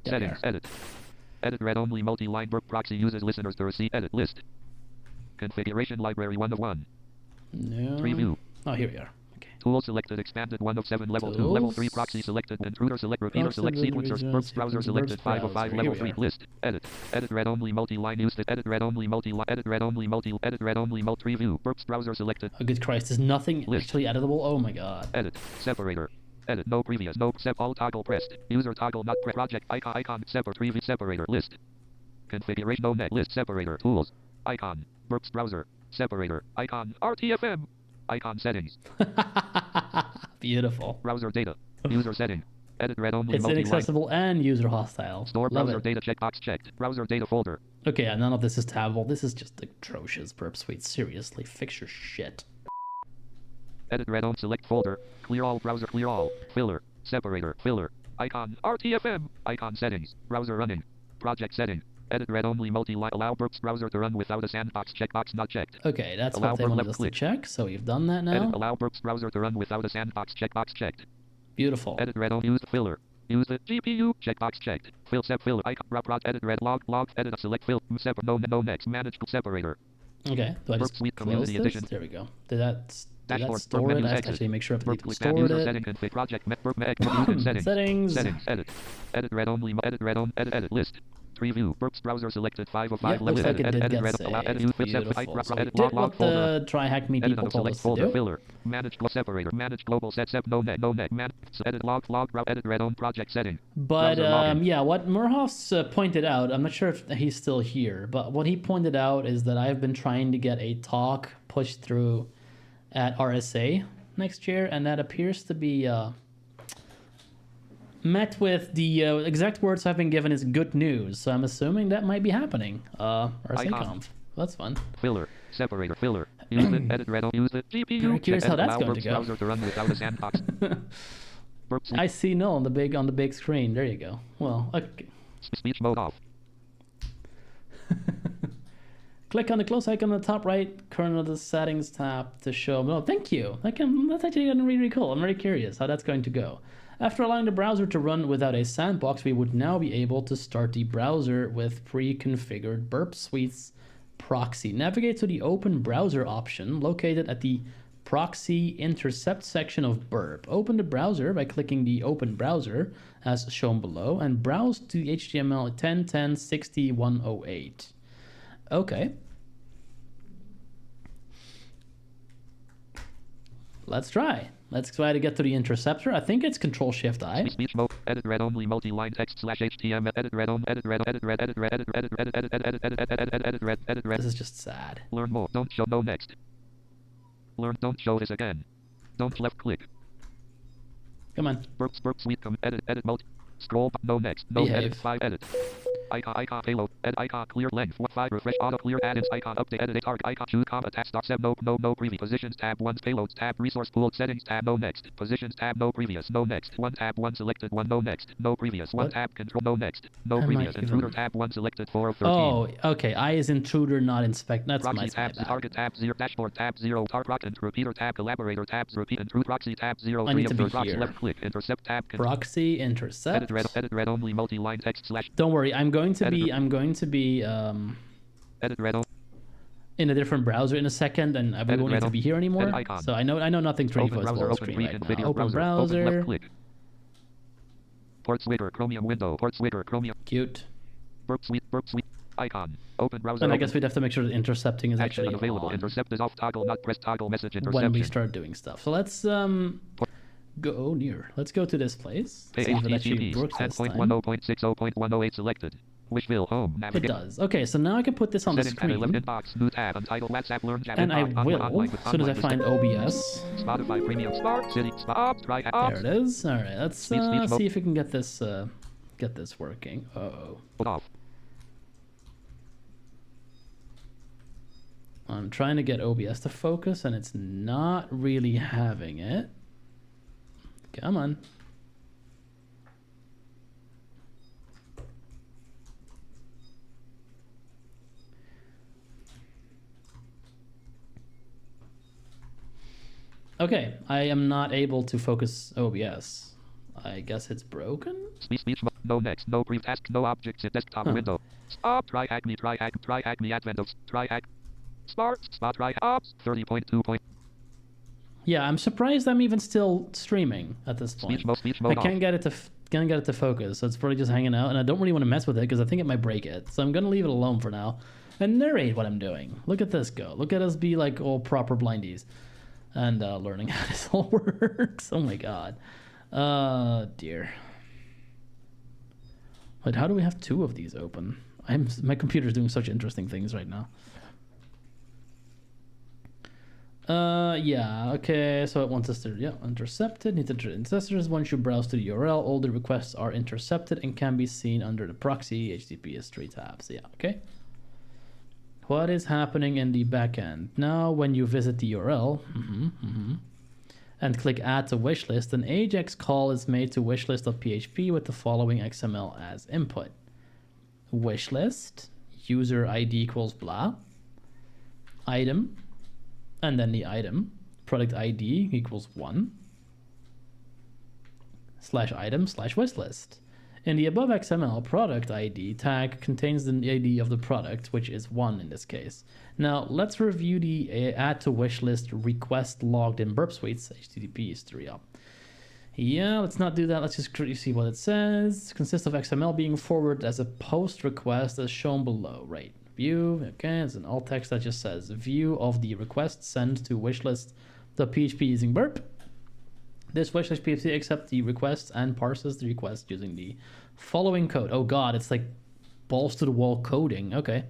settings edit red only multi-line burp proxy uses listeners to receive edit list configuration library 1 of 1 No. preview Oh, here we are. Okay. tool selected expanded 1 of 7 level 2 level 3 Tools. proxy selected intruder select repeater Proxy select selected, sequencer region, burps browser sequencer, selected burps 5 of 5 browser. level Here we 3 are. list edit red only multi-line used edit red only multi-line edit red only multi edit red only multi preview burps browser selected Oh, good Christ, is nothing List. actually editable? Oh my god. edit separator edit no previous no sep all toggle pressed user toggle not pre project icon separate preview separator list configuration no net list separator tools icon burps browser separator icon RTFM icon settings Beautiful. browser data user setting edit red only It's multi-line inaccessible and user hostile. store Love browser it. data checkbox checked browser data folder Okay, yeah, none of this is tabbable. This is just atrocious, Burp Suite. Seriously, fix your shit. edit red on select folder clear all browser clear all filler separator filler icon RTFM icon settings browser running project setting edit red only multi-line allow burps browser to run without a sandbox checkbox not checked Okay, that's Allow what they burp wanted left us to click. check, so we've done that edit now. allow burps browser to run without a sandbox checkbox checked Beautiful. edit red on use filler use the GPU checkbox checked fill sep filler icon edit red log edit select fill sep no next manage separator Okay, do I Burp just Suite close Community this? Edition. Did we go. Did that Dashboard, store burp it? menus I have to exit. actually make sure burp everything click man stored user it. setting config project burp settings Settings. settings edit red only edit list preview burps browser selected 5 of 5 Yep, level looks like it did edit get red saved. allow edit use Beautiful. So we edit did log what folder the try-hack me edit people on told select us to folder do. filler manage separator manage global set no net man edit log edit red on project setting But browser login. yeah, what Murhoffs pointed out, I'm not sure if he's still here, but what he pointed out is that I've been trying to get a talk pushed through at RSA next year, and that appears to be met with the exact words I've been given is good news. So I'm assuming that might be happening. RSA Conf. That's fun. Filler. Separator. Filler. Use it. Edit red. Use it. GPU. Very curious how Edit that's allow going to Burp's go. browser to run without a sandbox. Burp sleep. I see no on the big screen. There you go. Well, okay. Speech mode off. Click on the close icon on the top right corner of the settings tab to show. No, thank you. That's actually really cool. I'm very curious how that's going to go. After allowing the browser to run without a sandbox, we would now be able to start the browser with pre-configured Burp Suite's proxy. Navigate to the Open Browser option located at the Proxy Intercept section of Burp. Open the browser by clicking the Open Browser as shown below and browse to HTML 10.10.60.108. Okay. Let's try. Let's try to get to the interceptor. I think it's Control-Shift-I. Speech mode. Edit read only multi-line text slash HTML. Edit read on. Edit read. Edit read. Edit read. Edit read. Edit edit edit edit edit edit edit read. Edit read. This is just sad. Learn more. Don't show. No next. Learn. Don't show this again. Don't left click. Come on. Burp suite. Edit multi. Scroll. No next. No Behave. edit. 5 edit. Icon payload. Edit icon clear length. 5 refresh auto clear add-ins icon update edit target icon choose comma task start set no preview positions tab 1 payloads tab resource pool settings tab no next positions tab no previous no next 1 tab 1 selected 1 no next no previous 1 What? tab control no next no Am I previous intruder even- tab 1 selected 4 of 13. Oh, okay. I is intruder, not inspect. That's Proxy my tabs, bad. target tab 0, dashboard tab 0, and repeater tab, collaborator tabs, repeat, intrude, proxy tab 0, I 3 need to of be 3, proxy here. left click, intercept tab, Proxy intercept. edit red only multi-line text slash, Don't worry. I'm going to be edit red only, in a different browser in a second, and we Edit won't need to red be here anymore. edit icon. So I know nothing's ready open for this browser, full open screen right reconfigure now. Open open browser. left click. Port switcher, Chromium window, port switcher, Chromium, Cute. burp suite, icon, open browser, And I open, guess we'd have to make sure that intercepting is action actually unavailable, on intercept is off, toggle, not press toggle, message when interception. we start doing stuff. So let's go near. Let's go to this place. See Page if it actually HTTPs, works this time. 10.10.60.108 selected. Wishville home, It navigate. does. Okay, so now I can put this on the Settings tab 11 screen, inbox, new tab, untitled WhatsApp, learn chat and I inbox, will, online as soon as I with find OBS. Spotify Premium Smart City Stop Try There it is. All right, let's Speech mode. see if we can get this working. Uh-oh. off. I'm trying to get OBS to focus, and it's not really having it. Come on. Okay, I am not able to focus OBS. I guess it's broken? Speech mode. No next. No brief task. No objects in desktop Huh. window. Stop. Try hack me advent of try hack. Smart spot try ops 30.2 point. Yeah, I'm surprised I'm even still streaming at this point. Speech I mode can't off. get it to can't get it to focus, so it's probably just hanging out, and I don't really want to mess with it because I think it might break it. So I'm gonna leave it alone for now and narrate what I'm doing. Look at this go. Look at us be like all proper blindies and learning how this all works. Oh my god. Dear. Wait, how do we have two of these open? My computer's doing such interesting things right now. Yeah, okay, so it wants us to, intercepted, need to interceptors. Once you browse to the URL, all the requests are intercepted and can be seen under the proxy HTTP history tabs. Yeah, okay. What is happening in the backend? Now, when you visit the URL, and click add to wishlist, an AJAX call is made to wishlist.php with the following XML as input. Wishlist, user ID equals blah, item, and then the item, product ID equals 1, /item /wishlist. In the above XML, product ID tag contains the ID of the product, which is 1 in this case. Now, let's review the add to wishlist request logged in Burp Suite's HTTP history up. Yeah, let's not do that. Let's just quickly see what it says. Consists of XML being forwarded as a post request as shown below. Right. View. Okay, it's an alt text that just says view of the request sent to wishlist.php using Burp. This wishlist PHP accepts the request and parses the request using the following code. Oh god, it's like balls to the wall coding. Okay.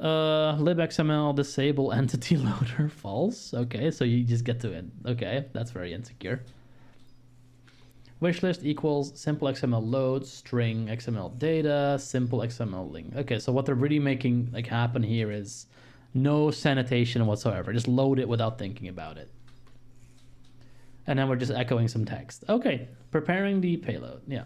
libxml disable entity loader false. Okay, so you just get to it. Okay, that's very insecure. Wishlist equals simple XML load string XML data simple XML link. Okay, so what they're really making like happen here is no sanitation whatsoever. Just load it without thinking about it. And then we're just echoing some text. Okay, preparing the payload. Yeah.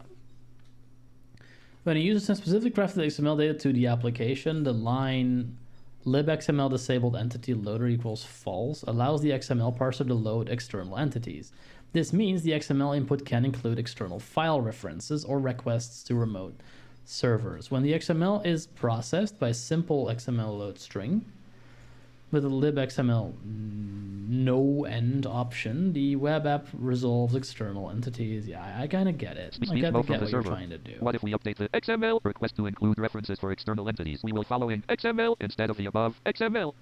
When a user sends specific graphical XML data to the application, the line libxml disabled entity loader equals false allows the XML parser to load external entities. This means the XML input can include external file references or requests to remote servers. When the XML is processed by simple XML load string with a libxml no end option, the web app resolves external entities. Yeah, I kind of get it. I kind of get what you're trying to do. What if we update the XML request to include references for external entities? We will following XML instead of the above XML.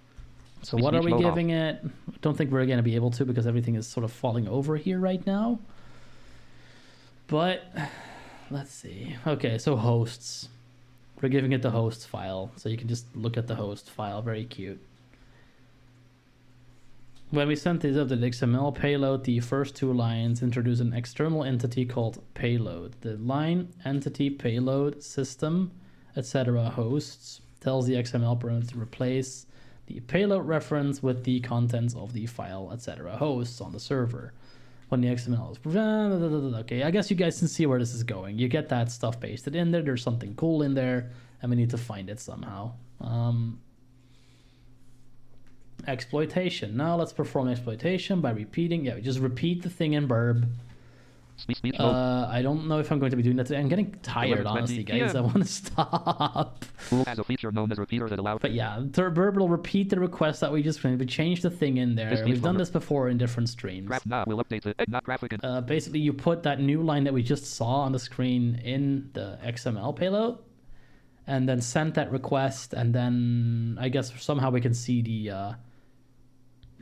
So what are we giving it? I don't think we're going to be able to because everything is sort of falling over here right now. But let's see. Okay, so hosts. We're giving it the hosts file. So you can just look at the host file. Very cute. When we sent this up to the XML payload, the first two lines introduce an external entity called payload. The line entity payload system, etc. hosts tells the XML parameter to replace the payload reference with the contents of the file, etc. hosts on the server. When the XML is... Okay, I guess you guys can see where this is going. You get that stuff pasted in there. There's something cool in there, and we need to find it somehow. Exploitation. Now let's perform exploitation by repeating. Yeah, we just repeat the thing in burb. I don't know if I'm going to be doing that today. I'm getting tired, honestly, guys. I want to stop. Tool has a feature known as repeater that allows... But yeah, burb will repeat the request that we just finished. We changed the thing in there. We've done this before in different streams. We'll update it. Not graphic. Basically, you put that new line that we just saw on the screen in the XML payload, and then send that request, and then I guess somehow we can see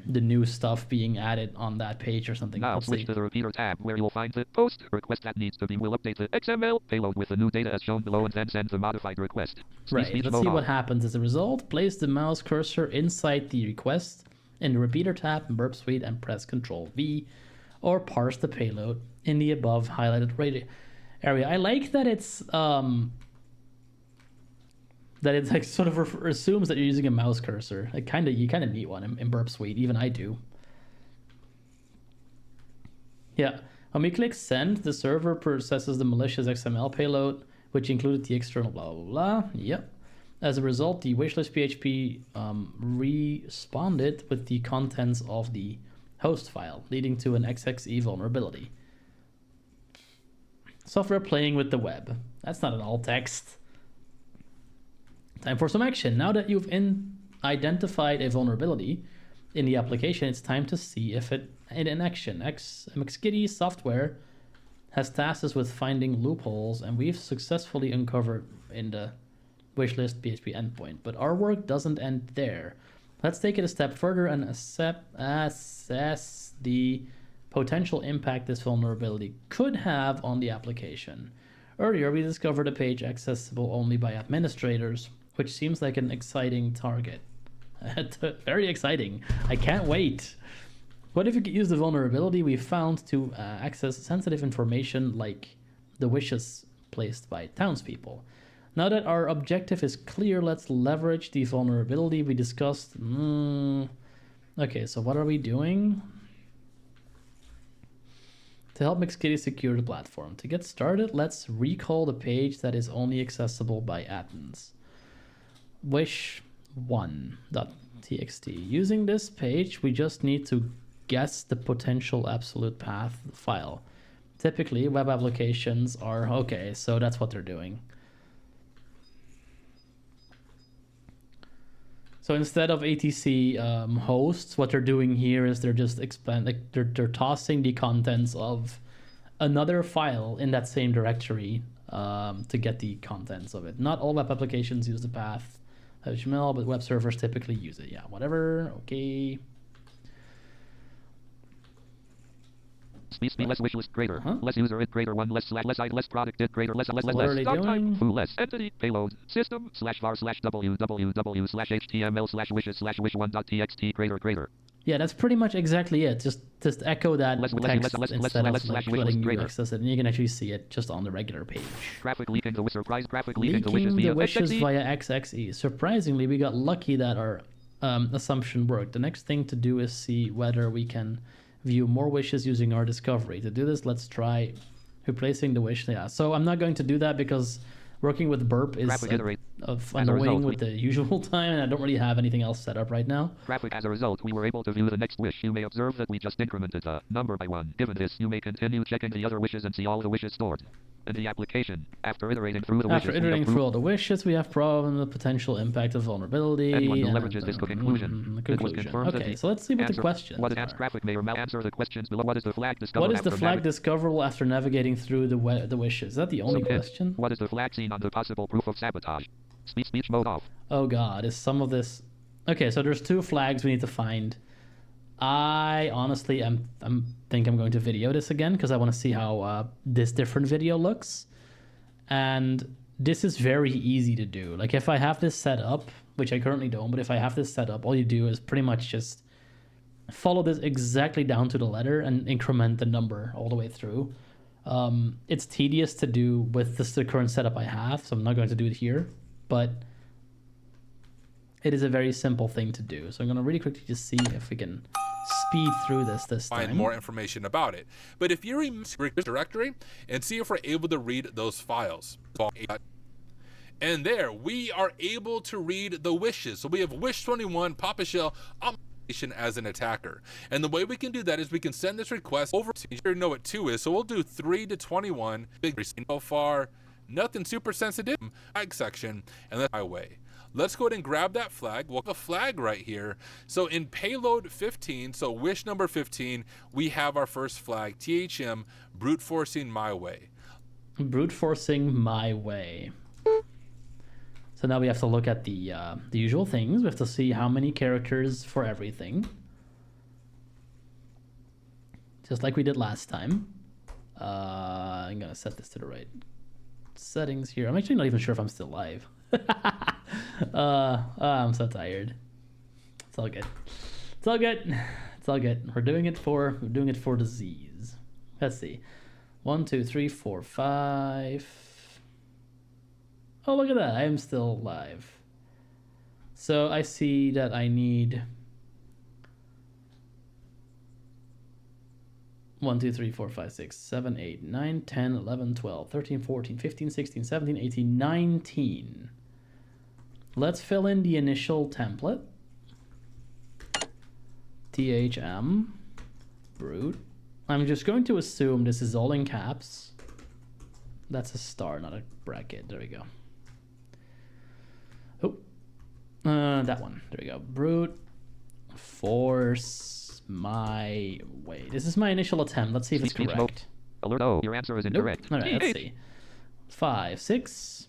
the new stuff being added on that page or something. Now switch to the repeater tab where you'll find the post request that needs to be. We'll update the XML payload with the new data as shown below and then send the modified request. Right, let's see what happens as a result. Place the mouse cursor inside the request in the repeater tab in Burp Suite and press Ctrl V, or parse the payload in the above highlighted area. I like that it's like sort of assumes that you're using a mouse cursor. You kind of need one in Burp Suite. Even I do. Yeah. When we click send, the server processes the malicious XML payload, which included the external blah blah blah. Yep. As a result, the wishlist PHP responded with the contents of the host file, leading to an XXE vulnerability. Software playing with the web. That's not an alt text. Time for some action. Now that you've identified a vulnerability in the application, it's time to see if it in action. MXKitty software has tasked us with finding loopholes, and we've successfully uncovered in the wishlist PHP endpoint. But our work doesn't end there. Let's take it a step further and assess the potential impact this vulnerability could have on the application. Earlier, we discovered a page accessible only by administrators, which seems like an exciting target. Very exciting. I can't wait. What if we could use the vulnerability we found to access sensitive information like the wishes placed by townspeople? Now that our objective is clear, let's leverage the vulnerability we discussed. Okay, so what are we doing? To help MXKitty secure the platform. To get started, let's recall the page that is only accessible by admins. wish1.txt. Using this page, we just need to guess the potential absolute path file. Typically, web applications are... Okay, so that's what they're doing. So instead of ATC hosts, what they're doing here is they're just they're tossing the contents of another file in that same directory to get the contents of it. Not all web applications use the path HTML, but web servers typically use it. Yeah, whatever. Okay. Speed less wish list greater. Less user id greater 1 less slash less I less product id greater less What are they stock type doing? foo less entity payload system /var /www /html wishes wish 1.txt greater. Yeah, that's pretty much exactly it. Just echo that Less- text less- instead of less- like wish letting list you greater. access it, and you can actually see it just on the regular page. Graphic leaking the surprise graphic leaking the Leaking wishes the via wishes XXE. via XXE. Surprisingly, we got lucky that our assumption worked. The next thing to do is see whether we can view more wishes using our discovery. To do this, let's try replacing the wish. Yeah, so I'm not going to do that because working with burp is Graphic iterate. of As a annoying result, with the usual time, and I don't really have anything else set up right now. Graphic as a result, we were able to view the next wish. You may observe that we just incremented the number by 1. Given this, you may continue checking the other wishes and see all the wishes stored. In the application, after iterating through the After wishes, iterating through all the wishes, we have problem the potential impact of vulnerability. anyone who and leverages this conclusion. the It was conclusion. confirmed that Okay, the so let's see what the answer- questions What is are. graphic may or may answer the questions below. What is the flag discovered What is the after flag discoverable after navigating through the wishes? Is that the only question? What is the flag seen on the possible proof of sabotage? Speech mode off. Oh god, is some of this... Okay, so there's 2 flags we need to find. I honestly think I'm going to video this again because I want to see how this different video looks. And this is very easy to do. Like if I have this set up, which I currently don't, but if I have this set up, all you do is pretty much just follow this exactly down to the letter and increment the number all the way through. It's tedious to do with the current setup I have, so I'm not going to do it here, but it is a very simple thing to do. So I'm going to really quickly just see if we can speed through this find time. more information about it. But if you're in the directory and see if we're able to read those files. And there, we are able to read the wishes. So we have wish 21, Papa Shell, as an attacker. And the way we can do that is we can send this request over to you know what 2 is. So we'll do 3 to 21. Big so far, nothing super sensitive. Flag section, and that's my way. Let's go ahead and grab that flag. We'll have a flag right here. So in payload 15, so wish number 15, we have our first flag, THM, brute forcing my way. Brute forcing my way. So now we have to look at the usual things. We have to see how many characters for everything. Just like we did last time. I'm going to set this to the right settings here. I'm actually not even sure if I'm still live. I'm so tired. It's all good. It's all good. It's all good. We're doing it for the Z's. Let's see. 1, 2, 3, 4, 5. Oh, look at that. I am still live. So I see that I need 1, 2, 3, 4, 5, 6, 7, 8, 9, 10, 11, 12, 13, 14, 15, 16, 17, 18, 19. Let's fill in the initial template. THM brute. I'm just going to assume this is all in caps. That's a star, not a bracket. There we go. Oh, that one. There we go. Brute force my way. This is my initial attempt. Let's see if it's Speech mode. correct. Alert, oh, your answer is Nope. incorrect. All right, let's see. 5, 6,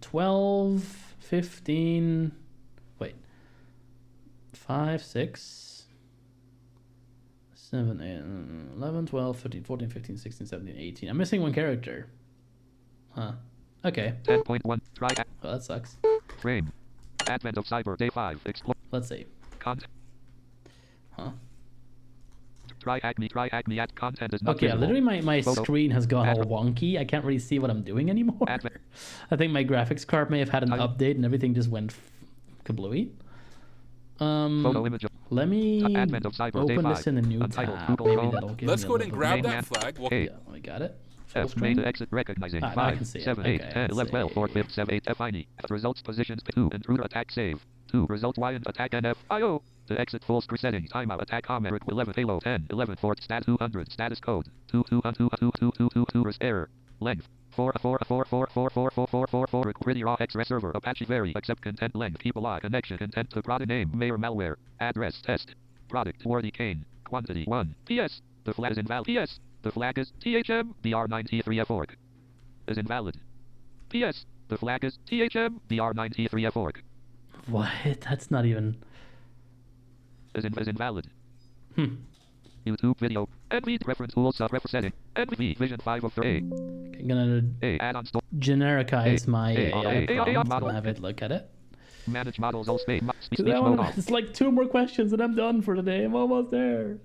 12, 15. Wait. 5, 6, 7, 8, 11, 12, 13, 14, 15, 16, 17, 18. I'm missing one character. Huh. Okay. 10.1. Try Well, that sucks. frame. Advent of Cyber Day 5. Explore Let's see. content. Huh. Try Acme at content is not Okay, visible. literally my Photo. screen has gone all Advert. wonky. I can't really see what I'm doing anymore. Advert. I think my graphics card may have had an Title. update and everything just went kablooey. Photo image of Let me Advent of Cyber Day open 5. this in a new Untitled tab. Google Maybe Chrome. that'll give Let's me go a ahead and little grab bit- that flag. We'll Hey. Yeah, we got it. Full F screen. made exit recognizing. Ah, now I 5, can see it. 7, 8, Okay, 10, let's 11, 12, 4, see. 5, 7, 8, F-I-N-E. Results positions 2. Intruder attack save. 2. Result Y and attack NF. IO. The exit full screen settings. Timeout attack Americ 11 Halo 10 11 Fort stat 200 status code 2 error length 4 Gritty raw X-ray server Apache vary accept content length keep alive connection content to product name mayor malware address test product worthy cane quantity 1 PS the flag is invalid PS the flag is THM BR93F org is invalid PS the flag is THM BR93F org What? That's not even... is invalid. YouTube video. NV reference tools reference setting. NV vision 5 of 3. I'm gonna Add-on store. genericize my AI prompt model. and have it look at it. Manage models all space. Speech That mode one, off. it's like 2 more questions and I'm done for today. I'm almost there.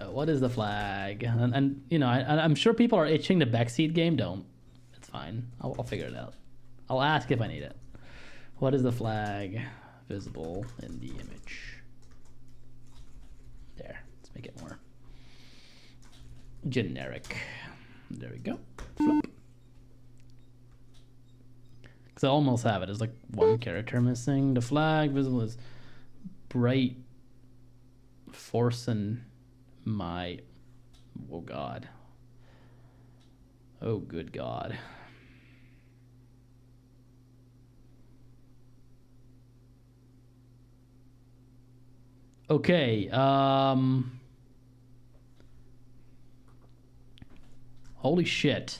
What is the flag? And you know, I'm sure people are itching the backseat game. Don't. It's fine. I'll figure it out. I'll ask if I need it. What is the flag visible in the image? There. Let's make it more generic. There we go. Flip. Because I almost have it. There's like 1 character missing. The flag visible is bright force and my. Oh God. Oh good God. Okay, holy shit.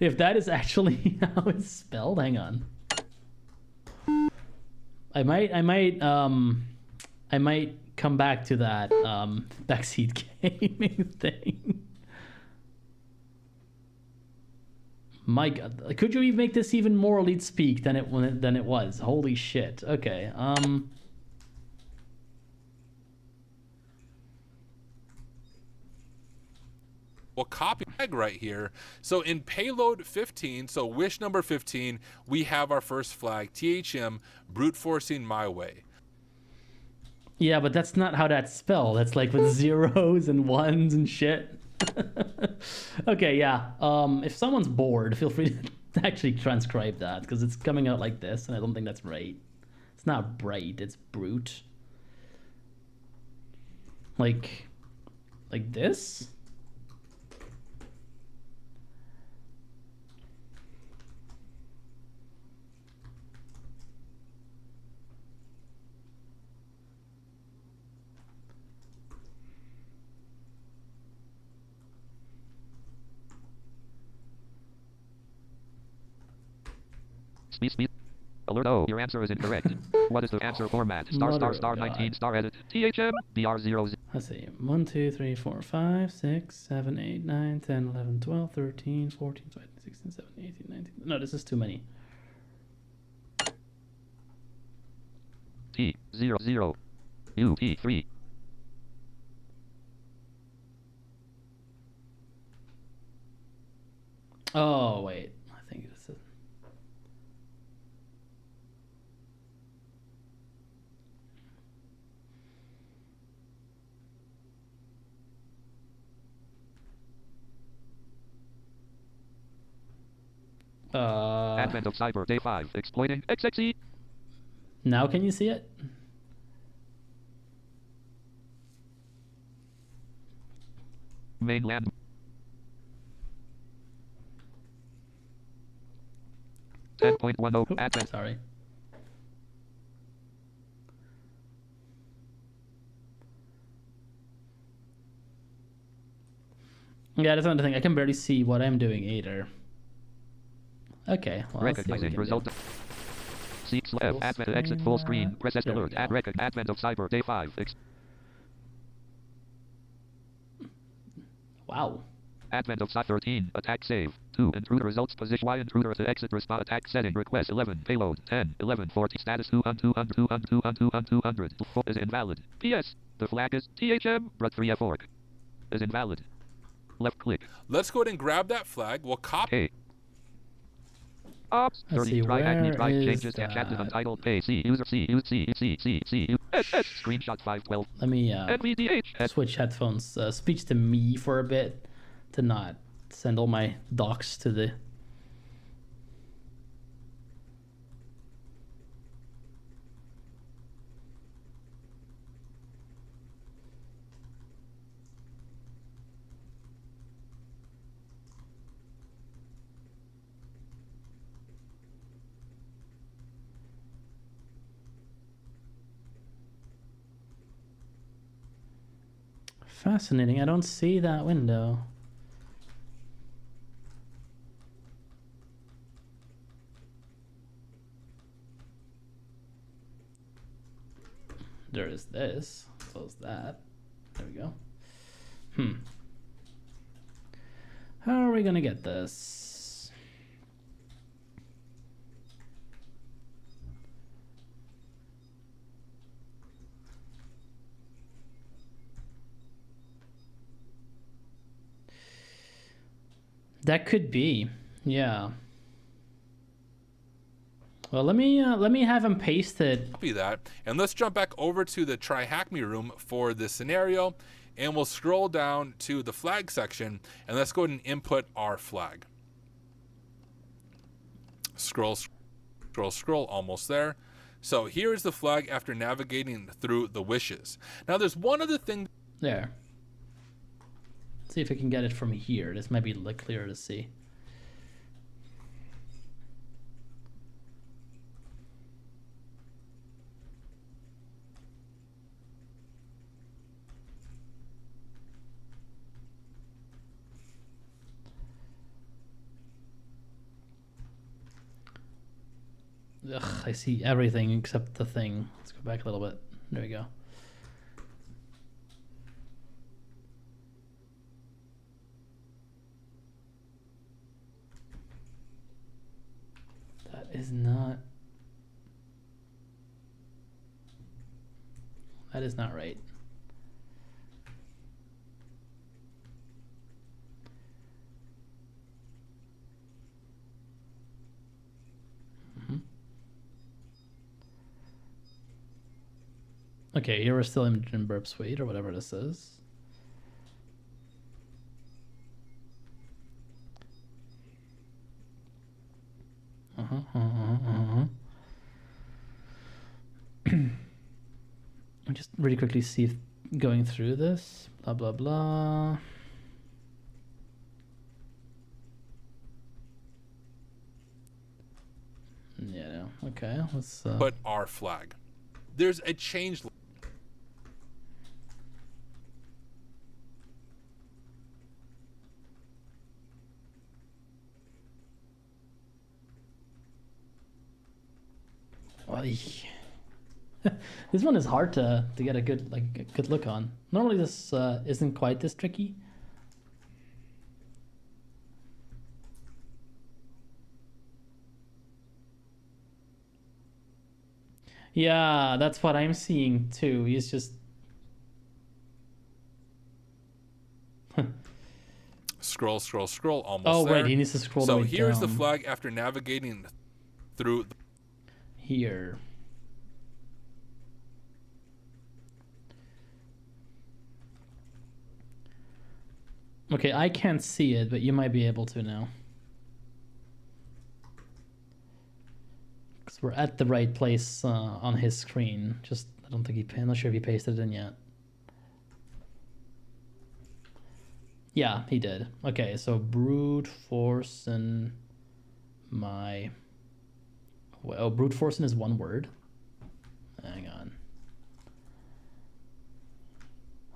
If that is actually how it's spelled, hang on. I might come back to that backseat gaming thing. My God, could you make this even more elite speak than it was? Holy shit. Okay. We'll copy flag right here. So in payload 15, so wish number 15, we have our first flag, THM, brute forcing my way. Yeah, but that's not how that's spelled. That's like with zeros and ones and shit. Okay, yeah. If someone's bored, feel free to actually transcribe that because it's coming out like this, and I don't think that's right. It's not bright. It's brute. Like this. Speed. Alert. Oh, your answer is incorrect. What is the answer format? Star Mother star of 19 God. star edit. THM BR0. Let's see. 1, 2, 3, 4, 5, 6, 7, 8, 9, 10, 11, 12, 13, 14, 15, 16, 17, 18, 19. No, this is too many. T00 UP3. Oh, wait. I think this is. Advent of Cyber Day 5. Exploiting XXE. Now can you see it? Mainland. Oops, Advent. sorry. Yeah, that's another thing. I can barely see what I'm doing either. Okay, well, let's see what we Recognizing can result. do. Seeks left. Full Advent exit screen, full screen. Press there we alert. go. Advent of Cyber Day 5. Wow. Advent of Cyber 13. Attack save. 2. Intruder results. Position Y. Intruder to exit. Response. Attack setting. Request 11. Payload 10. 11. 40. Status 200. Is invalid. PS. The flag is THM. Brut 3F org. Is invalid. Left click. Let's go ahead and grab that flag. We'll copy. Hey. Ops. Let's 30. see, Try Hackney where Drive is changes. that? Chat to untitled pay. C. User C. U C. Screenshot 512. Let me NVDH. switch headphones, speech to me for a bit, to not send all my docs to the. Fascinating. I don't see that window. there is this. Close that. There we go. How are we gonna get this? That could be, yeah. Well, let me have him paste it. Copy that, and let's jump back over to the Try Hack Me room for this scenario, and we'll scroll down to the flag section, and let's go ahead and input our flag. Scroll, almost there. So here's the flag after navigating through the wishes. Now there's one other thing. There. Let's see if I can get it from here. This might be clearer to see. Ugh, I see everything except the thing. Let's go back a little bit. There we go. That is not... That is not right. Okay, here we're still in Burp Suite or whatever this is. Just really quickly see if going through this, blah blah blah. Yeah, no. Okay, let's Put our flag. There's a change. Well, this one is hard to get a good look on. Normally this isn't quite this tricky. Yeah, that's what I'm seeing too. He's just Scroll, almost oh there. right, he needs to scroll So the way here's the down. flag after navigating through Here. Okay, I can't see it, but you might be able to now. Because we're at the right place on his screen. Just, I don't think I'm not sure if he pasted it in yet. Yeah, he did. Okay, so brute force and my... Well, brute forcing is one word. Hang on.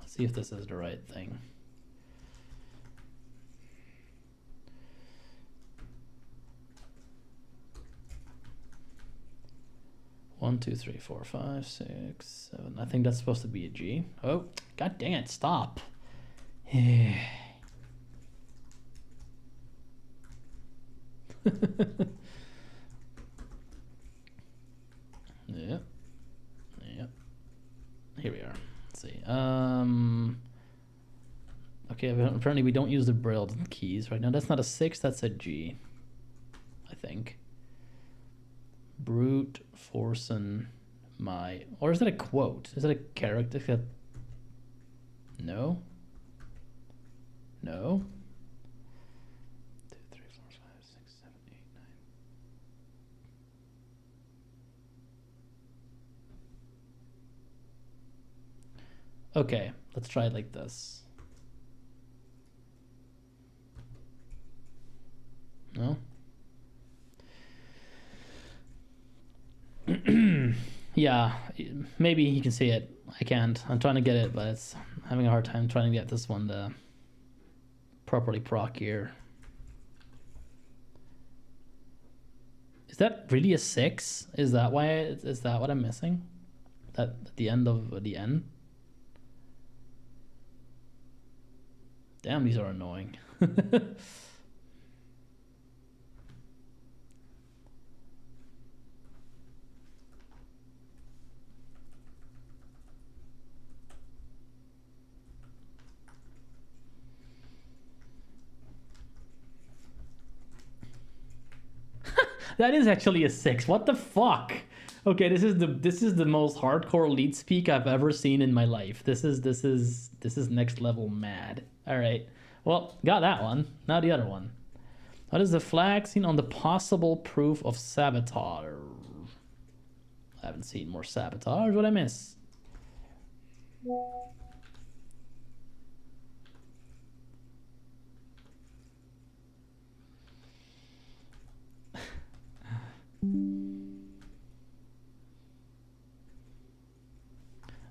Let's see if this is the right thing. One, two, three, four, five, six, seven. I think that's supposed to be a G. Oh, god dang it! Stop. Yep. Here we are. Let's see. Okay, apparently we don't use the Braille keys right now. That's not a 6, that's a G. I think. Brute forcing my... Or is that a quote? Is that a character? No? No? 2, 3, 4, 5, 6, 7, 8, 9. Okay, let's try it like this. No? Yeah, maybe he can see it. I can't. I'm trying to get it, but it's having a hard time trying to get this one to properly proc here. Is that really a 6? Is that why? Is that what I'm missing? That at the end of the N. Damn, these are annoying. That is actually a 6. What the fuck? Okay, this is the most hardcore lead speak I've ever seen in my life. This is next level mad. All right. Well, got that one. Now the other one. What is the flag seen on the possible proof of sabotage? I haven't seen more sabotage. What I miss?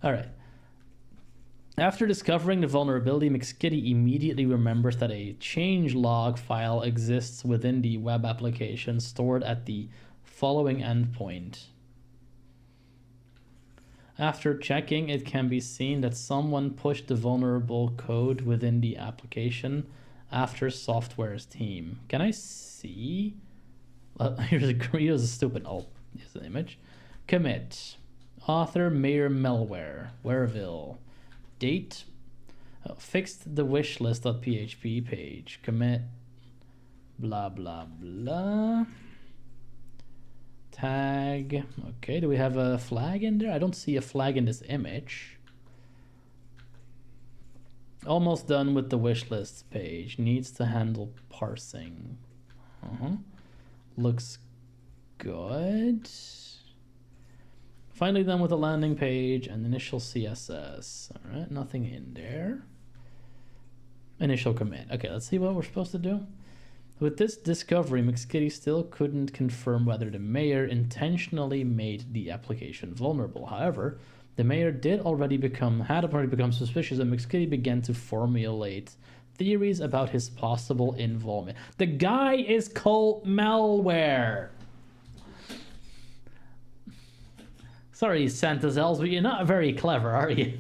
All right. After discovering the vulnerability, McSkitty immediately remembers that a changelog file exists within the web application stored at the following endpoint. After checking, it can be seen that someone pushed the vulnerable code within the application after software's team. Can I see? Here's a stupid alt. Here's the image. Commit. Author Mayor Malware. Wareville. Date. Fixed the wishlist.php page. Commit. Blah blah blah. Tag. Okay, do we have a flag in there? I don't see a flag in this image. Almost done with the wishlists page. Needs to handle parsing. Looks good. Finally done with the landing page and initial CSS. All right, nothing in there. Initial commit. Okay, let's see what we're supposed to do. With this discovery, McSkitty still couldn't confirm whether the mayor intentionally made the application vulnerable. However, the mayor had already become suspicious, and McSkitty began to formulate theories about his possible involvement. The guy is called Malware. Sorry, Santa's elves, but you're not very clever, are you?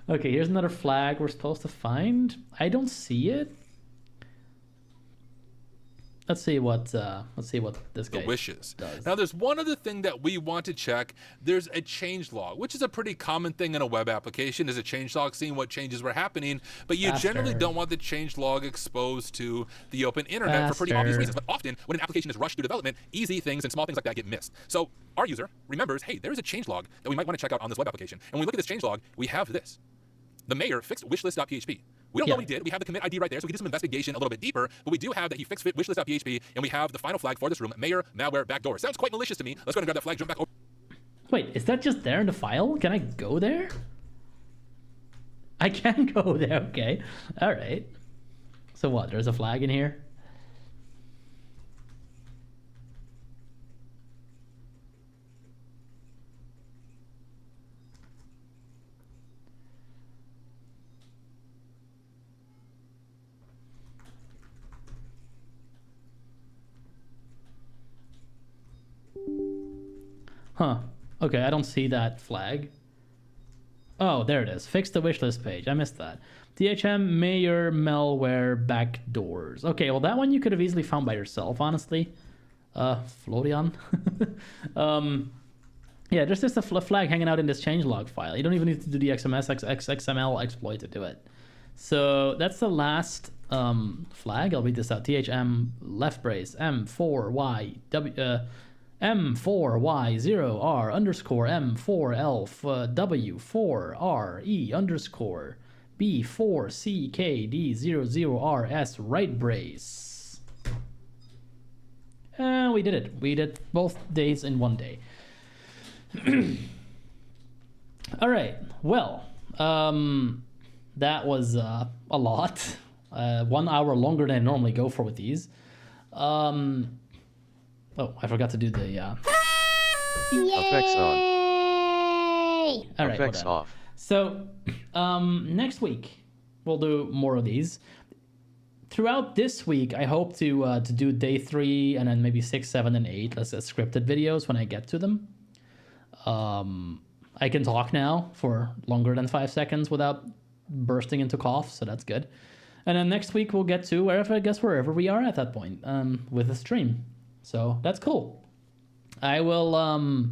Okay, here's another flag we're supposed to find. I don't see it. Let's see what this guy wishes does. Now, there's one other thing that we want to check. There's a changelog, which is a pretty common thing in a web application. Is a changelog seeing what changes were happening, but you generally don't want the changelog exposed to the open internet for pretty obvious reasons. But often, when an application is rushed through development, easy things and small things like that get missed. So our user remembers, hey, there is a changelog that we might want to check out on this web application. And when we look at this changelog, we have this. The mayor fixed wishlist.php. We don't know what he did. We have the commit ID right there, so we can do some investigation a little bit deeper, but we do have that he fixed wishlist.php, and we have the final flag for this room, mayor malware backdoor. Sounds quite malicious to me. Let's go ahead and grab that flag, jump back over. Wait, is that just there in the file? Can I go there? I can go there, okay. All right. So what, there's a flag in here? Huh. Okay, I don't see that flag. Oh, there it is. Fix the wishlist page. I missed that. DHM Mayor Malware Backdoors. Okay, well that one you could have easily found by yourself, honestly. Florian. Yeah, there's just a flag hanging out in this changelog file. You don't even need to do the XML exploit to do it. So that's the last flag. I'll read this out. THM left brace M4Y M4Y0R underscore M4L W4RE underscore B4CKD00RS right brace. And we did it. We did both days in one day. All right. Well, that was a lot. 1 hour longer than I normally go for with these. Oh, I forgot to do the Effects on. All right, Effects off. So next week we'll do more of these. Throughout this week, I hope to do day 3 and then maybe 6, 7, and 8. Let's say scripted videos when I get to them. I can talk now for longer than 5 seconds without bursting into coughs, so that's good. And then next week we'll get to wherever we are at that point with the stream. So that's cool. I will all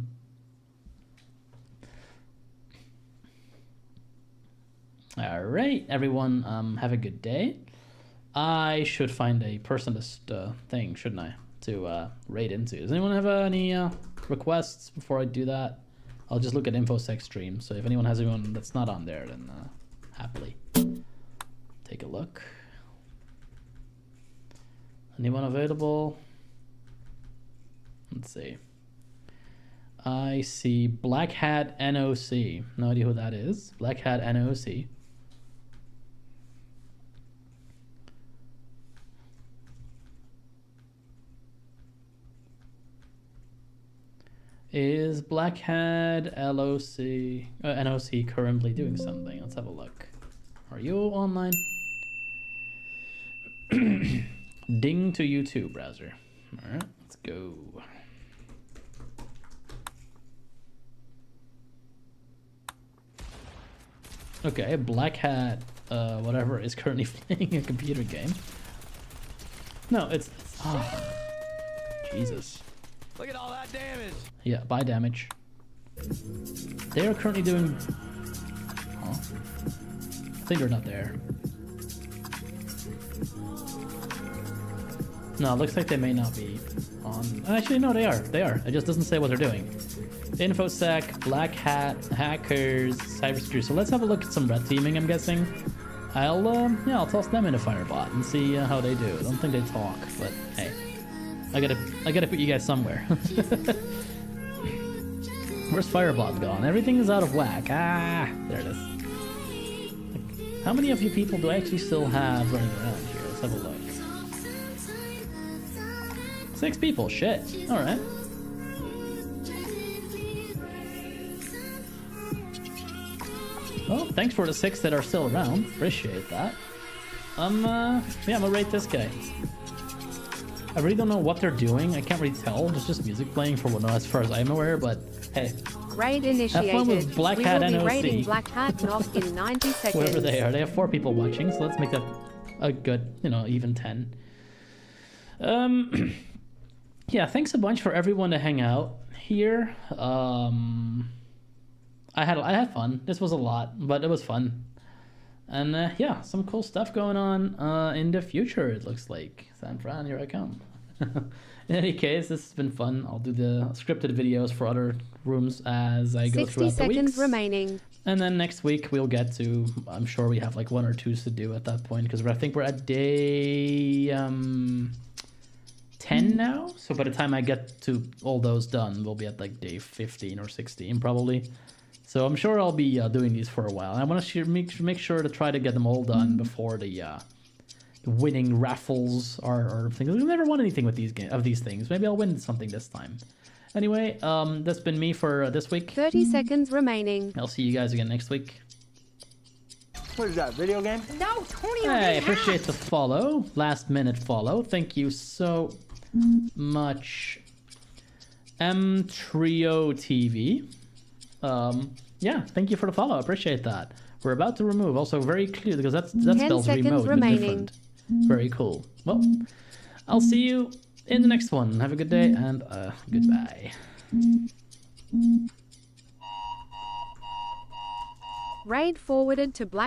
right, everyone, have a good day. I should find a personalist thing, shouldn't I, to raid into. Does anyone have any requests before I do that? I'll just look at InfoSec stream. So if anyone has anyone that's not on there, then happily take a look. Anyone available? Let's see. I see Black Hat NOC. No idea who that is. Black Hat NOC. Is Black Hat NOC currently doing something? Let's have a look. Are you online? Ding to YouTube browser. All right, let's go. Okay, Black Hat, whatever, is currently playing a computer game. No, it's oh, Jesus. Look at all that damage. Yeah, buy damage. They are currently doing. Oh, I think they're not there. No, it looks like they may not be on. Actually, no, they are. They are. It just doesn't say what they're doing. InfoSec, Black Hat, hackers, cybersecurity. So let's have a look at some red teaming. I'm guessing. I'll toss them in a Firebot and see how they do. I don't think they talk, but hey, I gotta put you guys somewhere. Where's Firebot gone? Everything is out of whack. Ah, there it is. Like, how many of you people do I actually still have running around here? Let's have a look. 6 people. Shit. All right. Well, thanks for the 6 that are still around. Appreciate that. Yeah, I'm gonna rate this guy. I really don't know what they're doing. I can't really tell. There's just music playing for as far as I'm aware, but hey. Raid initiated. Have fun with Black Hat we will NOC. be raiding Black Hat NOC in 90 seconds. Whoever they are. They have 4 people watching, so let's make that a good, even 10. Yeah, thanks a bunch for everyone to hang out here. I had fun. This was a lot, but it was fun. And yeah, some cool stuff going on in the future, it looks like. San Fran, here I come. In any case, this has been fun. I'll do the scripted videos for other rooms as I go throughout the 60 weeks. seconds remaining. And then next week we'll get to, I'm sure we have like 1 or 2 to do at that point, because I think we're at day 10 now. So by the time I get to all those done, we'll be at like day 15 or 16 probably. So I'm sure I'll be doing these for a while. I want to make sure to try to get them all done before the winning raffles or things. We've never won anything with these things. Maybe I'll win something this time. Anyway, that's been me for this week. 30 seconds remaining. I'll see you guys again next week. What is that, video game? No, Tony. Hey, appreciate the follow. Last minute follow. Thank you so much. Trio TV. Yeah, thank you for the follow. I appreciate that. We're about to remove. Also very clear because that spells remote and different. Very cool. Well, I'll see you in the next one. Have a good day and goodbye. Raid forwarded to Black